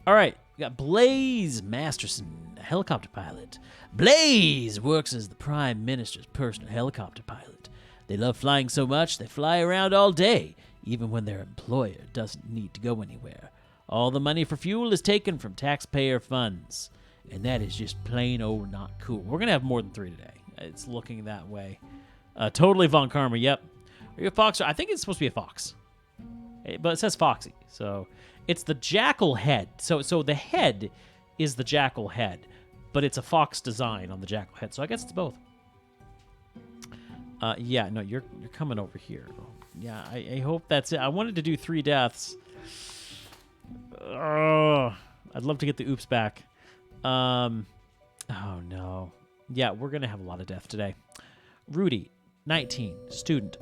A: All right, we got Blaze Masterson, a helicopter pilot. Blaze works as the Prime Minister's personal helicopter pilot. They love flying so much they fly around all day, even when their employer doesn't need to go anywhere. All the money for fuel is taken from taxpayer funds, and that is just plain old not cool. We're going to have more than 3 today. It's looking that way. Totally Von Karma, yep. Are you a fox? I think it's supposed to be a fox. But it says Foxy, so it's the jackal head. So the head is the jackal head, but it's a fox design on the jackal head. So I guess it's both. Yeah, no, you're coming over here. Yeah, I hope that's it. I wanted to do 3 deaths. I'd love to get the oops back. Oh no. Yeah, we're gonna have a lot of death today. Rudy, 19, student.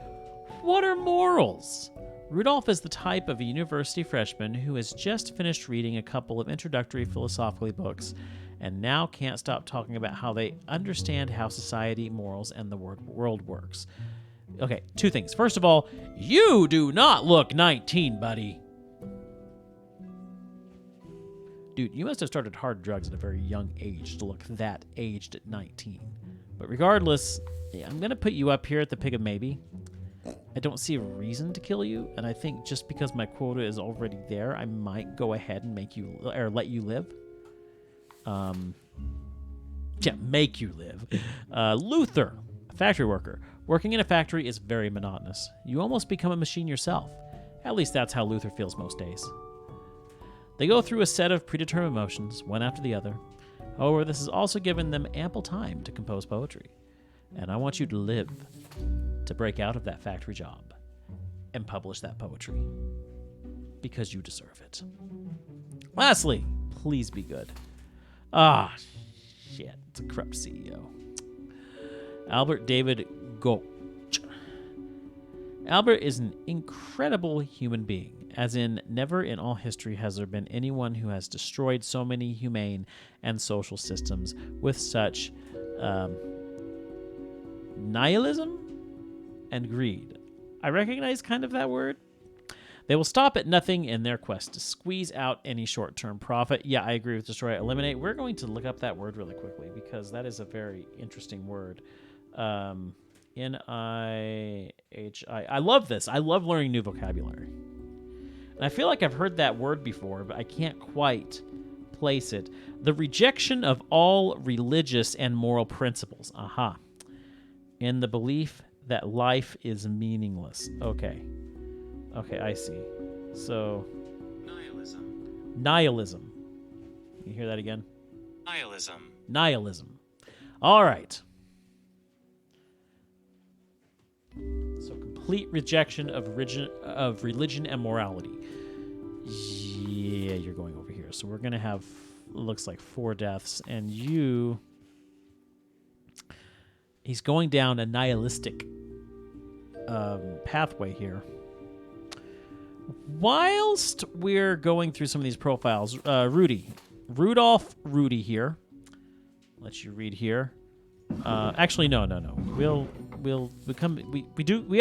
A: What are morals? Rudolph is the type of a university freshman who has just finished reading a couple of introductory philosophical books and now can't stop talking about how they understand how society, morals, and the world works. Okay, 2 things. First of all, you do not look 19, buddy. Dude, you must have started hard drugs at a very young age to look that aged at 19. But regardless, I'm going to put you up here at the Pig of Maybe. I don't see a reason to kill you, and I think just because my quota is already there, I might go ahead and make you, or let you live. Yeah, make you live. Luther, a factory worker. Working in a factory is very monotonous. You almost become a machine yourself. At least that's how Luther feels most days. They go through a set of predetermined motions, one after the other. However, this has also given them ample time to compose poetry. And I want you to live, to break out of that factory job, and publish that poetry. Because you deserve it. Lastly, please be good. Ah, shit. It's a corrupt CEO. Albert David Gulch. Albert is an incredible human being. As in, never in all history has there been anyone who has destroyed so many humane and social systems with such nihilism and greed. I recognize kind of that word. They will stop at nothing in their quest to squeeze out any short-term profit. Yeah, I agree with destroy, eliminate. We're going to look up that word really quickly because that is a very interesting word. N-I-H-I. I love this. I love learning new vocabulary. And I feel like I've heard that word before, but I can't quite place it. The rejection of all religious and moral principles. Aha. In the belief that life is meaningless. Okay. Okay, I see. So... Nihilism. You hear that again? Nihilism. All right. So complete rejection of religion and morality. Yeah, you're going over here. So we're going to have, looks like 4 deaths. And you... He's going down a nihilistic pathway here. Whilst we're going through some of these profiles, Rudy. Rudolph Rudy here. Let you read here. Actually, no. We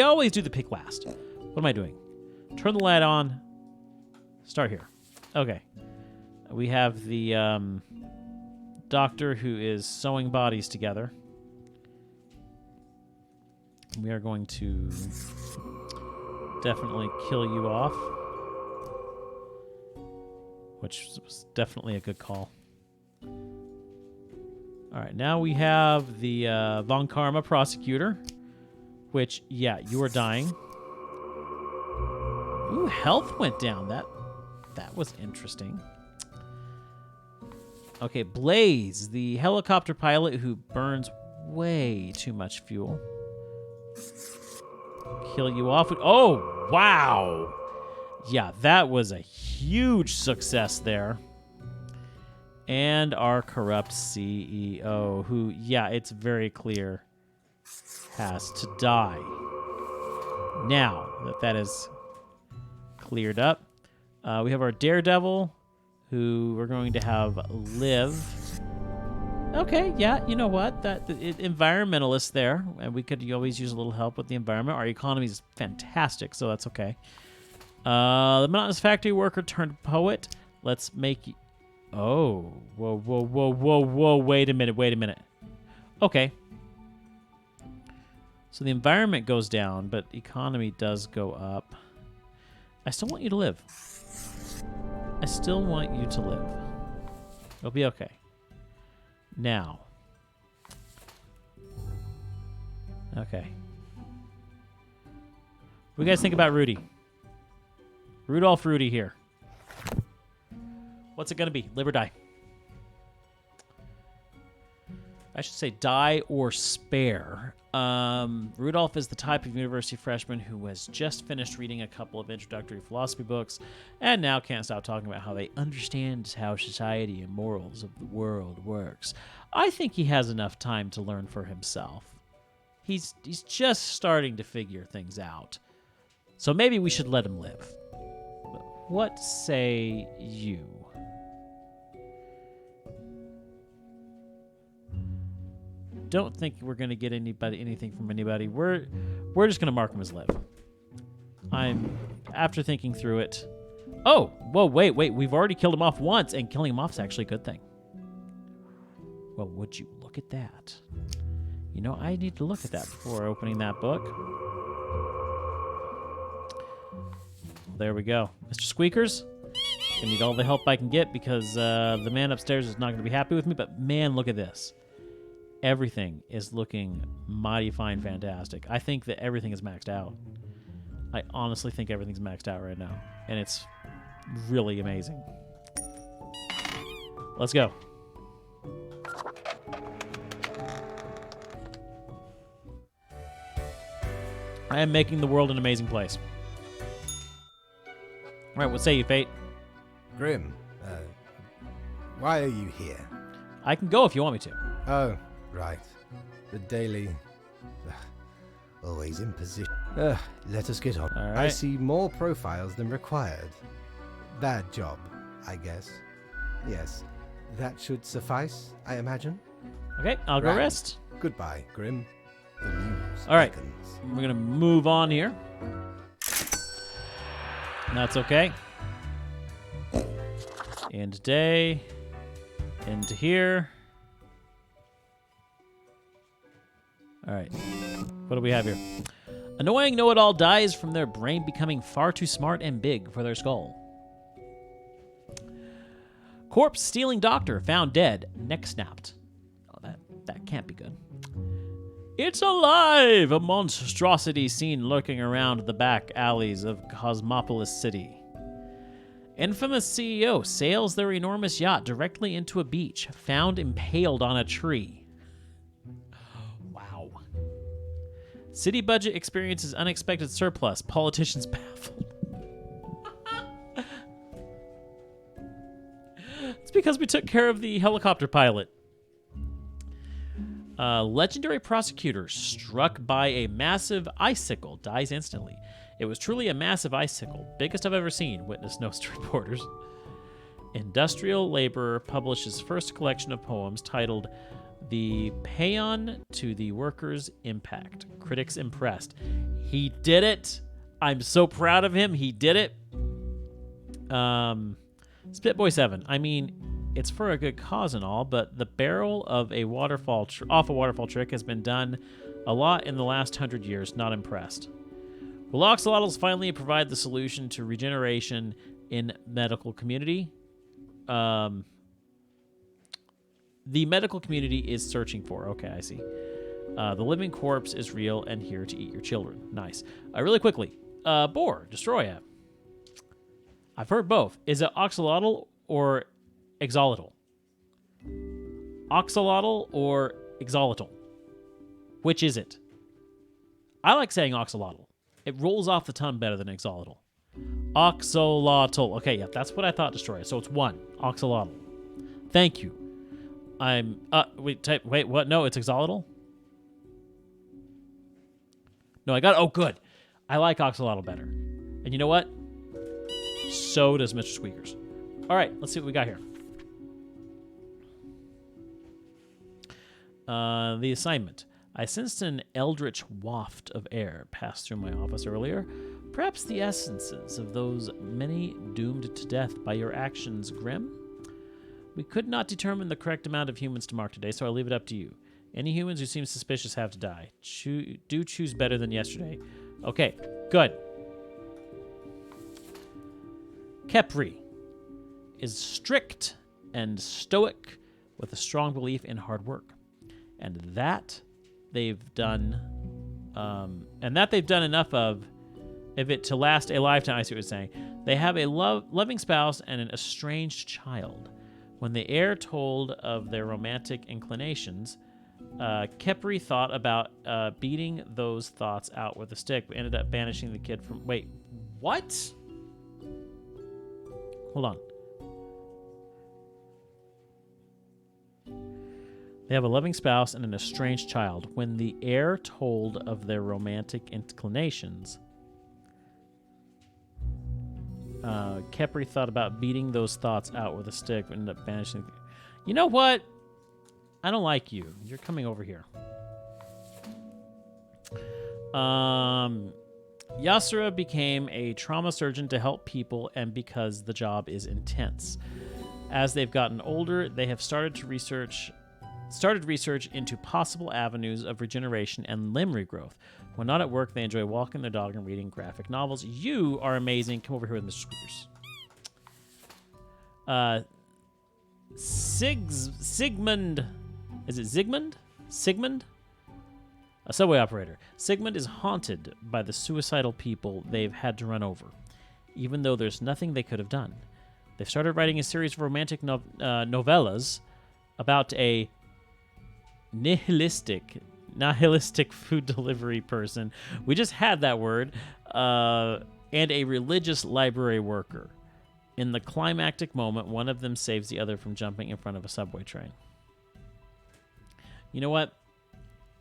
A: always do the pick last. What am I doing? Turn the light on. Start here. Okay. We have the doctor who is sewing bodies together. We are going to definitely kill you off, which was definitely a good call. All right, now we have the Von Karma prosecutor, which, yeah, you are dying. Ooh, health went down. That was interesting. Okay, Blaze, the helicopter pilot who burns way too much fuel. Kill you off with... Oh, wow. Yeah, that was a huge success there. And our corrupt CEO, who, yeah, it's very clear, has to die. Now that is cleared up, we have our Daredevil, who we're going to have live. Okay, yeah, you know what? Environmentalists there, and we could always use a little help with the environment. Our economy is fantastic, so that's okay. The monotonous factory worker turned poet. Let's make... Oh, whoa, wait a minute. Okay. So the environment goes down, but economy does go up. I still want you to live. I still want you to live. It'll be okay. Now. Okay. What do you guys think about Rudy? Rudolph Rudy here. What's it going to be? Live or die? I should say die or spare. Rudolph is the type of university freshman who has just finished reading a couple of introductory philosophy books and now can't stop talking about how they understand how society and morals of the world works. I think he has enough time to learn for himself. He's just starting to figure things out. So maybe we should let him live. But what say you? Don't think we're going to get anything from anybody. We're just going to mark him as live. After thinking through it. Oh, whoa, wait. We've already killed him off once, and killing him off is actually a good thing. Well, would you look at that? You know, I need to look at that before opening that book. There we go. Mr. Squeakers, I need all the help I can get because the man upstairs is not going to be happy with me, but man, look at this. Everything is looking mighty fine, fantastic. I think that everything is maxed out. I honestly think everything's maxed out right now, and it's really amazing. Let's go. I am making the world an amazing place. All right, what say you, Fate?
F: Grim, why are you here?
A: I can go if you want me to.
F: Oh, right. The daily... always in position. Let us get on.
A: All right.
F: I see more profiles than required. Bad job, I guess. Yes, that should suffice, I imagine.
A: Okay, I'll go
F: Right.
A: rest.
F: Goodbye, Grim. The news
A: All right,
F: beckons.
A: we're going to move on here. That's okay. End day. Into here. All right. What do we have here? Annoying know-it-all dies from their brain becoming far too smart and big for their skull. Corpse-stealing doctor found dead, neck snapped. Oh, that can't be good. It's alive! A monstrosity seen lurking around the back alleys of Cosmopolis City. Infamous CEO sails their enormous yacht directly into a beach, found impaled on a tree. Wow. City budget experiences unexpected surplus. Politicians baffled. It's because we took care of the helicopter pilot. Legendary prosecutor struck by a massive icicle dies instantly. It was truly a massive icicle, biggest I've ever seen, witness Ghost reporters. Industrial laborer publishes first collection of poems titled The Paean to the Worker's Impact. Critics impressed. He did it! I'm so proud of him. He did it. Spitboy 7. I mean, it's for a good cause and all, but the barrel of a waterfall off a waterfall trick has been done a lot in the last 100 years. Not impressed. Will axolotls finally provide the solution to regeneration in medical community? The medical community is searching for. Okay, I see. The living corpse is real and here to eat your children. Nice. Really quickly. Boar, destroy it. I've heard both. Is it axolotl or exolotl? Axolotl or exolotl? Which is it? I like saying axolotl. It rolls off the tongue better than exolotl. Axolotl. Okay, yeah, that's what I thought, destroy. So it's 1. Axolotl. Thank you. Wait, what? No, it's exolotl? No, I got it. Oh, good. I like axolotl better. And you know what? So does Mr. Squeakers. All right, let's see what we got here. The assignment. I sensed an eldritch waft of air pass through my office earlier. Perhaps the essences of those many doomed to death by your actions, Grim? We could not determine the correct amount of humans to mark today, so I leave it up to you. Any humans who seem suspicious have to die. Do choose better than yesterday. Okay, good. Kepri is strict and stoic with a strong belief in hard work. And that they've done enough of it to last a lifetime. I see what you're saying. They have a loving spouse and an estranged child. When the heir told of their romantic inclinations, Kepri thought about beating those thoughts out with a stick, but ended up banishing the kid from... Wait, what? Hold on. They have a loving spouse and an estranged child. When the heir told of their romantic inclinations, Kepri thought about beating those thoughts out with a stick, but ended up banishing... You know what? I don't like you. You're coming over here. Yasura became a trauma surgeon to help people and because the job is intense. As they've gotten older, they have started research into possible avenues of regeneration and limb regrowth. When not at work, they enjoy walking their dog and reading graphic novels. You are amazing. Come over here with Mr. Squeakers. Sigmund. Is it Zygmunt? Sigmund? A subway operator. Sigmund is haunted by the suicidal people they've had to run over, even though there's nothing they could have done. They've started writing a series of romantic novellas about a nihilistic food delivery person. We just had that word. And a religious library worker. In the climactic moment, one of them saves the other from jumping in front of a subway train. You know what?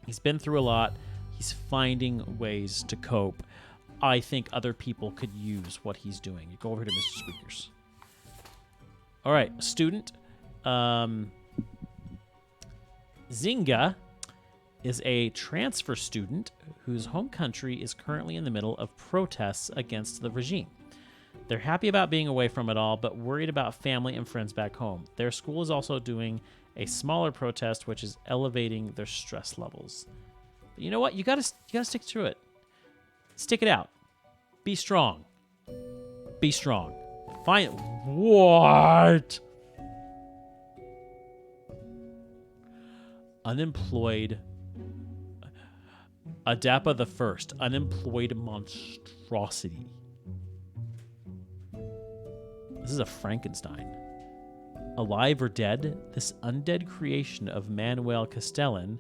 A: He's been through a lot. He's finding ways to cope. I think other people could use what he's doing. You go over to Mr. Squeakers. All right, student. Zinga is a transfer student whose home country is currently in the middle of protests against the regime. They're happy about being away from it all, but worried about family and friends back home. Their school is also doing a smaller protest, which is elevating their stress levels. But you know what? You gotta stick through it. Stick it out. Be strong. Be strong. Find what? Unemployed. Adapa the First. Unemployed monstrosity. This is a Frankenstein. Alive or dead, this undead creation of Manuel Castellan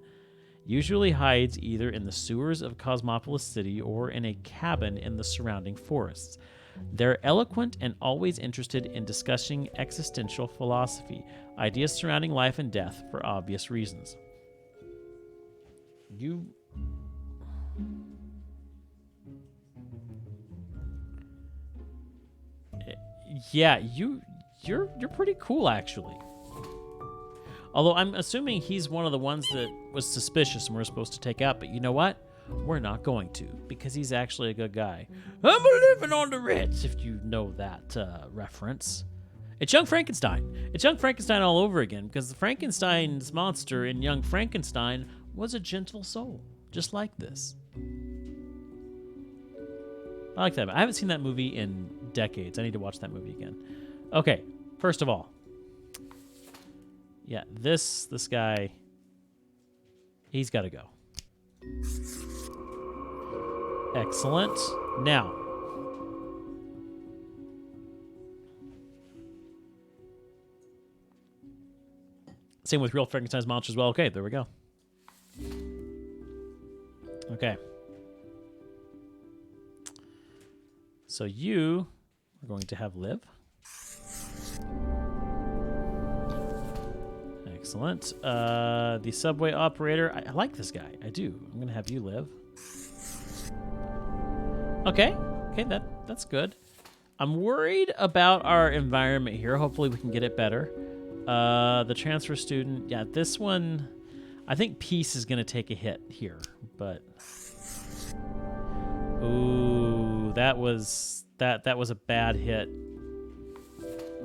A: usually hides either in the sewers of Cosmopolis City or in a cabin in the surrounding forests. They're eloquent and always interested in discussing existential philosophy, ideas surrounding life and death for obvious reasons. You're pretty cool, actually. Although I'm assuming he's one of the ones that was suspicious and we're supposed to take out. But you know what? We're not going to, because he's actually a good guy. I'm living on the Ritz, if you know that reference. It's Young Frankenstein. It's Young Frankenstein all over again, because the Frankenstein's monster in Young Frankenstein was a gentle soul, just like this. I like that. I haven't seen that movie in decades. I need to watch that movie again. Okay, first of all, yeah, this guy, he's got to go. Excellent. Now, same with Real Frankenstein's monster as well. Okay, there we go. Okay. So you are going to have live. Excellent. The subway operator. I like this guy. I do. I'm going to have you live. Okay. Okay, that's good. I'm worried about our environment here. Hopefully we can get it better. The transfer student. Yeah, this one. I think peace is going to take a hit here, but ooh, that was a bad hit.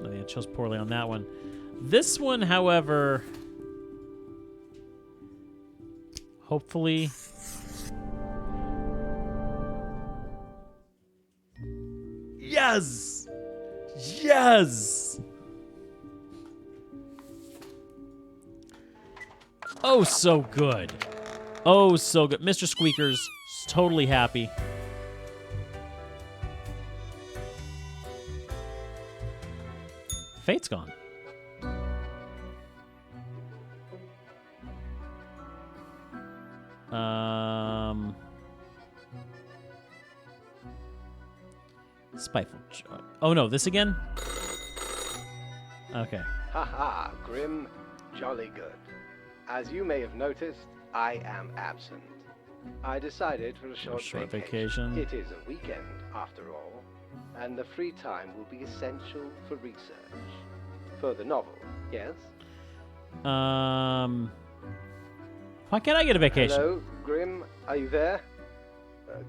A: I chose poorly on that one. This one, however, hopefully yes. Yes. Oh, so good. Oh, so good. Mr. Squeaker's totally happy. Fate's gone. Spiteful. Oh no, this again? Okay.
B: Haha, Grim, jolly good. As you may have noticed, I am absent. I decided for a short
A: vacation.
B: It is a weekend, after all, and the free time will be essential for research. For the novel, yes?
A: Why can't I get a vacation?
B: Hello, Grim, are you there?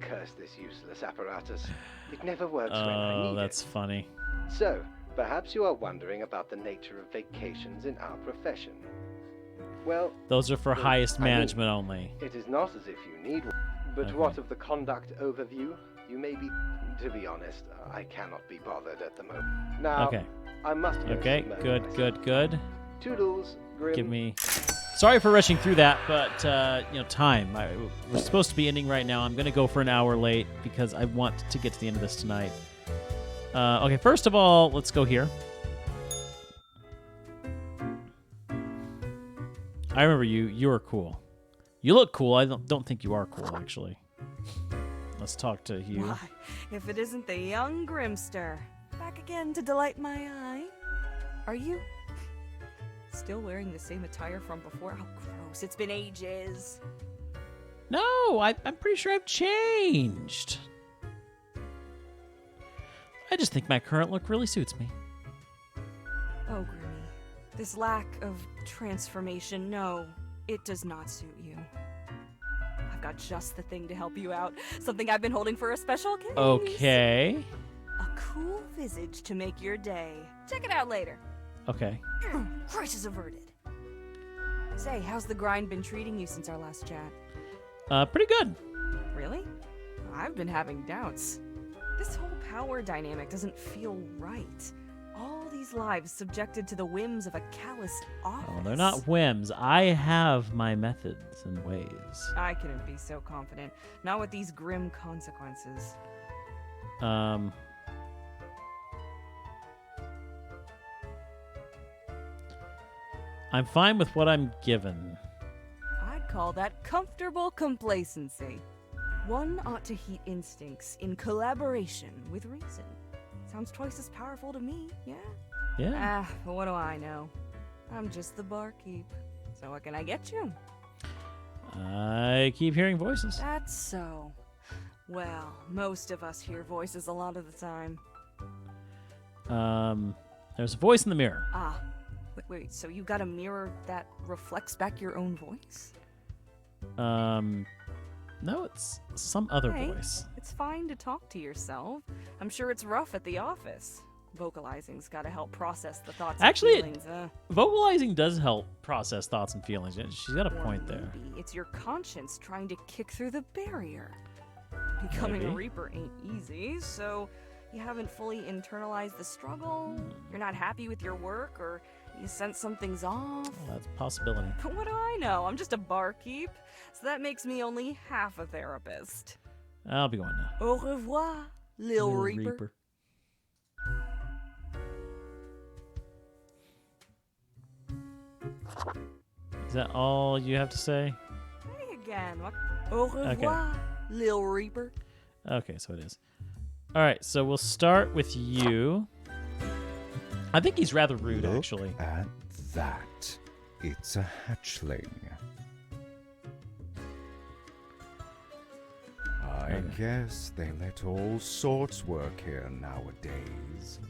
B: Curse this useless apparatus. It never works when I need
A: Oh, that's funny.
B: it. So, perhaps you are wondering about the nature of vacations in our profession. Well,
A: Those are for
B: well,
A: highest
B: I mean,
A: management only.
B: it is not as if you need one. But
A: Okay.
B: what of the conduct overview? You may be... To be honest, I cannot be bothered at the moment. Now,
A: Okay.
B: I must go
A: Okay,
B: see
A: good,
B: myself.
A: good, good.
B: Toodles, Grim.
A: Give me... Sorry for rushing through that, but, time. We're supposed to be ending right now. I'm going to go for an hour late because I want to get to the end of this tonight. Okay, first of all, let's go here. I remember you. You were cool. You look cool. I don't think you are cool, actually. Let's talk to you.
G: Why, if it isn't the young Grimster, back again to delight my eye. Are you still wearing the same attire from before? How gross. It's been ages.
A: No, I'm pretty sure I've changed. I just think my current look really suits me.
G: Oh, Grimmy. This lack of transformation, no, it does not suit you. I've got just the thing to help you out. Something I've been holding for a special case.
A: Okay.
G: A cool visage to make your day. Check it out later.
A: Okay.
G: Crisis averted. Say, how's the grind been treating you since our last chat?
A: Pretty good.
G: Really? I've been having doubts. This whole power dynamic doesn't feel right. All these lives subjected to the whims of a callous office.
A: Oh, they're not whims. I have my methods and ways.
G: I couldn't be so confident. Not with these grim consequences.
A: I'm fine with what I'm given.
G: I'd call that comfortable complacency. One ought to heed instincts in collaboration with reason. Sounds twice as powerful to me, yeah?
A: Yeah.
G: But what do I know? I'm just the barkeep. So what can I get you?
A: I keep hearing voices.
G: That's so. Well, most of us hear voices a lot of the time.
A: There's a voice in the mirror.
G: Wait, so you got a mirror that reflects back your own voice?
A: No, it's some other
G: Hey,
A: voice.
G: It's fine to talk to yourself. I'm sure it's rough at the office. Vocalizing's gotta help process the thoughts
A: Actually,
G: and feelings.
A: Vocalizing does help process thoughts and feelings. She's got a
G: Or
A: point there.
G: maybe it's your conscience trying to kick through the barrier. Becoming a
A: Maybe.
G: Reaper ain't easy, so you haven't fully internalized the struggle. You're not happy with your work, or you sense something's off.
A: Well, that's a possibility.
G: But what do I know? I'm just a barkeep, so that makes me only half a therapist.
A: I'll be going now.
G: Au revoir, Lil Reaper.
A: Is that all you have to say?
G: Hey again. What? Au revoir, Lil Reaper.
A: Okay, so it is. All right, so we'll start with you. I think he's rather rude,
J: Look
A: actually.
J: at that. It's a hatchling. I guess they let all sorts work here nowadays.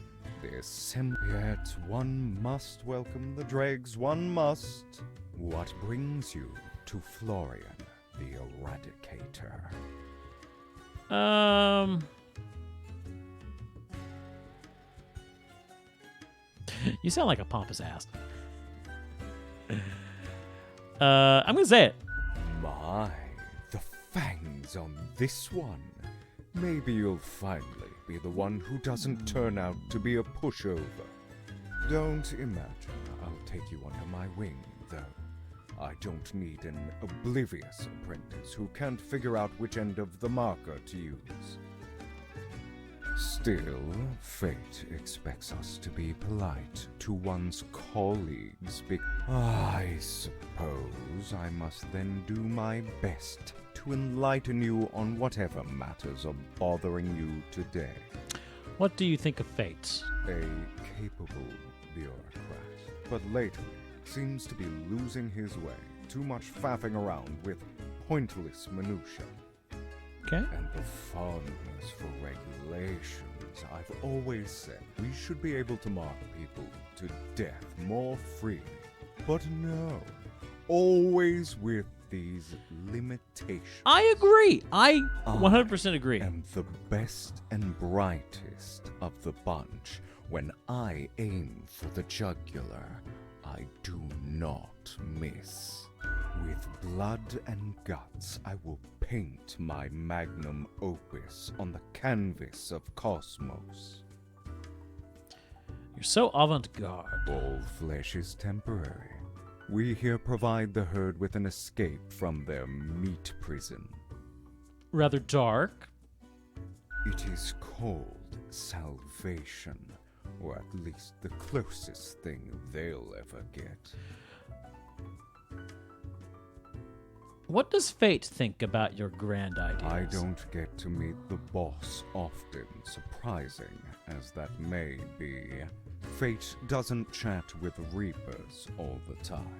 J: Yet one must welcome the dregs, one must. What brings you?
H: to Florian, the Eradicator.
A: You sound like a pompous ass. I'm gonna say it.
H: My, the fangs on this one. Maybe you'll finally be the one who doesn't turn out to be a pushover. Don't imagine I'll take you under my wing, though. I don't need an oblivious apprentice who can't figure out which end of the marker to use. Still, fate expects us to be polite to one's colleagues. I suppose I must then do my best to enlighten you on whatever matters are bothering you today.
A: What do you think of fate?
H: A capable bureaucrat, but lately seems to be losing his way. Too much faffing around with pointless minutiae.
A: Okay.
H: And the fondness for regulations. I've always said we should be able to mark people to death more freely. But no, always with these limitations.
A: I agree. I 100% agree.
H: I am the best and brightest of the bunch. When I aim for the jugular, I do not miss. With blood and guts, I will paint my magnum opus on the canvas of cosmos.
A: You're so avant-garde.
H: All flesh is temporary. We here provide the herd with an escape from their meat prison.
A: Rather dark.
H: It is called salvation, or at least the closest thing they'll ever get.
A: What does fate think about your grand ideas?
H: I don't get to meet the boss often, surprising as that may be. Fate doesn't chat with reapers all the time.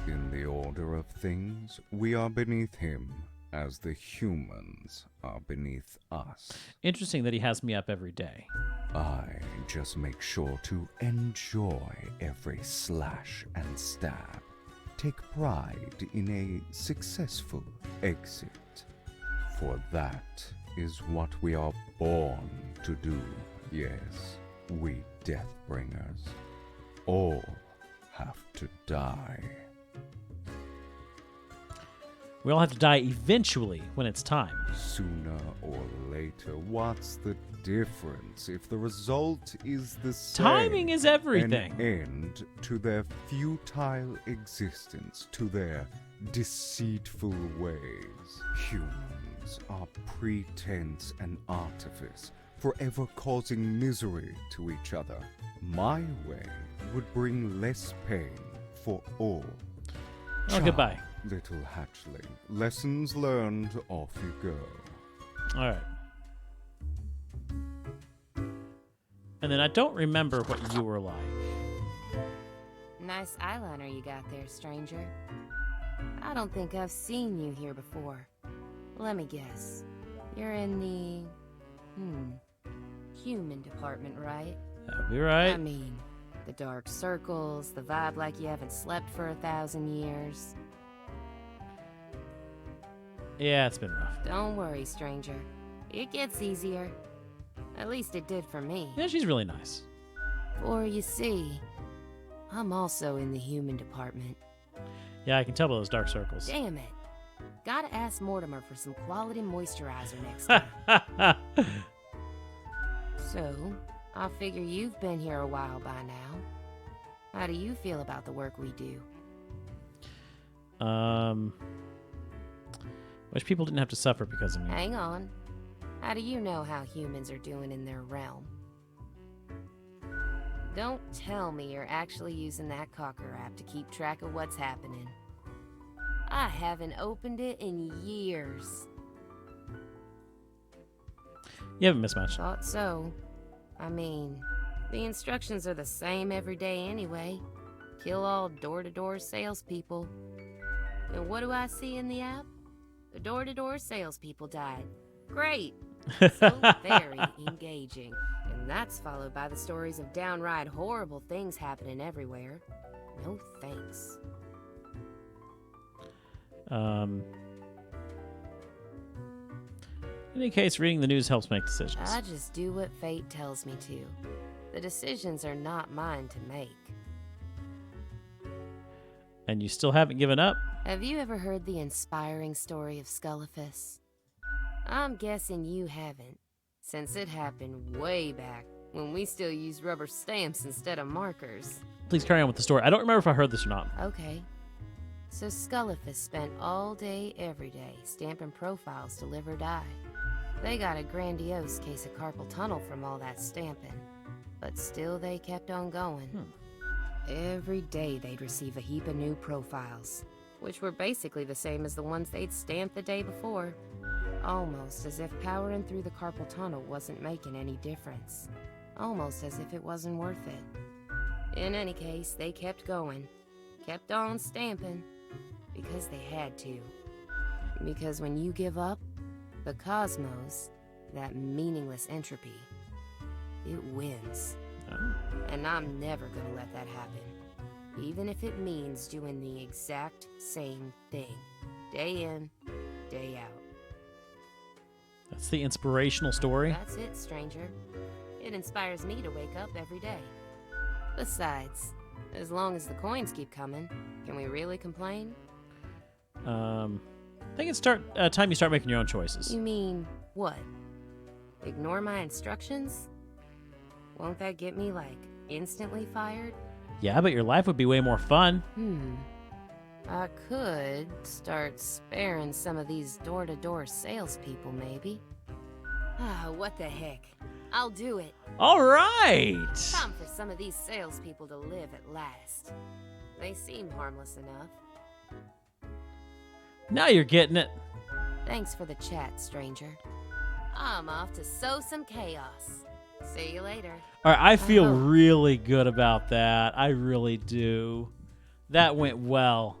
H: In the order of things, we are beneath him, as the humans are beneath us.
A: Interesting that he has me up every day.
H: I just make sure to enjoy every slash and stab. Take pride in a successful exit. For that is what we are born to do, yes, we Deathbringers. All have to die.
A: We all have to die eventually when it's time.
H: Sooner or later, what's the difference if the result is the same?
A: Timing is everything.
H: An end to their futile existence, to their deceitful ways. Humans are pretense and artifice, forever causing misery to each other. My way would bring less pain for all.
A: Oh, goodbye.
H: Little hatchling. Lessons learned, off you go.
A: All right. And then I don't remember what you were like.
K: Nice eyeliner you got there, stranger. I don't think I've seen you here before. Let me guess. You're in the... human department, right?
A: That'd be right.
K: I mean, the dark circles, the vibe like you haven't slept for 1,000 years.
A: Yeah, it's been rough.
K: Don't worry, stranger. It gets easier. At least it did for me.
A: Yeah, she's really nice.
K: For you see, I'm also in the human department.
A: Yeah, I can tell by those dark circles.
K: Damn it. Gotta ask Mortimer for some quality moisturizer next time. So, I figure you've been here a while by now. How do you feel about the work we do?
A: Wish people didn't have to suffer because of me.
K: Hang on. How do you know how humans are doing in their realm? Don't tell me you're actually using that Cocker app to keep track of what's happening. I haven't opened it in years.
A: You haven't missed much.
K: Thought so. I mean, the instructions are the same every day anyway. Kill all door-to-door salespeople. And what do I see in the app? The door-to-door salespeople died. Great! So very engaging. And that's followed by the stories of downright horrible things happening everywhere. No thanks.
A: In any case, reading the news helps make decisions.
K: I just do what fate tells me to. The decisions are not mine to make.
A: And you still haven't given up?
K: Have you ever heard the inspiring story of Scullifus? I'm guessing you haven't, since it happened way back when we still used rubber stamps instead of markers.
A: Please carry on with the story. I don't remember if I heard this or not.
K: Okay. So Scullifus spent all day, every day, stamping profiles to live or die. They got a grandiose case of carpal tunnel from all that stamping, but still they kept on going. Every day they'd receive a heap of new profiles, which were basically the same as the ones they'd stamped the day before. Almost as if powering through the carpal tunnel wasn't making any difference. Almost as if it wasn't worth it. In any case, they kept going. Kept on stamping. Because they had to. Because when you give up, the cosmos, that meaningless entropy, it wins. And I'm never gonna let that happen. Even if it means doing the exact same thing. Day in, day out.
A: That's the inspirational story?
K: That's it, stranger. It inspires me to wake up every day. Besides, as long as the coins keep coming, can we really complain?
A: I think it's time you start making your own choices.
K: You mean what? Ignore my instructions? Won't that get me, like, instantly fired?
A: Yeah, but your life would be way more fun.
K: I could start sparing some of these door-to-door salespeople, maybe. What the heck? I'll do it.
A: All right!
K: Time for some of these salespeople to live at last. They seem harmless enough.
A: Now you're getting it.
K: Thanks for the chat, stranger. I'm off to sow some chaos. See you later.
A: All right, I feel really good about that. I really do. That went well.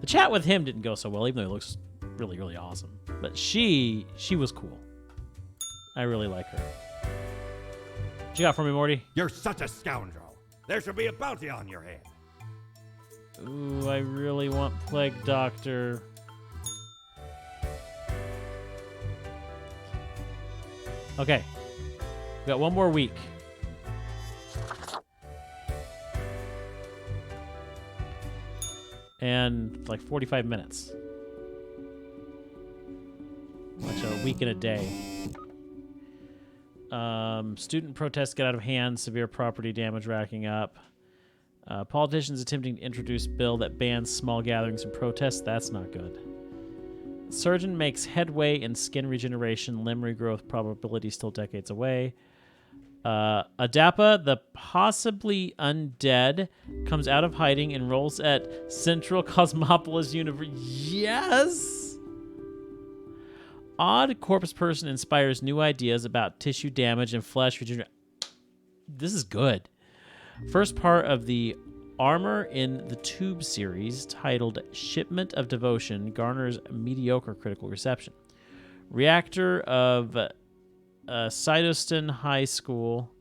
A: The chat with him didn't go so well, even though he looks really, really awesome. But she was cool. I really like her. What you got for me, Morty?
C: You're such a scoundrel. There should be a bounty on your head.
A: Ooh, I really want Plague Doctor. Okay. We got one more week. And like 45 minutes. Watch a week and a day. Student protests get out of hand, severe property damage racking up. Politicians attempting to introduce bill that bans small gatherings and protests. That's not good. Surgeon makes headway in skin regeneration. Limb regrowth probability still decades away. Adapa, the possibly undead, comes out of hiding and rolls at Central Cosmopolis Universe. Yes! Odd corpse person inspires new ideas about tissue damage and flesh regeneration. This is good. First part of the Armor in the Tube series, titled Shipment of Devotion, garners mediocre critical reception. Rector of Sidoston High School,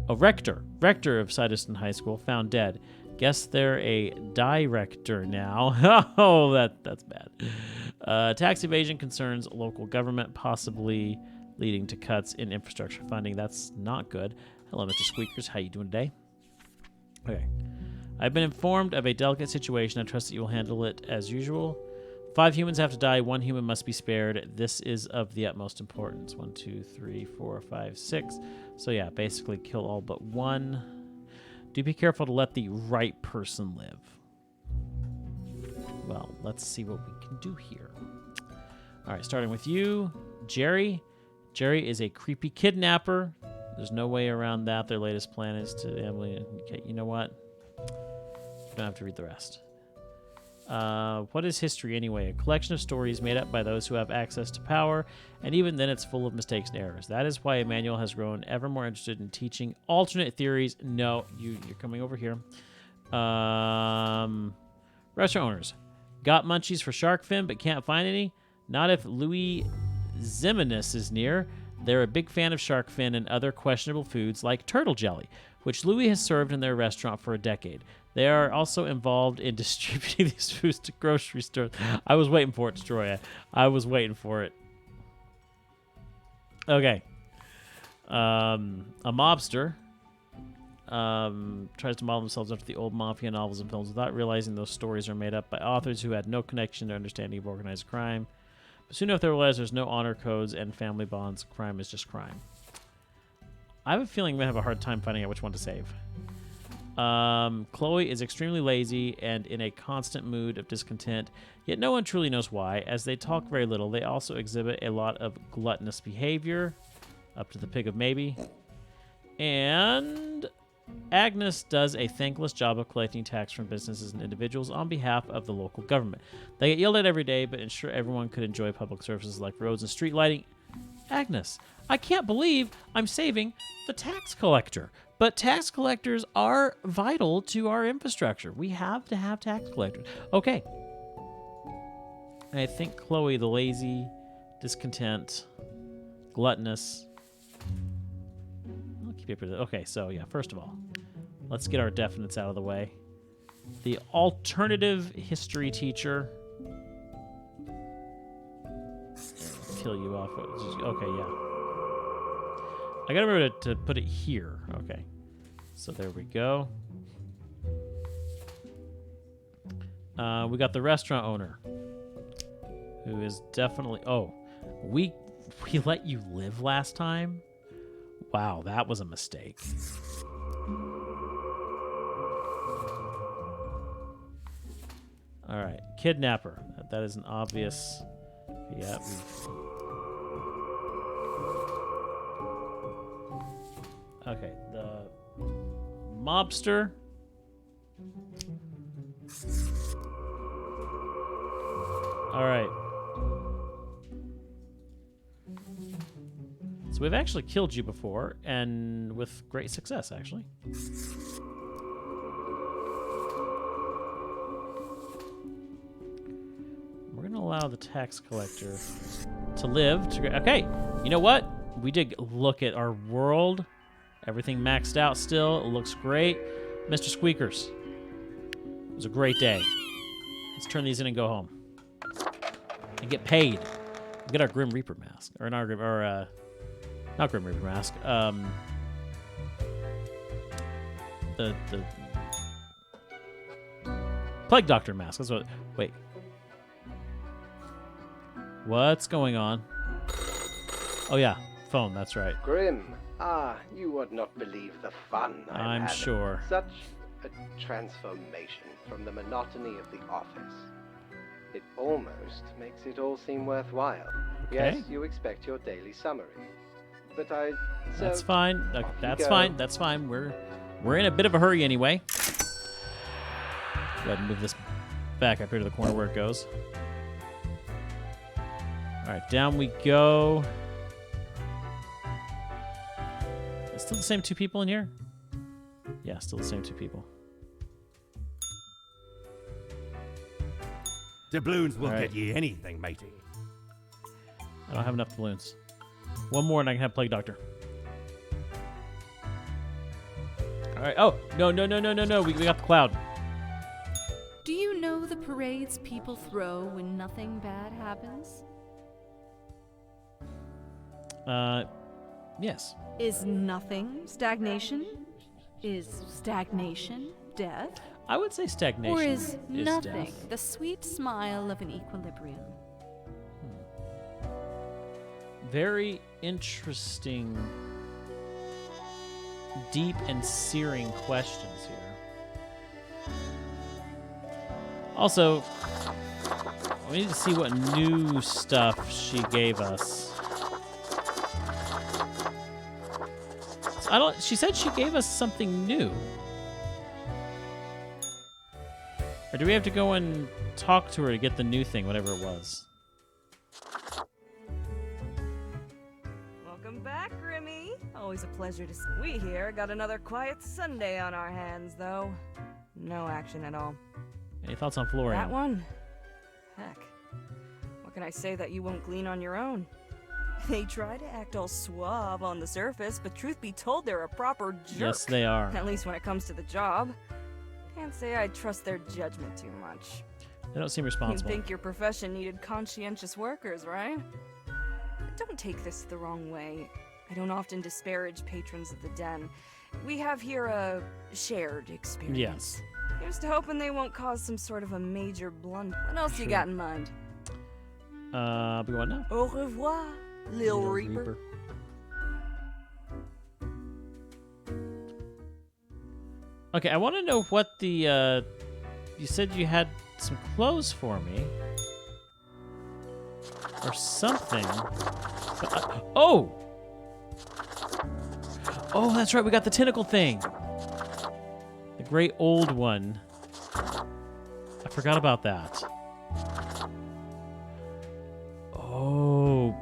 A: rector of Sidoston High School, found dead. Guess they're a director now. Oh, that's bad. Tax evasion concerns local government, possibly leading to cuts in infrastructure funding. That's not good. Hello, Mr. Squeakers. How you doing today? Okay. I've been informed of a delicate situation. I trust that you will handle it as usual. 5 humans have to die. 1 human must be spared. This is of the utmost importance. 1, 2, 3, 4, 5, 6. So yeah, basically kill all but 1. Do be careful to let the right person live. Well, let's see what we can do here. All right, starting with you, Jerry. Jerry is a creepy kidnapper. There's no way around that. Their latest plan is to Emily. Okay, you know what? You don't have to read the rest. What is history anyway? A collection of stories made up by those who have access to power, and even then it's full of mistakes and errors. That is why Emmanuel has grown ever more interested in teaching alternate theories. No, you're coming over here. Restaurant owners. Got munchies for shark fin, but can't find any? Not if Louis Ximenes is near. They're a big fan of shark fin and other questionable foods like turtle jelly. which Louis has served in their restaurant for a decade. They are also involved in distributing these foods to grocery stores. I was waiting for it, Destroya. I was waiting for it. Okay. A mobster tries to model themselves after the old mafia novels and films without realizing those stories are made up by authors who had no connection to understanding of organized crime. But soon enough they realize there's no honor codes and family bonds. Crime is just crime. I have a feeling I'm going to have a hard time finding out which one to save. Chloe is extremely lazy and in a constant mood of discontent, yet no one truly knows why. As they talk very little, they also exhibit a lot of gluttonous behavior, up to the pig of maybe. And Agnes does a thankless job of collecting tax from businesses and individuals on behalf of the local government. They get yelled at every day, but ensure everyone could enjoy public services like roads and street lighting. Agnes, I can't believe I'm saving the tax collector. But tax collectors are vital to our infrastructure. We have to have tax collectors. Okay. I think Chloe, the lazy, discontent, gluttonous. I'll keep it. Okay, so yeah, first of all, let's get our definites out of the way. The alternative history teacher. Kill you off. Okay, yeah. I gotta remember to put it here. Okay. So there we go. We got the restaurant owner. Who is definitely... Oh, we let you live last time? Wow, that was a mistake. Alright, kidnapper. That is an obvious... Yeah, okay, the mobster. All right. So we've actually killed you before, and with great success, actually. We're going to allow the tax collector to live. Okay, you know what? We did look at our world. Everything maxed out still. It looks great. Mr. Squeakers. It was a great day. Let's turn these in and go home. And get paid. We'll get our Grim Reaper mask. Or not Grim Reaper mask. The Plague Doctor mask. That's what... Wait. What's going on? Oh, yeah. Phone, that's right.
B: Grim. Ah, you would not believe the fun
A: I'm
B: had.
A: sure.
B: Such a transformation from the monotony of the office. It almost makes it all seem worthwhile.
A: Okay.
B: Yes, you expect your daily summary. But I... So
A: That's fine. That's fine. That's fine. We're in a bit of a hurry anyway. Go ahead and move this back up here to the corner where it goes. All right, down we go. Still the same two people in here? Yeah, still the same two people.
C: Doubloons will
A: All right.
C: get ye anything, matey.
A: I don't have enough balloons. One more and I can have Plague Doctor. All right. Oh, no. We got the cloud.
D: Do you know the parades people throw when nothing bad happens?
A: Yes.
D: Is nothing stagnation? Is stagnation death?
A: I would say stagnation
D: Or is nothing
A: death.
D: the sweet smile of an equilibrium?
A: Very interesting, deep and searing questions here. Also, we need to see what new stuff she gave us. She said she gave us something new. Or do we have to go and talk to her to get the new thing, whatever it was?
G: Welcome back, Grimmy. Always a pleasure to see. We here got another quiet Sunday on our hands, though. No action at all.
A: Any thoughts on Florian?
G: That one? Heck. What can I say that you won't glean on your own? They try to act all suave on the surface, but truth be told, they're a proper jerk.
A: Yes, they are.
G: At least when it comes to the job. Can't say I trust their judgment too much.
A: They don't seem
G: You'd
A: responsible.
G: think your profession needed conscientious workers, right? But don't take this the wrong way. I don't often disparage patrons of the Den. We have here a shared experience.
A: Yes.
G: Here's to hoping they won't cause some sort of a major blunder. What else you
A: Sure.
G: got in mind?
A: We going now?
G: Au revoir, Lil Reaper.
A: Okay, I want to know what the, you said you had some clothes for me. Or something. But, oh! Oh, that's right, we got the tentacle thing. The great old one. I forgot about that. Oh,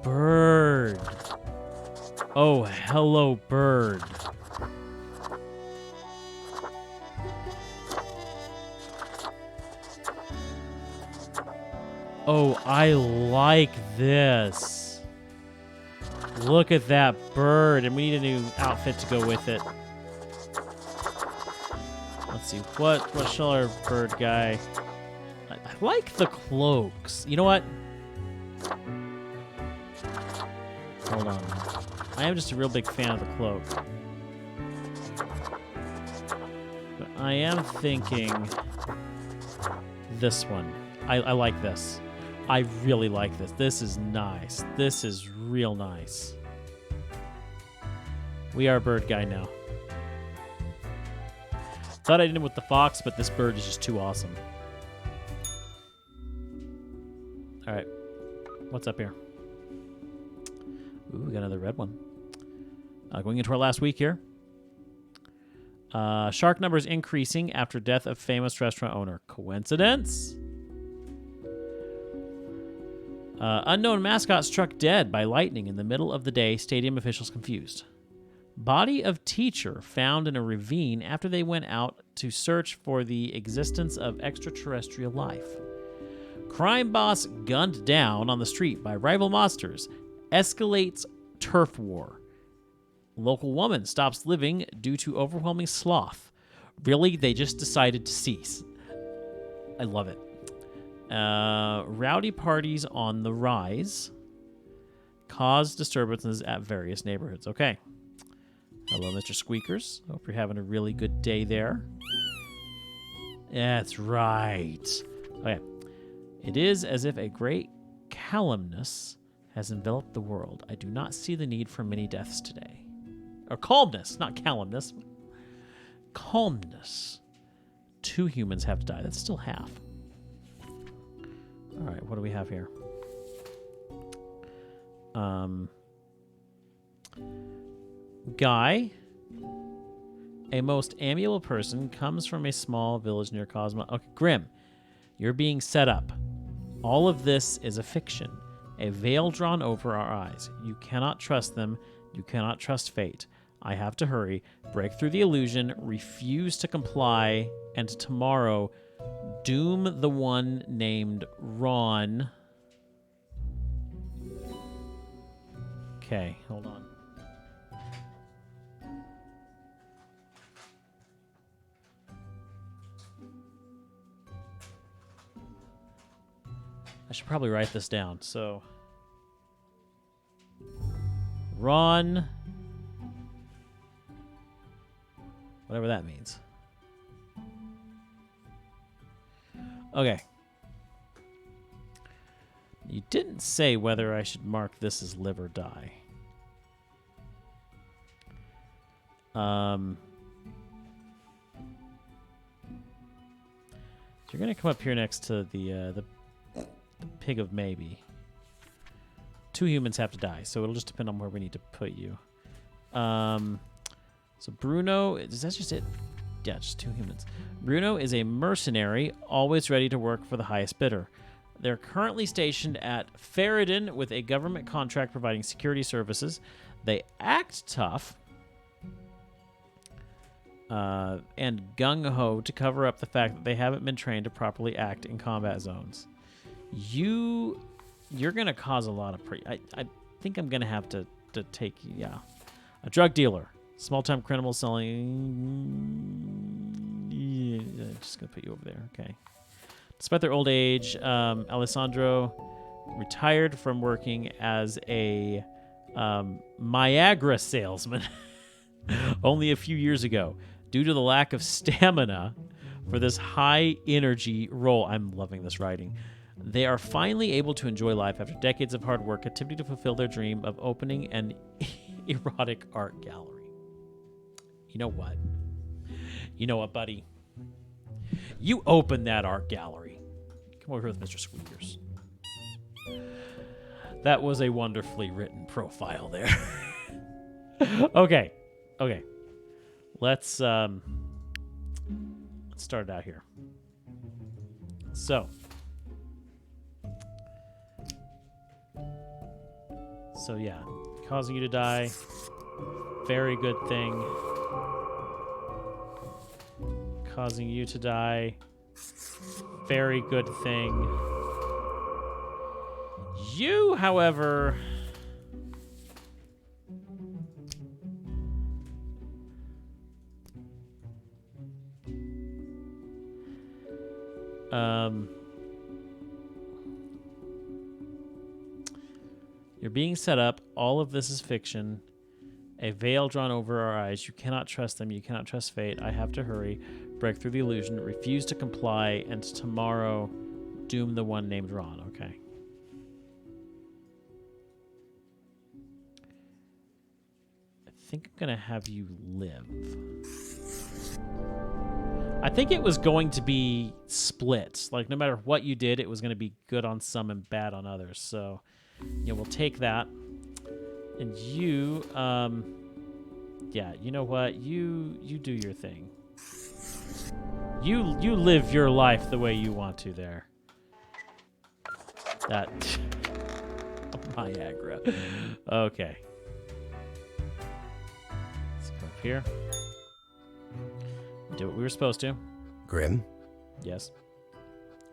A: bird. Oh, hello, bird. Oh, I like this. Look at that bird, and we need a new outfit to go with it. Let's see, what shall our bird guy... I like the cloaks. You know what? Hold on. I am just a real big fan of the cloak. But I am thinking this one. I like this. I really like this. This is nice. This is real nice. We are a bird guy now. Thought I did it with the fox, but this bird is just too awesome. All right. What's up here? Ooh, we got another red one. Going into our last week here. Shark numbers increasing after death of famous restaurant owner. Coincidence? Unknown mascot struck dead by lightning in the middle of the day. Stadium officials confused. Body of teacher found in a ravine after they went out to search for the existence of extraterrestrial life. Crime boss gunned down on the street by rival monsters. Escalates turf war. Local woman stops living due to overwhelming sloth. Really, they just decided to cease. I love it. Rowdy parties on the rise. Cause disturbances at various neighborhoods. Okay. Hello, Mr. Squeakers. Hope you're having a really good day there. That's right. Okay. It is as if a great calumnus has enveloped the world. I do not see the need for many deaths today. Or calmness, not calumnus. Calmness. 2 humans have to die. That's still half. All right, what do we have here? Guy, a most amiable person, comes from a small village near Cosmo. Okay, Grim, you're being set up. All of this is a fiction, a veil drawn over our eyes. You cannot trust them. You cannot trust fate. I have to hurry, break through the illusion, refuse to comply, and tomorrow doom the one named Ron. Okay, hold on. I should probably write this down. So, Ron, whatever that means. Okay. You didn't say whether I should mark this as live or die. So you're gonna come up here next to the pig of maybe. 2 humans have to die, so it'll just depend on where we need to put you. So Bruno, is that just it? Yeah, just 2 humans. Bruno is a mercenary, always ready to work for the highest bidder. They're currently stationed at Ferrodin with a government contract providing security services. They act tough and gung-ho to cover up the fact that they haven't been trained to properly act in combat zones. You you're gonna cause a lot of I think I'm gonna have to take you. Yeah, a drug dealer, small-time criminal selling. Yeah, just gonna put you over there. Okay. Despite their old age, Alessandro retired from working as a Viagra salesman only a few years ago due to the lack of stamina for this high-energy role. I'm loving this writing. They are finally able to enjoy life after decades of hard work, attempting to fulfill their dream of opening an erotic art gallery. You know what? You know what, buddy? You open that art gallery. Come over here with Mr. Squeakers. That was a wonderfully written profile there. Okay. Let's start it out here. So yeah, causing you to die. Very good thing. Causing you to die. Very good thing. You, however, you're being set up. All of this is fiction. A veil drawn over our eyes. You cannot trust them. You cannot trust fate. I have to hurry. Break through the illusion. Refuse to comply. And tomorrow, doom the one named Ron. Okay. I think I'm going to have you live. I think it was going to be split. Like, no matter what you did, it was going to be good on some and bad on others. So, yeah, we'll take that. And you, yeah, you know what? You do your thing. You live your life the way you want to there. That Viagra. Okay. Let's go up here. Do what we were supposed to.
F: Grim?
A: Yes.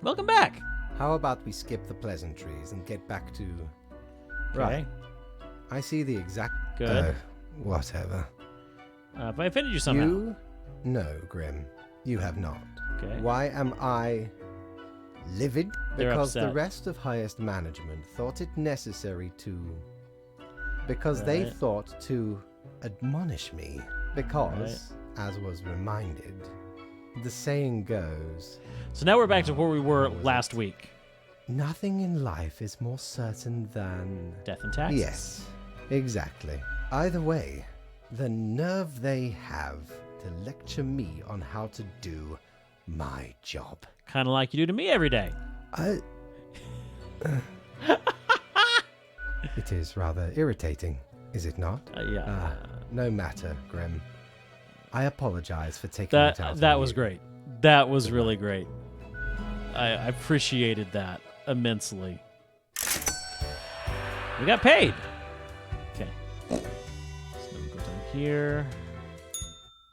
A: Welcome back.
F: How about we skip the pleasantries and get back to...
A: Right.
F: I see the exact...
A: Good.
F: Whatever.
A: Have I offended you somehow?
F: You? No, Grim. You have not.
A: Okay.
F: Why am I livid?
A: They're
F: Because the
A: upset.
F: rest of highest management thought it necessary to... Because they
A: Right.
F: thought to admonish me. Because, as was reminded, the saying goes...
A: So now we're back to where we were last week.
F: Nothing in life is more certain than...
A: Death and taxes.
F: Yes, exactly. Either way, the nerve they have to lecture me on how to do my job.
A: Kind of like you do to me every day.
F: It is rather irritating, is it not?
A: Yeah.
F: No matter, Grim. I apologize for taking it out
A: That
F: on
A: was
F: you.
A: great. That was really great. I appreciated that immensely. We got paid. Okay. So then we go down here.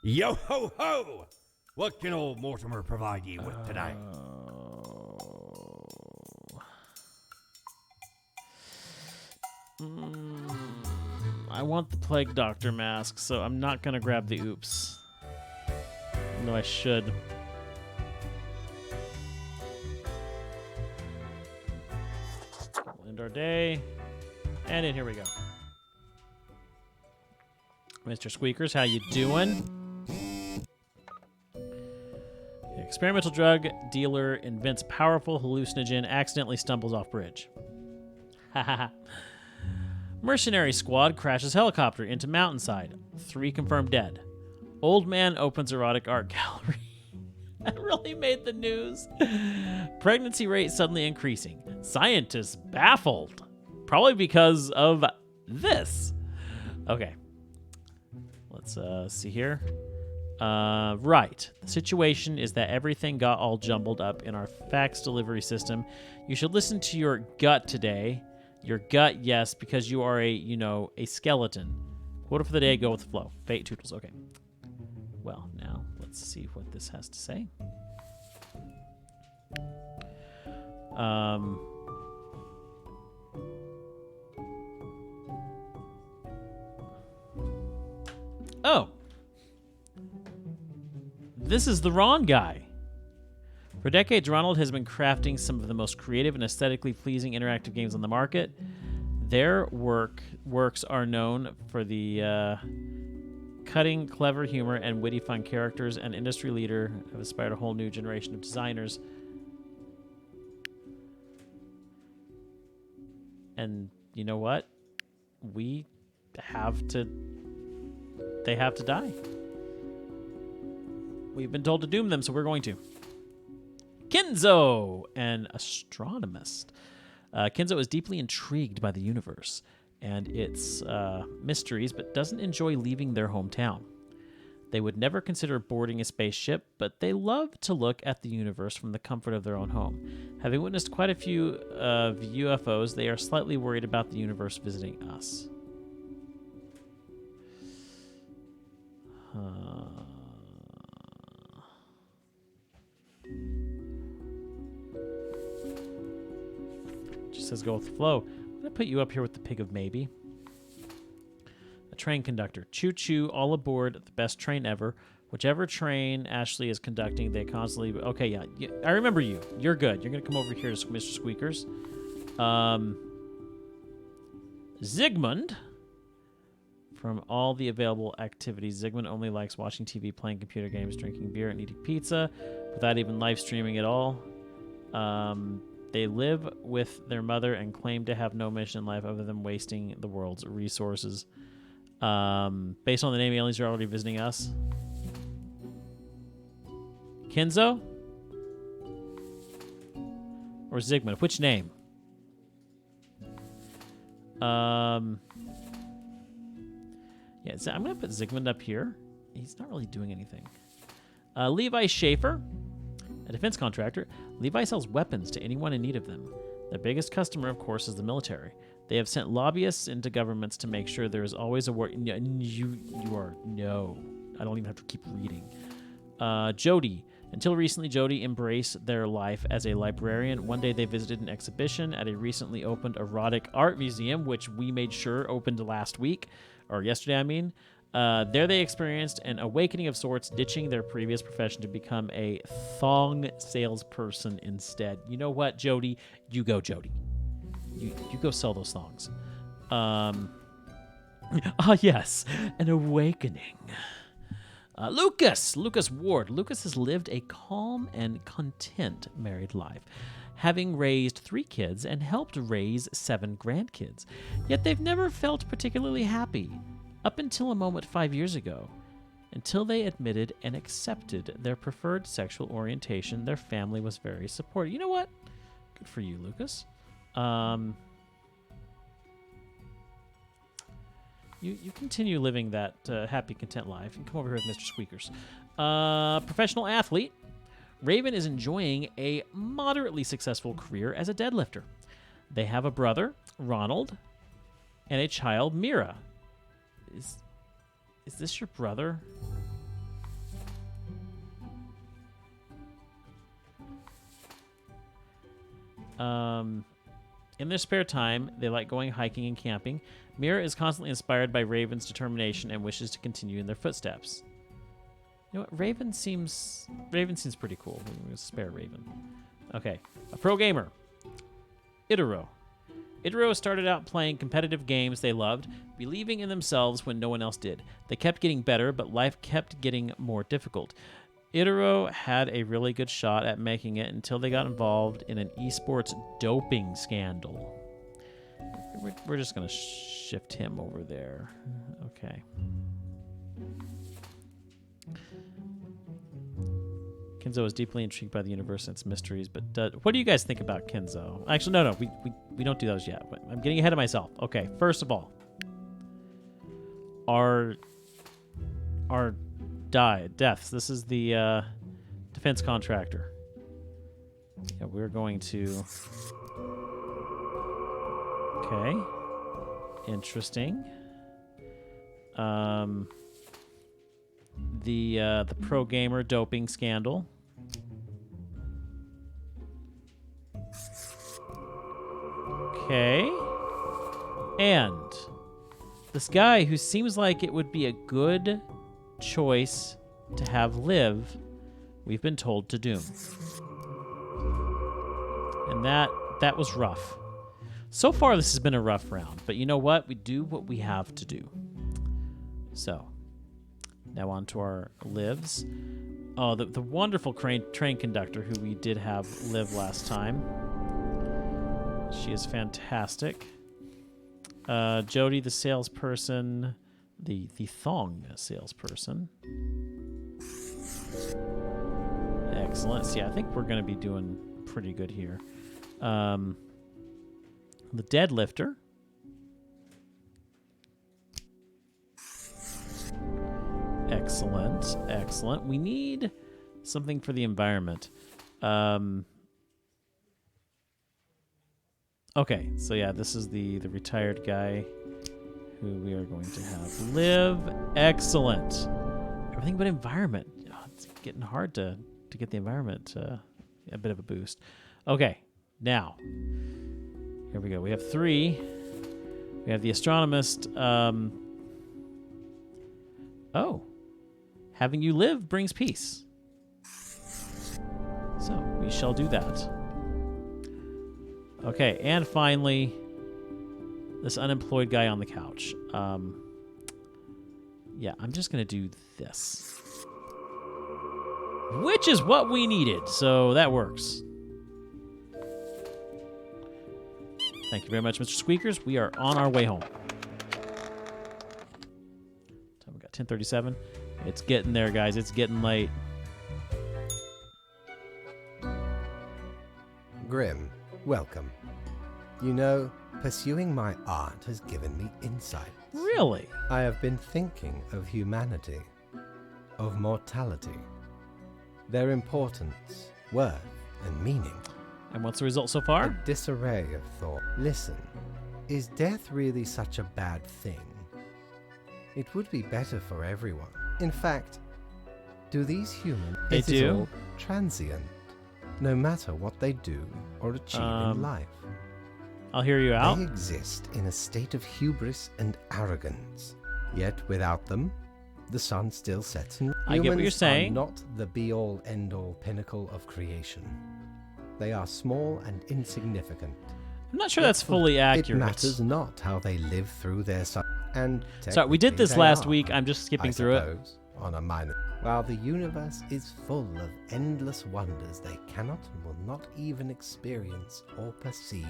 C: Yo ho ho! What can old Mortimer provide you with tonight?
A: I want the Plague Doctor mask, so I'm not going to grab the oops. No, I should. We'll end our day. And in here we go. Mr. Squeakers, how you doing? Experimental drug dealer invents powerful hallucinogen, accidentally stumbles off bridge. Haha. Mercenary squad crashes helicopter into mountainside. 3 confirmed dead. Old man opens erotic art gallery. That really made the news. Pregnancy rate suddenly increasing. Scientists baffled. Probably because of this. Okay. Let's see here. Right. The situation is that everything got all jumbled up in our fax delivery system. You should listen to your gut today. Your gut, yes, because you are a skeleton. Quote for the day, go with the flow. Fate Tootles. Okay. Well, now let's see what this has to say. This is the Ron guy. For decades, Ronald has been crafting some of the most creative and aesthetically pleasing interactive games on the market. Their works are known for the cutting, clever humor and witty fun characters, and industry leader have inspired a whole new generation of designers. And you know what? They have to die. We've been told to doom them, so we're going to. Kenzo, an astronomist. Kenzo is deeply intrigued by the universe and its mysteries, but doesn't enjoy leaving their hometown. They would never consider boarding a spaceship, but they love to look at the universe from the comfort of their own home. Having witnessed quite a few UFOs, they are slightly worried about the universe visiting us. Just says go with the flow. I'm going to put you up here with the Pig of Maybe. A train conductor. Choo choo, all aboard, the best train ever. Whichever train Ashley is conducting, they constantly... Okay, yeah. I remember you. You're good. You're going to come over here to Mr. Squeakers. Zygmunt. From all the available activities, Zygmunt only likes watching TV, playing computer games, drinking beer, and eating pizza, without even live streaming at all. They live with their mother and claim to have no mission in life other than wasting the world's resources. Based on the name, aliens are already visiting us. Kenzo? Or Zygmunt? Which name? Yeah, so I'm going to put Zygmunt up here. He's not really doing anything. Levi Schaefer, a defense contractor. Levi sells weapons to anyone in need of them. Their biggest customer, of course, is the military. They have sent lobbyists into governments to make sure there is always a war. You are... No. I don't even have to keep reading. Jody. Until recently, Jody embraced their life as a librarian. One day they visited an exhibition at a recently opened erotic art museum, which we made sure opened last week. Or yesterday, I mean. There they experienced an awakening of sorts, ditching their previous profession to become a thong salesperson instead. You know what, Jody? You go, Jody. You go sell those thongs. Yes, an awakening. Lucas Ward. Lucas has lived a calm and content married life, having raised 3 kids and helped raise 7 grandkids. Yet they've never felt particularly happy. Up until a moment 5 years ago, until they admitted and accepted their preferred sexual orientation, their family was very supportive. You know what? Good for you, Lucas. You continue living that happy, content life and come over here with Mr. Squeakers. Professional athlete. Raven is enjoying a moderately successful career as a deadlifter. They have a brother, Ronald, and a child, Mira. Is this your brother? In their spare time, they like going hiking and camping. Mira is constantly inspired by Raven's determination and wishes to continue in their footsteps. You know what? Raven seems pretty cool. We're going to spare Raven. Okay. A pro gamer. Itaro. Itaro started out playing competitive games they loved, believing in themselves when no one else did. They kept getting better, but life kept getting more difficult. Itaro had a really good shot at making it until they got involved in an esports doping scandal. We're just going to shift him over there. Okay. Kenzo is deeply intrigued by the universe and its mysteries, but what do you guys think about Kenzo? Actually, no, we don't do those yet. I'm getting ahead of myself. Okay, first of all, our deaths. This is the defense contractor. Yeah, we're going to... Okay. Interesting. The pro gamer doping scandal. Okay. And this guy who seems like it would be a good choice to have live we've been told to doom. And that was rough. So far, this has been a rough round. But you know what? We do what we have to do. So, now on to our lives. Oh, the wonderful train conductor who we did have live last time. She is fantastic. Jody, the salesperson. The thong salesperson. Excellent. See, I think we're going to be doing pretty good here. The deadlifter. Excellent. Excellent. We need something for the environment. Okay, so yeah, this is the retired guy who we are going to have live. Excellent. Everything but environment. Oh, it's getting hard to get the environment a bit of a boost. Okay, now, here we go. We have 3. We have the astronomist. Oh. Having you live brings peace. So, we shall do that. Okay, and finally, this unemployed guy on the couch. Yeah, I'm just going to do this. Which is what we needed, so that works. Thank you very much, Mr. Squeakers. We are on our way home. Time we got 10:37. It's getting there, guys. It's getting late.
F: Grim, welcome. You know, pursuing my art has given me insight.
A: Really?
F: I have been thinking of humanity, of mortality, their importance, worth, and meaning.
A: And what's the result so far?
F: A disarray of thought. Listen, is death really such a bad thing? It would be better for everyone. In fact, do these humans...
A: They
F: It is
A: do?
F: all transient, no matter what they do or achieve in life.
A: I'll hear you out.
F: They exist in a state of hubris and arrogance. Yet without them, the sun still sets. And
A: I get what you're
F: humans
A: saying.
F: are not the be-all, end-all pinnacle of creation. They are small and insignificant.
A: I'm not sure that's fully accurate.
F: It matters not how they live through their and
A: Sorry, we did
F: technically
A: this
F: they
A: last
F: are,
A: week. I'm just skipping
F: I
A: through it.
F: suppose, on a minor. While the universe is full of endless wonders they cannot and will not even experience or perceive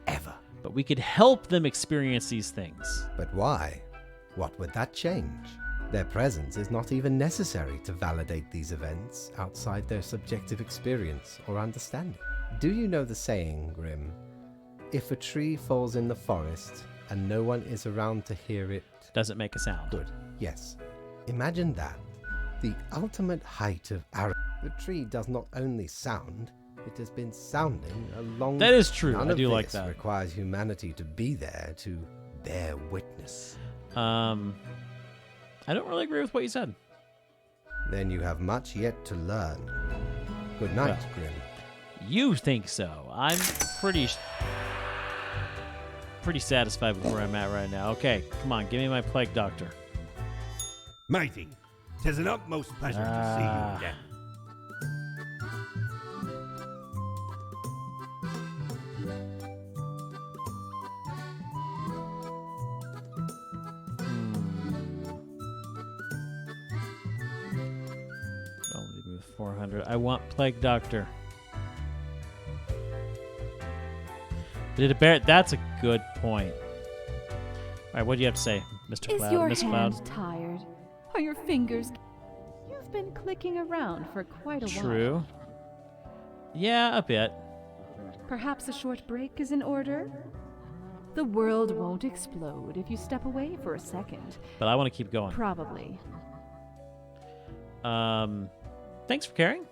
F: ever.
A: But we could help them experience these things.
F: But why? What would that change? Their presence is not even necessary to validate these events outside their subjective experience or understanding. Do you know the saying, Grim? If a tree falls in the forest and no one is around to hear it...
A: Doesn't make a sound.
F: Good. Yes. Imagine that. The ultimate height of arrogance. The tree does not only sound, it has been sounding a long...
A: That is true.
F: None
A: I
F: of
A: do like
F: this
A: that.
F: requires humanity to be there to bear witness.
A: I don't really agree with what you said.
F: Then you have much yet to learn. Good night,
A: Well,
F: Grim.
A: You think so. I'm pretty satisfied with where I'm at right now. Okay, come on, give me my plague doctor.
C: Mighty, 'tis an utmost pleasure to see you again.
A: Don't leave me with 400. I want plague doctor. Did it bear? That's a good point. All right, what do you have to say, Mr.
D: Is
A: Cloud?
D: your
A: Miss
D: hand
A: Cloud?
D: tired? Are your fingers... You've been clicking around for quite a while.
A: True. Yeah, a bit.
D: Perhaps a short break is in order? The world won't explode if you step away for a second.
A: But I want to keep going.
D: Probably.
A: Thanks for caring.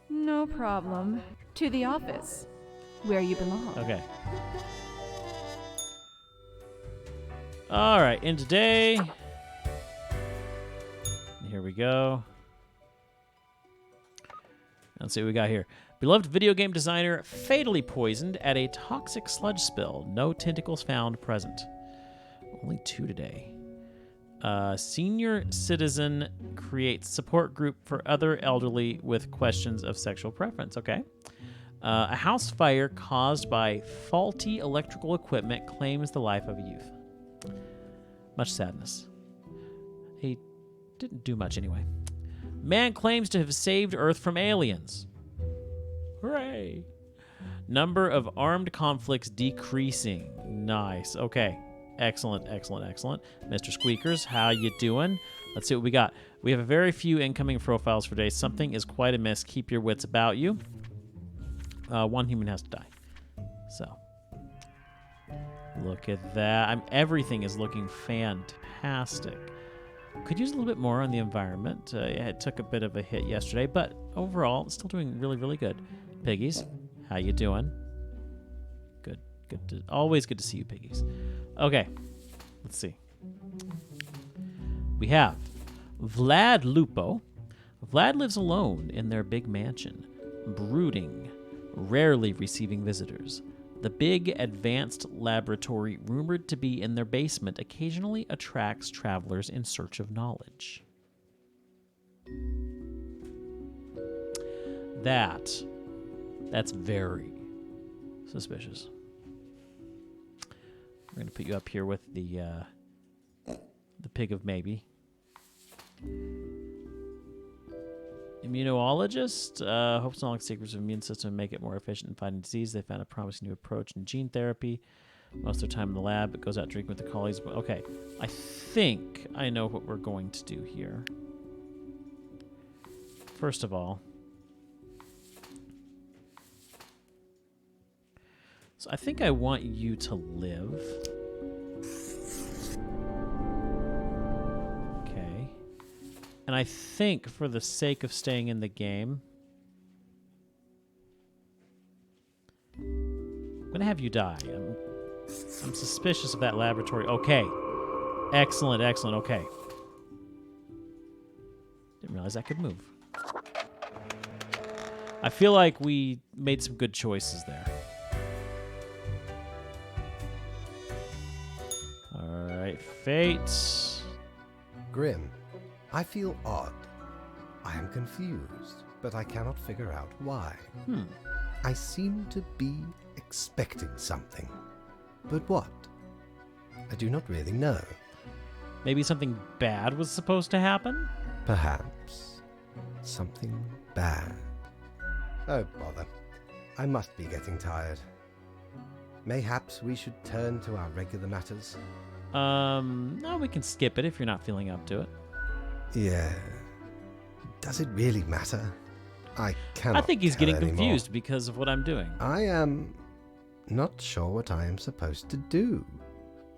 D: No problem. To the office, where you belong.
A: Okay. All right, and today, here we go. Let's see what we got here. Beloved video game designer fatally poisoned at a toxic sludge spill. No tentacles found present. Only 2 today. Senior citizen creates support group for other elderly with questions of sexual preference. Okay. A house fire caused by faulty electrical equipment claims the life of a youth. Much sadness. He didn't do much anyway. Man claims to have saved Earth from aliens. Hooray. Number of armed conflicts decreasing. Nice. Okay. Excellent, excellent, excellent. Mr. Squeakers, how you doing? Let's see what we got. We have a very few incoming profiles for today. Something is quite amiss. Keep your wits about you. One human has to die. So, look at that. Everything is looking fantastic. Could use a little bit more on the environment. It took a bit of a hit yesterday, but overall, still doing really, really good. Piggies, how you doing? Good. Always good to see you, Piggies. Okay, let's see. We have Vlad Lupo. Vlad lives alone in their big mansion, brooding, rarely receiving visitors. The big advanced laboratory, rumored to be in their basement, occasionally attracts travelers in search of knowledge. That's very suspicious. We're going to put you up here with the pig of maybe. Immunologist hopes to unlock secrets of the immune system and make it more efficient in fighting disease. They found a promising new approach in gene therapy. Most of their time in the lab, it goes out drinking with the colleagues. But okay, I think I know what we're going to do here. First of all, so I think I want you to live. Okay. And I think for the sake of staying in the game, I'm going to have you die. I'm suspicious of that laboratory. Okay. Excellent, excellent. Okay. Didn't realize I could move. I feel like we made some good choices there. Fate.
F: Grim, I feel odd. I am confused, but I cannot figure out why. I seem to be expecting something. But what? I do not really know.
A: Maybe something bad was supposed to happen?
F: Perhaps. Something bad. Oh, bother. I must be getting tired. Mayhaps we should turn to our regular matters.
A: No, we can skip it if you're not feeling up to it.
F: Yeah. Does it really matter? I cannot.
A: I think he's getting
F: anymore.
A: confused because of what I'm doing.
F: I am not sure what I am supposed to do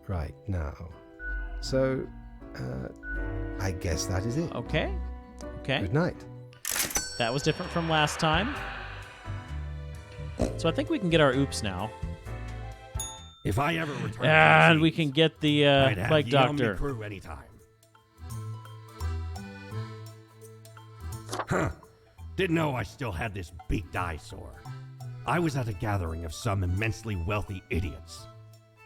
F: right now. So, I guess that is it.
A: Okay. Okay.
F: Good night.
A: That was different from last time. So I think we can get our oops now.
C: If I ever return,
A: and we can get the Plague Doctor.
C: Crew anytime. Huh. Didn't know I still had this beaked eyesore. I was at a gathering of some immensely wealthy idiots,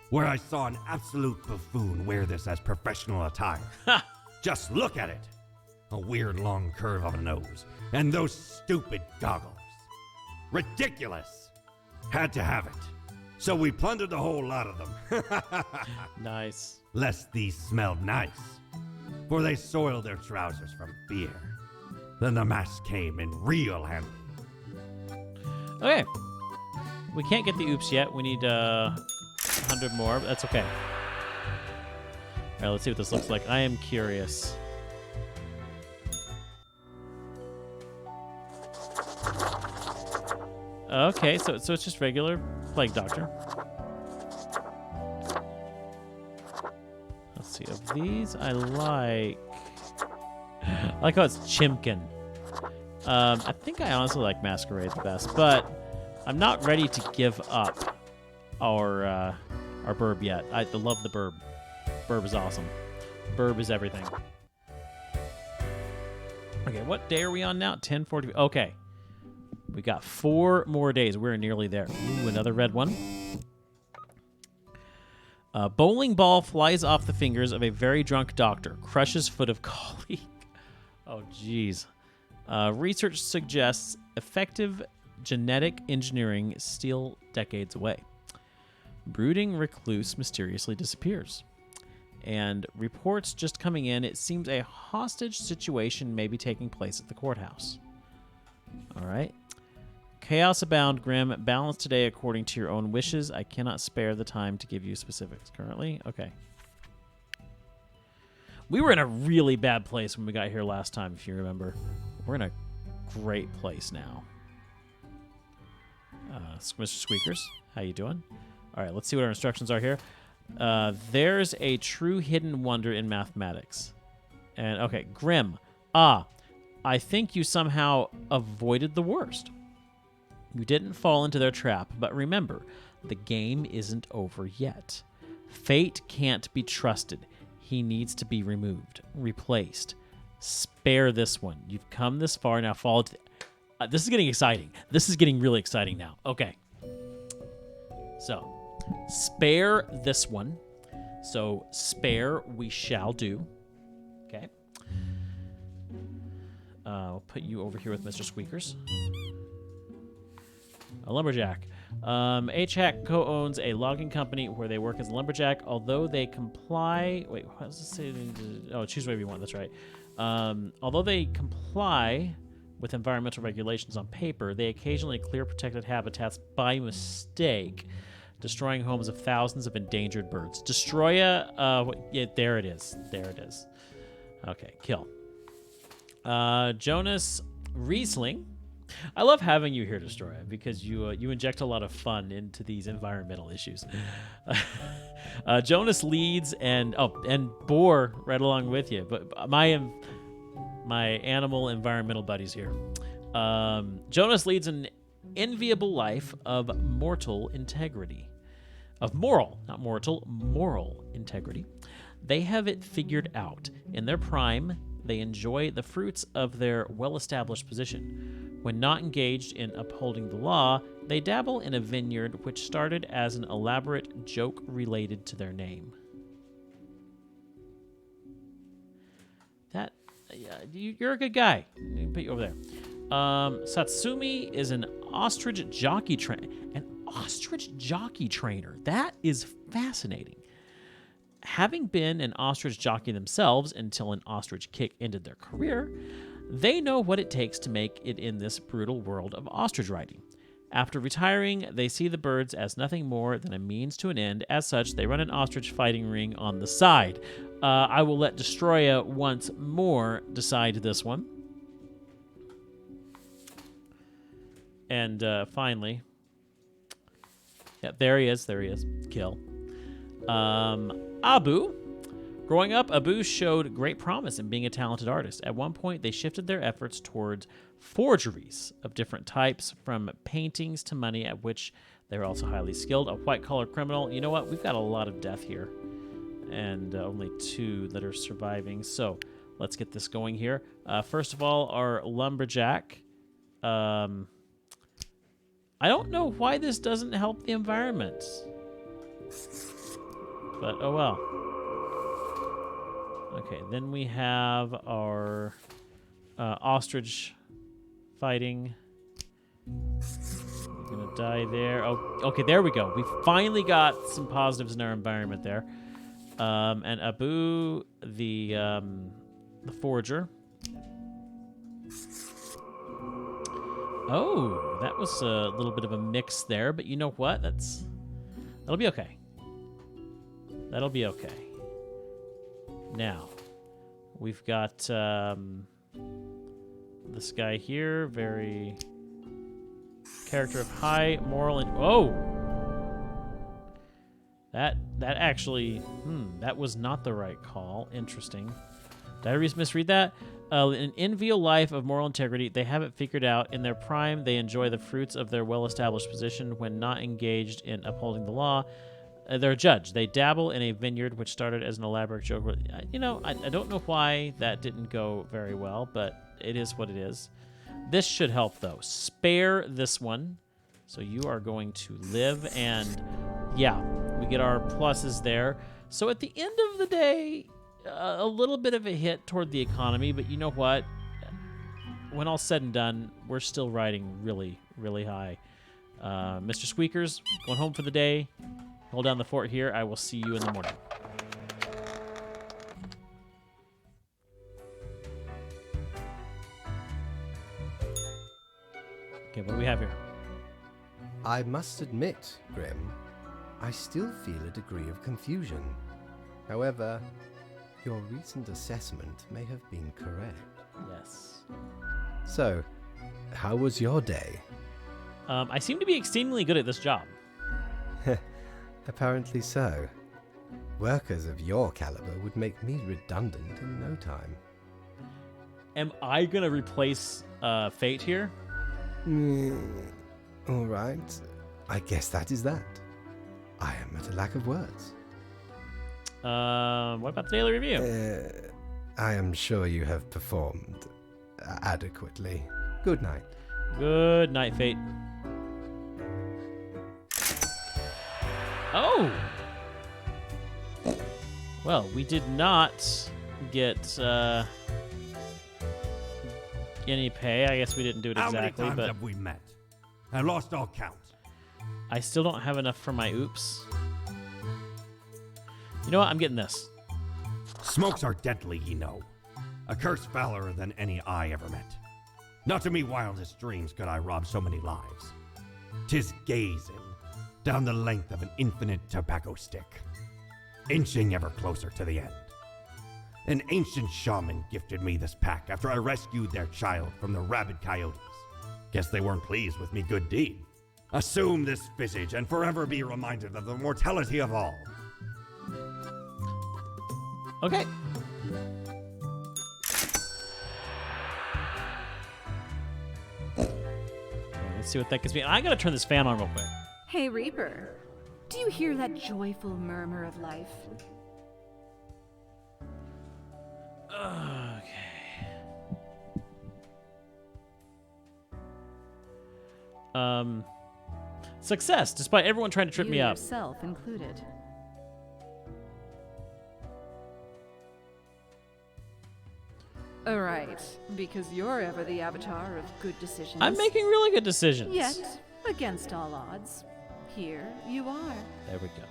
C: where I saw an absolute buffoon wear this as professional attire. Just look at it. A weird long curve of a nose, and those stupid goggles. Ridiculous. Had to have it. So we plundered the whole lot of them.
A: Nice.
C: Lest these smelled nice, for they soiled their trousers from beer. Then the mask came in real handy.
A: Okay. We can't get the oops yet. We need 100 more, but that's okay. All right, let's see what this looks like. I am curious. Okay, so it's just regular Plague Doctor. Let's see. Of these, I like how it's Chimkin. I think I honestly like Masquerade the best, but I'm not ready to give up our Burb yet. I love the Burb. Burb is awesome. Burb is everything. Okay, what day are we on now? 10:40. Okay. We got 4 more days. We're nearly there. Ooh, another red one. A bowling ball flies off the fingers of a very drunk doctor, crushes foot of colleague. Oh, jeez. Research suggests effective genetic engineering still decades away. Brooding recluse mysteriously disappears. And reports just coming in, it seems a hostage situation may be taking place at the courthouse. All right. Chaos abound, Grim. Balance today according to your own wishes. I cannot spare the time to give you specifics currently. Okay. We were in a really bad place when we got here last time, if you remember. We're in a great place now. Mr. Squeakers, how you doing? All right, let's see what our instructions are here. There's a true hidden wonder in mathematics. And, okay, Grim. I think you somehow avoided the worst. You didn't fall into their trap, but remember, the game isn't over yet. Fate can't be trusted. He needs to be removed, replaced. Spare this one. You've come this far, now fall to... this is getting exciting. This is getting really exciting now. Okay. So, spare this one. So, spare we shall do. Okay. I'll put you over here with Mr. Squeakers. A lumberjack. HHAC co-owns a logging company where they work as a lumberjack, although they comply... Wait, what does it say? Oh, choose whatever you want. That's right. Although they comply with environmental regulations on paper, they occasionally clear protected habitats by mistake, destroying homes of thousands of endangered birds. Destroya... yeah, there it is. There it is. Okay, kill. Jonas Riesling. I love having you here, Destroya, because you inject a lot of fun into these environmental issues. Jonas leads and Boar right along with you, but my animal environmental buddies here. Jonas leads an enviable life of mortal integrity. Of moral, not mortal, moral integrity. They have it figured out. In their prime, they enjoy the fruits of their well-established position. When not engaged in upholding the law, they dabble in a vineyard which started as an elaborate joke related to their name. You're a good guy. Put you over there. Satsumi is an ostrich jockey trainer. An ostrich jockey trainer. That is fascinating. Having been an ostrich jockey themselves until an ostrich kick ended their career, they know what it takes to make it in this brutal world of ostrich riding. After retiring, they see the birds as nothing more than a means to an end. As such, they run an ostrich fighting ring on the side. I will let Destroya once more decide this one. And finally, yeah, there he is. There he is. Kill. Abu. Growing up, Abu showed great promise in being a talented artist. At one point, they shifted their efforts towards forgeries of different types, from paintings to money, at which they were also highly skilled. A white-collar criminal. You know what? We've got a lot of death here, and only 2 that are surviving. So let's get this going here. First of all, our lumberjack. I don't know why this doesn't help the environment, but oh well. Okay, then we have our ostrich fighting. We're gonna die there. Oh, okay, there we go. We finally got some positives in our environment there. And Abu, the forger. Oh, that was a little bit of a mix there, but you know what? That'll be okay. That'll be okay. Now, we've got this guy here, very character of high moral and that actually, that was not the right call. Interesting. Did I misread that? An enviable life of moral integrity. They have it figured out. In their prime, they enjoy the fruits of their well-established position. When not engaged in upholding the law, they're a judge. They dabble in a vineyard which started as an elaborate joke. You know, I don't know why that didn't go very well, but it is what it is. This should help, though. Spare this one. So you are going to live, and yeah, we get our pluses there. So at the end of the day, a little bit of a hit toward the economy, but you know what? When all's said and done, we're still riding really, really high. Mr. Squeakers, going home for the day. Hold down the fort here. I will see you in the morning. Okay, what do we have here?
F: I must admit, Grim, I still feel a degree of confusion. However, your recent assessment may have been correct.
A: Yes.
F: So, how was your day?
A: I seem to be exceedingly good at this job.
F: Apparently so. Workers of your caliber would make me redundant in no time.
A: Am I going to replace Fate here?
F: All right. I guess that is that. I am at a lack of words.
A: What about the daily review?
F: I am sure you have performed adequately. Good night.
A: Good night, Fate. Oh! Well, we did not get any pay. I guess we didn't do it exactly,
C: How many times
A: but
C: have we met? I lost all count.
A: I still don't have enough for my oops. You know what? I'm getting this.
C: Smokes are deadly, ye know. A curse fouler than any I ever met. Not to me wildest dreams could I rob so many lives. 'Tis gazing down the length of an infinite tobacco stick, inching ever closer to the end. An ancient shaman gifted me this pack after I rescued their child from the rabid coyotes. Guess they weren't pleased with me good deed. Assume this visage and forever be reminded of the mortality of all.
A: Okay. Let's see what that gives me. I gotta turn this fan on real quick.
D: Hey, Reaper. Do you hear that joyful murmur of life?
A: Okay. Success, despite everyone trying to trip
D: You
A: me up.
D: yourself included. Alright, because you're ever the avatar of good decisions.
A: I'm making really good decisions.
D: Yet, against all odds, here you are.
A: There we go.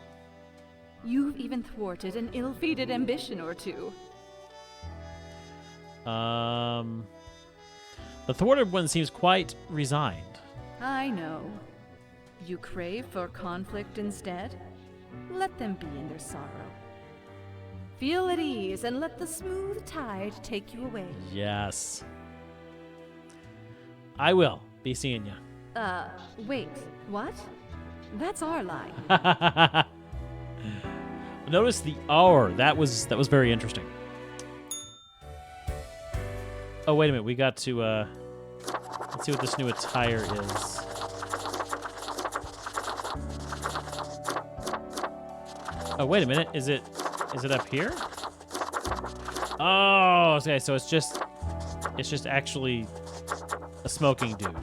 D: You've even thwarted an ill-fated ambition or two.
A: The thwarted one seems quite resigned.
D: I know. You crave for conflict instead? Let them be in their sorrow. Feel at ease and let the smooth tide take you away.
A: Yes. I will be seeing you.
D: Wait, what? That's our line.
A: Notice the hour. That was very interesting. Oh, wait a minute. We got to let's see what this new attire is. Oh, wait a minute. Is it up here? Oh, okay. So it's just actually a smoking dude.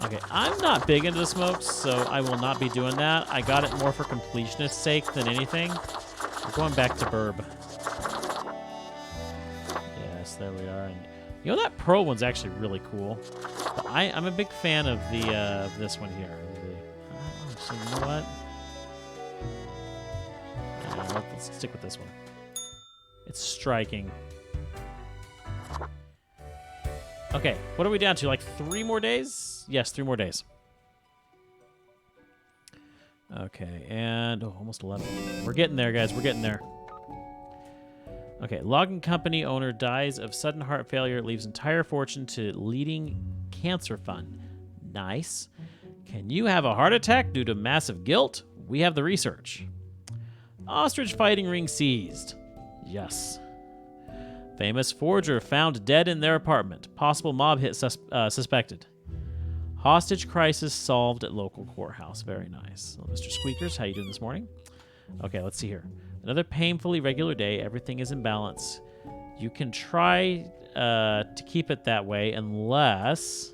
A: Okay, I'm not big into the smokes, so I will not be doing that. I got it more for completionist's sake than anything. We're going back to Burb. Yes, there we are. And you know, that pearl one's actually really cool. But I'm a big fan of the this one here. So you know what? Let's stick with this one. It's striking. Okay, what are we down to? Like 3 more days? Yes, 3 more days. Okay, and almost 11. We're getting there, guys. We're getting there. Okay, logging company owner dies of sudden heart failure, leaves entire fortune to leading cancer fund. Nice. Can you have a heart attack due to massive guilt? We have the research. Ostrich fighting ring seized. Yes. Famous forger found dead in their apartment. Possible mob hit suspected. Hostage crisis solved at local courthouse. Very nice. Well, Mr. Squeakers, how you doing this morning? Okay, let's see here. Another painfully regular day. Everything is in balance. You can try to keep it that way unless...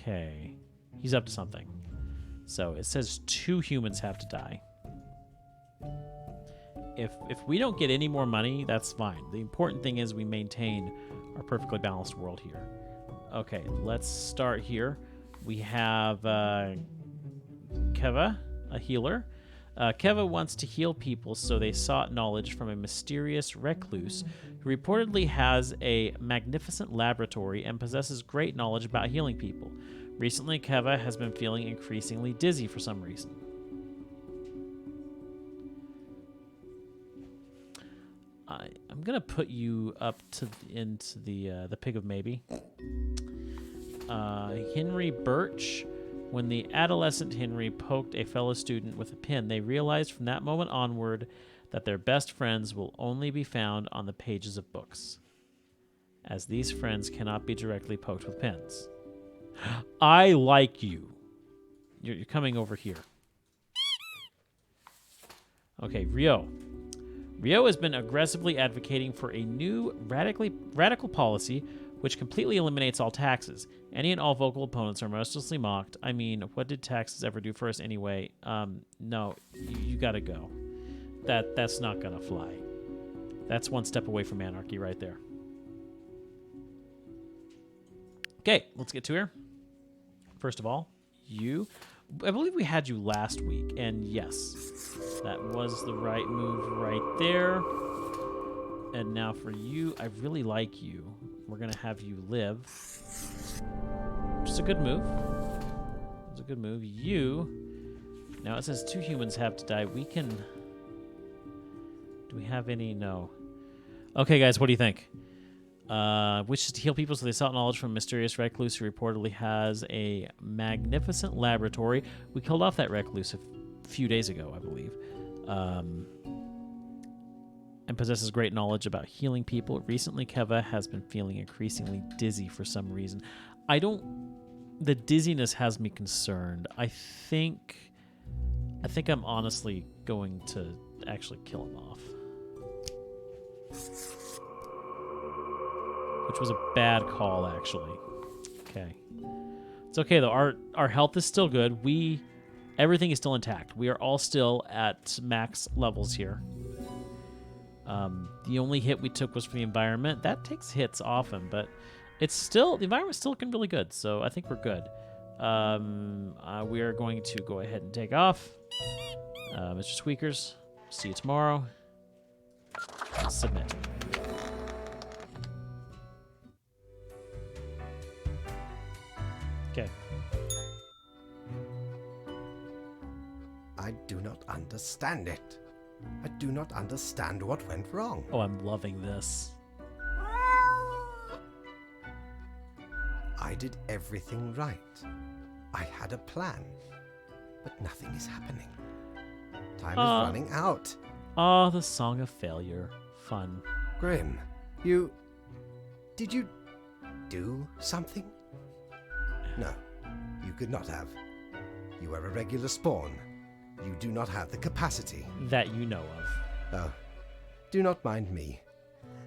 A: Okay. He's up to something. So it says 2 humans have to die. If we don't get any more money, that's fine. The important thing is we maintain our perfectly balanced world here. Okay, let's start here. We have Keva, a healer. Keva wants to heal people, so they sought knowledge from a mysterious recluse who reportedly has a magnificent laboratory and possesses great knowledge about healing people. Recently, Keva has been feeling increasingly dizzy for some reason. I'm gonna put you up to into the Pig of Maybe. Henry Birch. When the adolescent Henry poked a fellow student with a pin, they realized from that moment onward that their best friends will only be found on the pages of books, as these friends cannot be directly poked with pins. I like you. You're coming over here. Okay, Rio. Rio has been aggressively advocating for a new radical policy which completely eliminates all taxes. Any and all vocal opponents are mercilessly mocked. I mean, what did taxes ever do for us anyway? No, you gotta go. That's not gonna fly. That's one step away from anarchy right there. Okay, let's get to her. First of all, you. I believe we had you last week, and yes, that was the right move right there. And now for you, I really like you. We're going to have you live. Just a good move. It's a good move. You. Now it says 2 humans have to die. We can... Do we have any? No. Okay, guys, what do you think? Wishes to heal people, so they sought knowledge from a mysterious recluse who reportedly has a magnificent laboratory. We killed off that recluse a few days ago, I believe. And possesses great knowledge about healing people. Recently, Keva has been feeling increasingly dizzy for some reason. The dizziness has me concerned. I think I'm honestly going to actually kill him off. Which was a bad call, actually. Okay. It's okay, though. Our health is still good. Everything is still intact. We are all still at max levels here. The only hit we took was from the environment. That takes hits often, but the environment's still looking really good, so I think we're good. We are going to go ahead and take off. Mr. Squeakers, see you tomorrow. Submit. Okay.
F: I do not understand it. I do not understand what went wrong.
A: Oh, I'm loving this.
F: I did everything right. I had a plan. But nothing is happening. Time is running out.
A: Oh, the song of failure. Fun.
F: Grim, did you do something? No, you could not have. You are a regular spawn. You do not have the capacity.
A: That you know of.
F: Oh, do not mind me.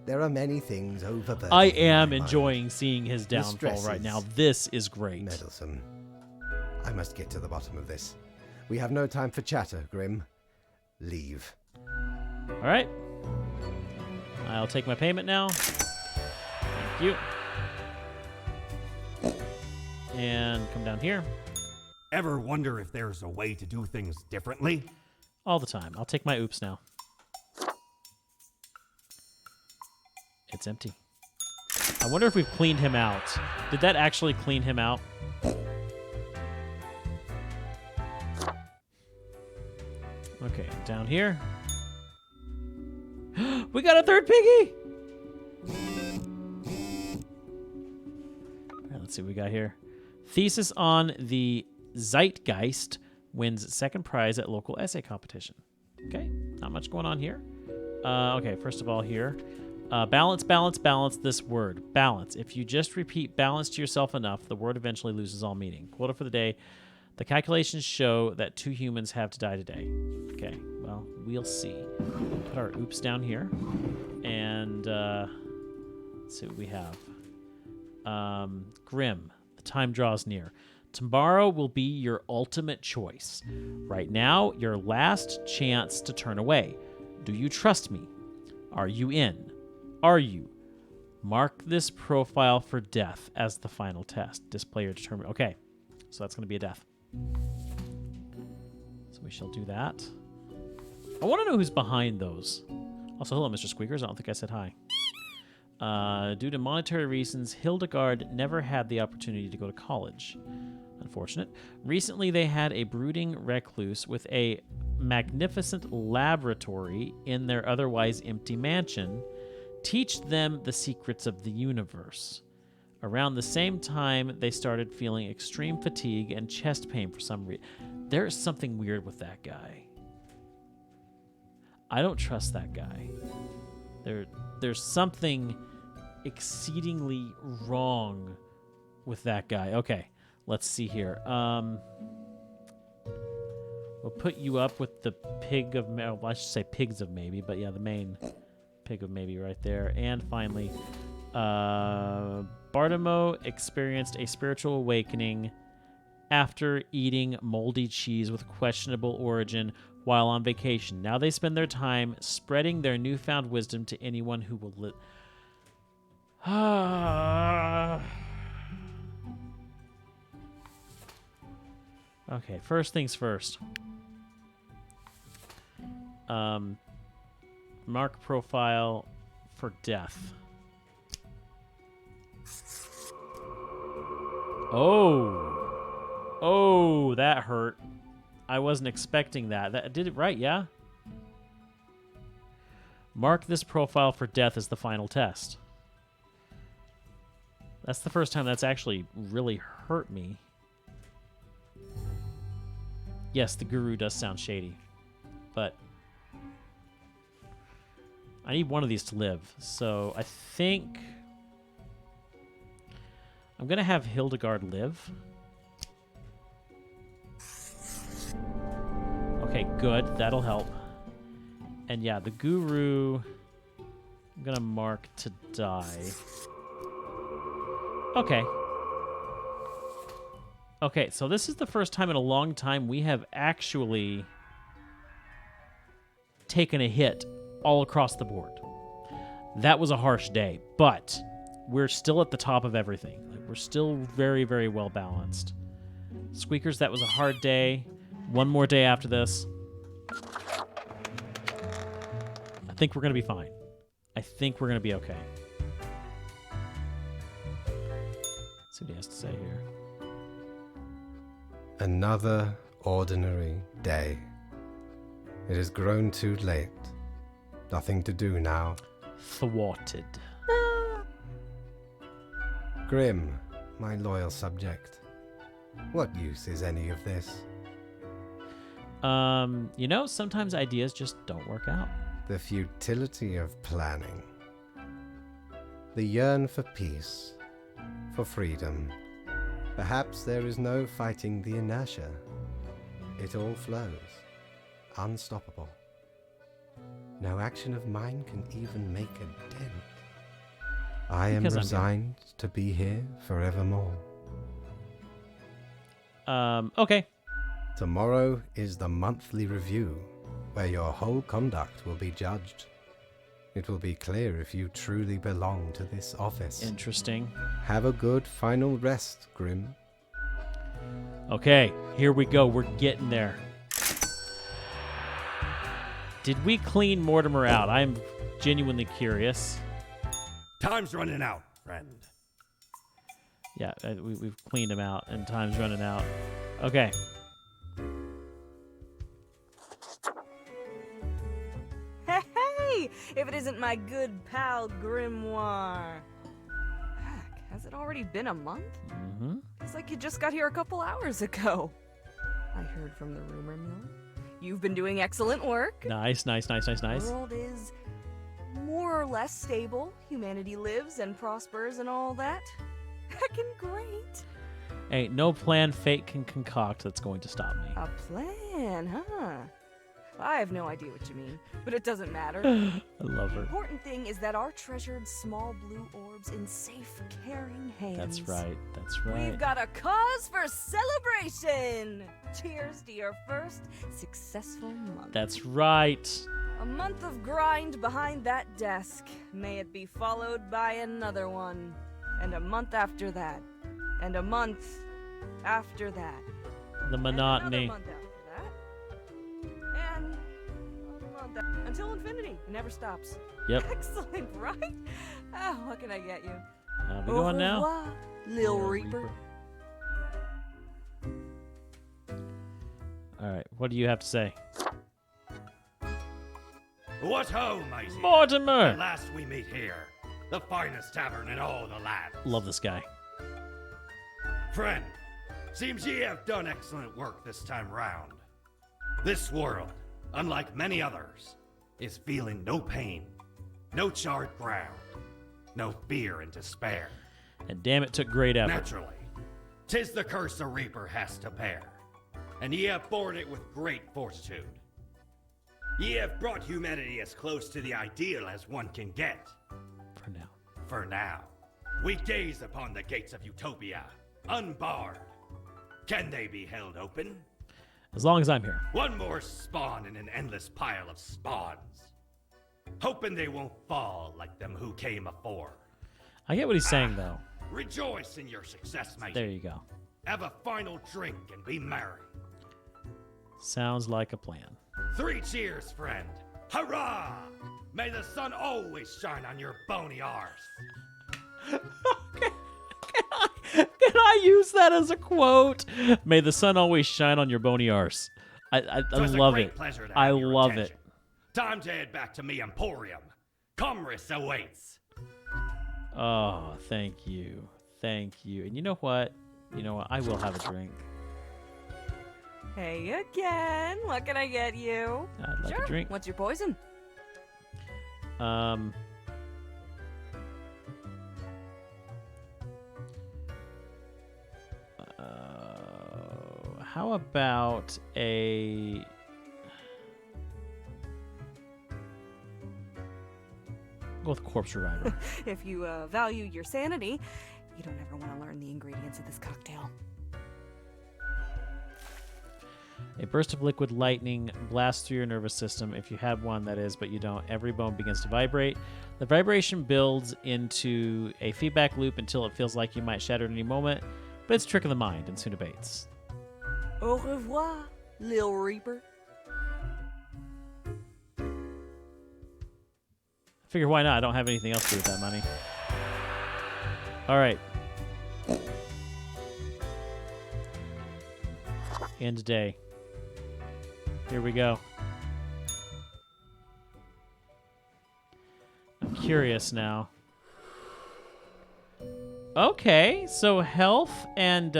F: There are many things overburdening.
A: I am enjoying seeing his downfall right now. This is great.
F: Meddlesome. I must get to the bottom of this. We have no time for chatter, Grim. Leave.
A: All right. I'll take my payment now. Thank you. And come down here.
C: Ever wonder if there's a way to do things differently?
A: All the time. I'll take my oops now. It's empty. I wonder if we've cleaned him out. Did that actually clean him out? Okay, down here. We got a third piggy! All right, let's see what we got here. Thesis on the Zeitgeist wins second prize at local essay competition. Okay, not much going on here. Okay, first of all here. Balance, balance, balance this word. Balance. If you just repeat balance to yourself enough, the word eventually loses all meaning. Quote for the day. The calculations show that 2 humans have to die today. Okay, well, we'll see. Put our oops down here. And let's see what we have. Grim. The time draws near. Tomorrow will be your ultimate choice. Right now, your last chance to turn away. Do you trust me? Are you in? Are you? Mark this profile for death as the final test. Display your determine. Okay, so that's going to be a death. So we shall do that. I want to know who's behind those. Also, hello, Mr. Squeakers. I don't think I said hi. Due to monetary reasons, Hildegard never had the opportunity to go to college. Unfortunate. Recently, they had a brooding recluse with a magnificent laboratory in their otherwise empty mansion teach them the secrets of the universe. Around the same time, they started feeling extreme fatigue and chest pain for some reason. There's something weird with that guy. I don't trust that guy. There's something exceedingly wrong with that guy. Okay, let's see here. We'll put you up with the pig of... Well, I should say pigs of maybe, but yeah, the main pig of maybe right there. And finally, Bartimo experienced a spiritual awakening after eating moldy cheese with questionable origin while on vacation. Now they spend their time spreading their newfound wisdom to anyone who will live. Okay, first things first. Mark profile for death. Oh, that hurt. I wasn't expecting that. That did it right, yeah? Mark this profile for death as the final test. That's the first time that's actually really hurt me. Yes, the guru does sound shady, but I need one of these to live. So I think I'm going to have Hildegard live. Okay, good. That'll help. And yeah, the guru, I'm going to mark to die. Okay. Okay, so this is the first time in a long time we have actually taken a hit all across the board. That was a harsh day, but we're still at the top of everything. Like, we're still very, very well balanced. Squeakers, that was a hard day. One more day after this. I think we're going to be fine. I think we're going to be okay. Let's see what he has to say here.
F: Another ordinary day. It has grown too late. Nothing to do now.
A: Thwarted.
F: Grim, my loyal subject. What use is any of this?
A: You know, sometimes ideas just don't work out.
F: The futility of planning. The yearn for peace, for freedom. Perhaps there is no fighting the inertia. It all flows, unstoppable. No action of mine can even make a dent. I am resigned to be here forevermore.
A: Okay.
F: Tomorrow is the monthly review, where your whole conduct will be judged. It will be clear if you truly belong to this office.
A: Interesting.
F: Have a good final rest, Grim.
A: Okay, here we go. We're getting there. Did we clean Mortimer out? I'm genuinely curious.
C: Time's running out, friend.
A: Yeah, we've cleaned him out, and time's running out. Okay.
G: Hey, if it isn't my good pal Grimoire. Heck, has it already been a month?
A: Mm-hmm.
G: It's like you just got here a couple hours ago. I heard from the rumor mill. You've been doing excellent work.
A: Nice.
G: The world is more or less stable. Humanity lives and prospers and all that. Heckin' great.
A: Ain't no plan fate can concoct that's going to stop me.
G: A plan, huh? I have no idea what you mean, but it doesn't matter.
A: I love
G: The
A: her.
G: important thing is that our treasured small blue orbs in safe, caring hands.
A: That's right. That's right.
G: We've got a cause for celebration! Cheers to your first successful month.
A: That's right.
G: A month of grind behind that desk. May it be followed by another one. And a month after that. And a month after that.
A: The
G: And
A: monotony.
G: another month after that. And a month until infinity. It never stops.
A: Yep.
G: Excellent, right? Ah, what can I get you?
A: How we going now?
G: revoir, Lil Reaper.
A: All right. What do you have to say?
C: What ho, matey?
A: Mortimer!
C: At last we meet here, the finest tavern in all the land.
A: Love this guy.
C: Friend, seems ye have done excellent work this time round. This world, unlike many others, is feeling no pain, no charred ground, no fear and despair.
A: And damn, it took great effort.
C: Naturally, 'tis the curse a reaper has to bear, and ye have borne it with great fortitude. Ye have brought humanity as close to the ideal as one can get.
A: For now.
C: For now, we gaze upon the gates of utopia, unbarred. Can they be held open?
A: As long as I'm here.
C: One more spawn in an endless pile of spawns. Hoping they won't fall like them who came afore.
A: I get what he's saying, though.
C: Rejoice in your success, mate.
A: There you go.
C: Have a final drink and be merry.
A: Sounds like a plan.
C: 3 cheers, friend. Hurrah! May the sun always shine on your bony arse.
A: Can I use that as a quote? May the sun always shine on your bony arse. I
C: 'Twas a
A: love
C: great
A: it.
C: pleasure to
A: I
C: have your
A: love
C: attention. Time to head back to me emporium. Commerce awaits.
A: Oh, thank you. Thank you. And you know what? You know what? I will have a drink.
G: Hey again. What can I get you?
A: I'd like
G: Sure.
A: a drink.
G: What's your poison?
A: How about a... Go with Corpse Reviver.
G: If you value your sanity, you don't ever want to learn the ingredients of this cocktail.
A: A burst of liquid lightning blasts through your nervous system. If you have one, that is, but you don't. Every bone begins to vibrate. The vibration builds into a feedback loop until it feels like you might shatter at any moment, but it's a trick of the mind and soon abates.
G: Au revoir, Lil Reaper.
A: I figure why not? I don't have anything else to do with that money. All right. End day. Here we go. I'm curious now. Okay, so health and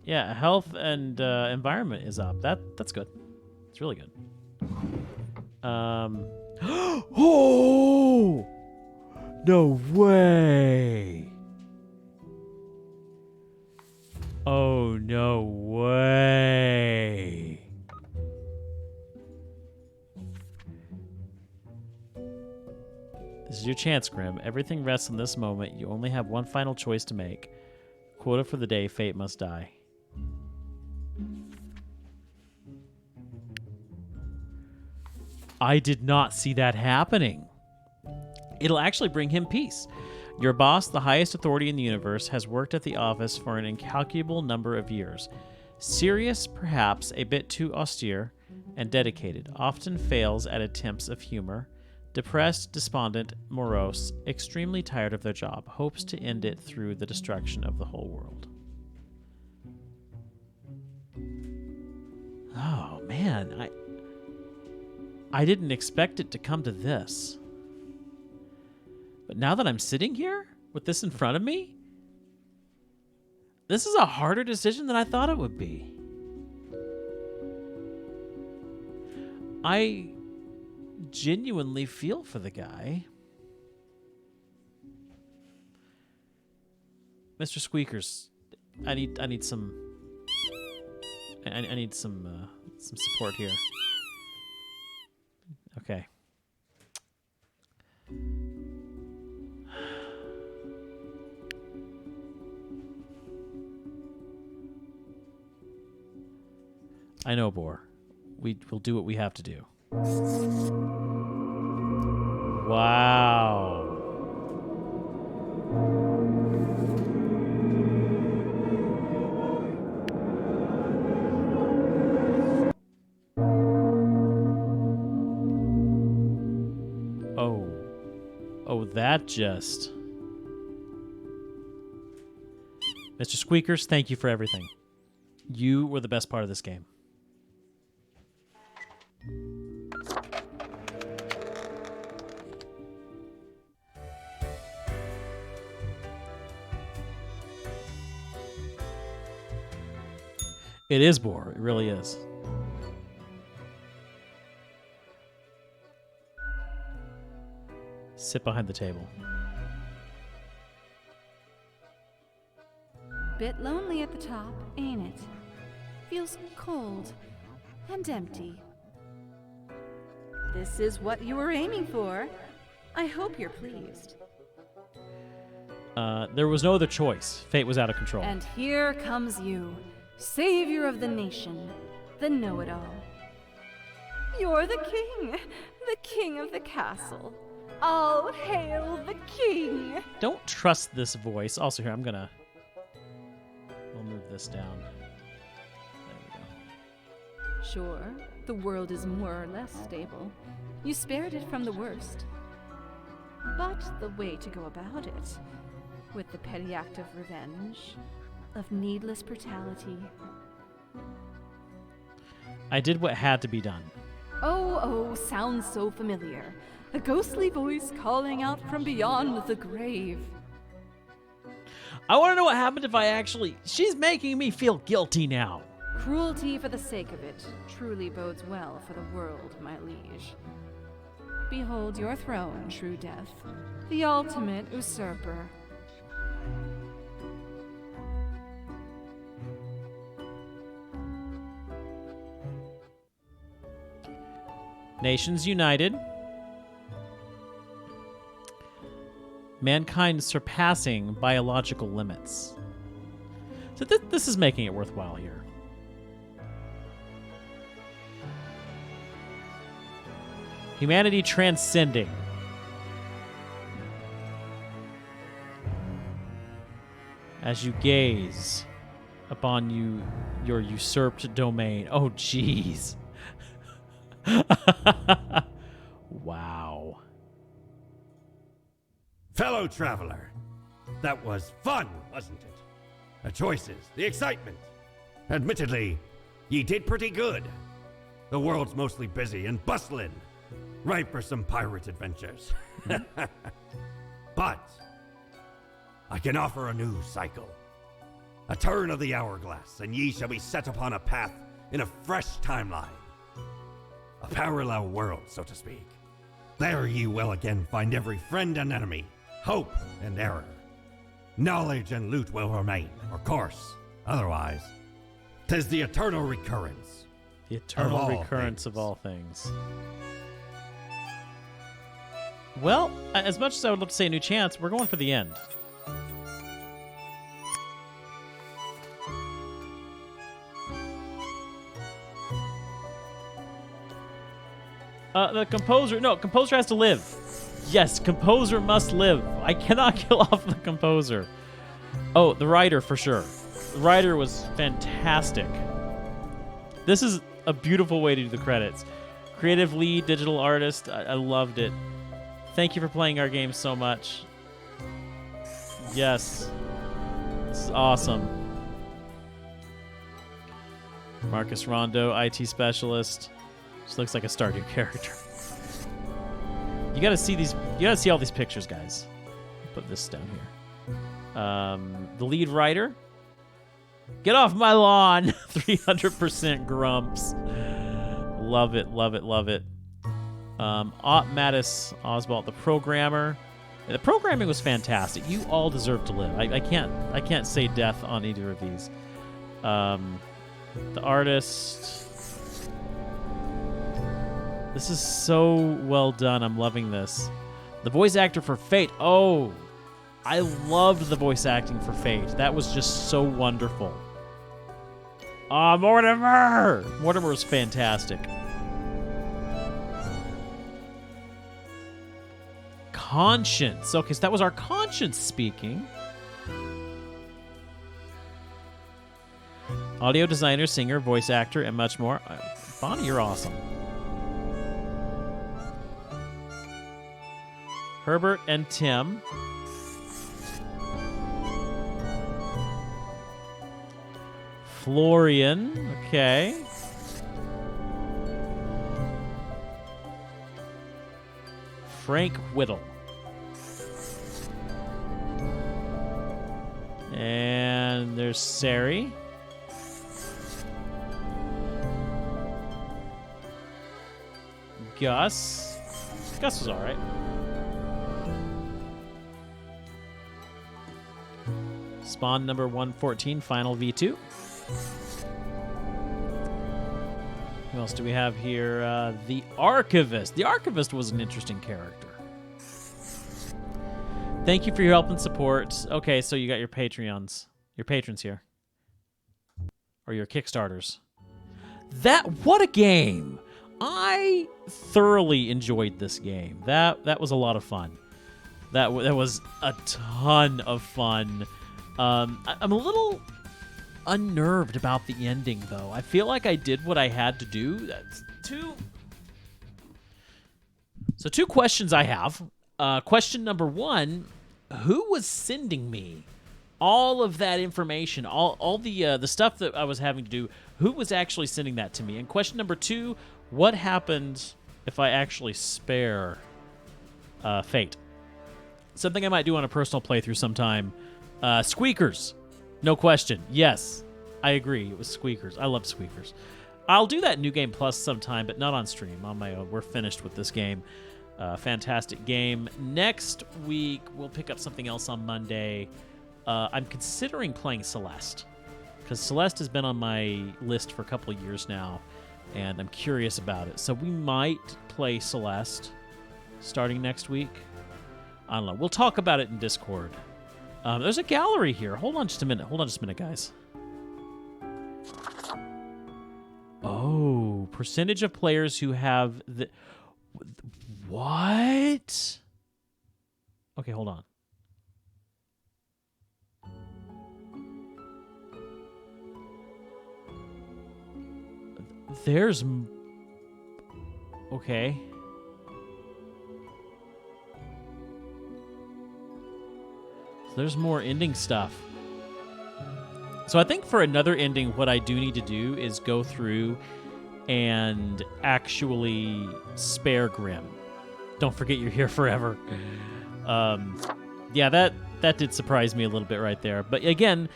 A: yeah, health and environment is up. That's good. It's really good. Oh! No way! Oh, no way! This is your chance, Grim. Everything rests on this moment. You only have one final choice to make. Quota for the day, fate must die. I did not see that happening. It'll actually bring him peace. Your boss, the highest authority in the universe, has worked at the office for an incalculable number of years. Serious, perhaps a bit too austere, and dedicated, often fails at attempts of humor. Depressed, despondent, morose, extremely tired of their job, hopes to end it through the destruction of the whole world. Oh, man, I didn't expect it to come to this. But now that I'm sitting here with this in front of me, this is a harder decision than I thought it would be. I genuinely feel for the guy. Mr. Squeakers, I need some. I need some support here. Okay. I know, Boar. We'll do what we have to do. Wow. Oh, that just... Mr. Squeakers, thank you for everything. You were the best part of this game. It is, Boar. It really is. Sit behind the table.
D: Bit lonely at the top, ain't it? Feels cold and empty. This is what you were aiming for. I hope you're pleased.
A: There was no other choice. Fate was out of control.
D: And here comes you, savior of the nation, the know-it-all. You're the king of the castle. All hail the king!
A: Don't trust this voice. Also, here, we'll move this down. There we go.
D: Sure, the world is more or less stable. You spared it from the worst. But the way to go about it, with the petty act of revenge, of needless brutality.
A: I did what had to be done.
D: Oh, sounds so familiar. A ghostly voice calling out from beyond the grave.
A: I want to know what happened if I actually... She's making me feel guilty now.
D: Cruelty for the sake of it truly bodes well for the world, my liege. Behold your throne, true death, the ultimate usurper.
A: Nations united. Mankind surpassing biological limits. So this is making it worthwhile here. Humanity transcending. As you gaze upon your usurped domain. Oh, jeez. Wow.
C: Fellow traveler, that was fun, wasn't it? The choices, the excitement. Admittedly, ye did pretty good. The world's mostly busy and bustling, ripe for some pirate adventures. But I can offer a new cycle. A turn of the hourglass, and ye shall be set upon a path in a fresh timeline. A parallel world, so to speak. There ye will again find every friend and enemy, hope and error. Knowledge and loot will remain, of course. Otherwise, 'tis the eternal recurrence.
A: The eternal recurrence of all things. Well, as much as I would love to say a new chance, we're going for the end. The composer... No, composer has to live. Yes, composer must live. I cannot kill off the composer. Oh, the writer for sure. The writer was fantastic. This is a beautiful way to do the credits. Creative lead, digital artist. I loved it. Thank you for playing our game so much. Yes. This is awesome. Marcus Rondo, IT specialist. Just looks like a Stardew character. You gotta see these. You gotta see all these pictures, guys. Put this down here. The lead writer. Get off my lawn. 300% Grumps. Love it. Love it. Love it. Ott Mattis Oswald, the programmer. The programming was fantastic. You all deserve to live. I can't say death on either of these. The artist. This is so well done. I'm loving this. The voice actor for Fate. Oh, I loved the voice acting for Fate. That was just so wonderful. Mortimer! Mortimer was fantastic. Conscience. Okay, so that was our Conscience speaking. Audio designer, singer, voice actor, and much more. Bonnie, you're awesome. Herbert and Tim. Florian. Okay. Frank Whittle. And there's Sari. Gus. Gus was alright. Spawn number 114, final V2. Who else do we have here? The Archivist. The Archivist was an interesting character. Thank you for your help and support. Okay, so you got your patrons here. Or your Kickstarters. What a game! I thoroughly enjoyed this game. That was a lot of fun. That was a ton of fun. I'm a little unnerved about the ending, though. I feel like I did what I had to do. That's two questions I have. Question number one, who was sending me all of that information, all the stuff that I was having to do? Who was actually sending that to me? And question number two, what happens if I actually spare Fate? Something I might do on a personal playthrough sometime. Squeakers. No question. Yes, I agree. It was Squeakers. I love Squeakers. I'll do that New Game Plus sometime, but not on stream, on my own. We're finished with this game. Fantastic game. Next week, we'll pick up something else on Monday. I'm considering playing Celeste, because Celeste has been on my list for a couple of years now, and I'm curious about it. So we might play Celeste starting next week. I don't know. We'll talk about it in Discord. There's a gallery here. Hold on just a minute. Guys. Oh, percentage of players who have the... What? Okay, hold on. There's... Okay. There's more ending stuff. So I think for another ending, what I do need to do is go through and actually spare Grim. Don't forget you're here forever. Yeah, that did surprise me a little bit right there. But again,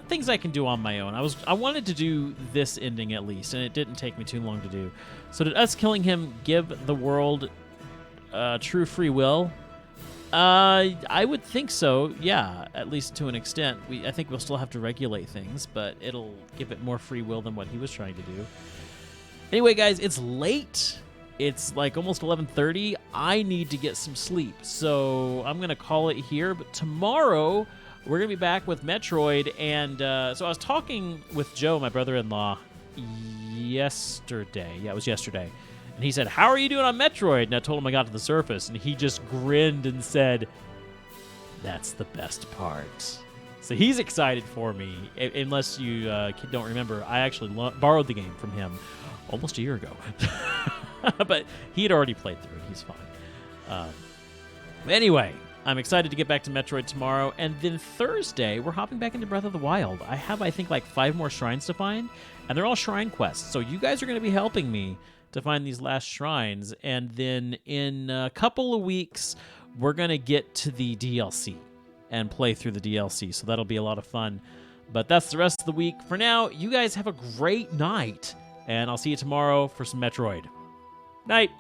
A: things I can do on my own. I wanted to do this ending at least, and it didn't take me too long to do. So did us killing him give the world true free will? I would think so, yeah, at least to an extent. I think we'll still have to regulate things, but it'll give it more free will than what he was trying to do. Anyway, guys, it's late. It's like almost 11:30. I need to get some sleep, so I'm going to call it here. But tomorrow, we're going to be back with Metroid. And so I was talking with Joe, my brother-in-law, yesterday. Yeah, it was yesterday. And he said, "How are you doing on Metroid?" And I told him I got to the surface, and he just grinned and said, "That's the best part." So he's excited for me. Unless you don't remember, I actually borrowed the game from him almost a year ago. But he had already played through it. He's fine. Anyway, I'm excited to get back to Metroid tomorrow. And then Thursday, we're hopping back into Breath of the Wild. I have, I think, like 5 more shrines to find, and they're all shrine quests. So you guys are going to be helping me to find these last shrines. And then in a couple of weeks, we're going to get to the DLC and play through the DLC. So that'll be a lot of fun. But that's the rest of the week. For now, you guys have a great night, and I'll see you tomorrow for some Metroid. Night.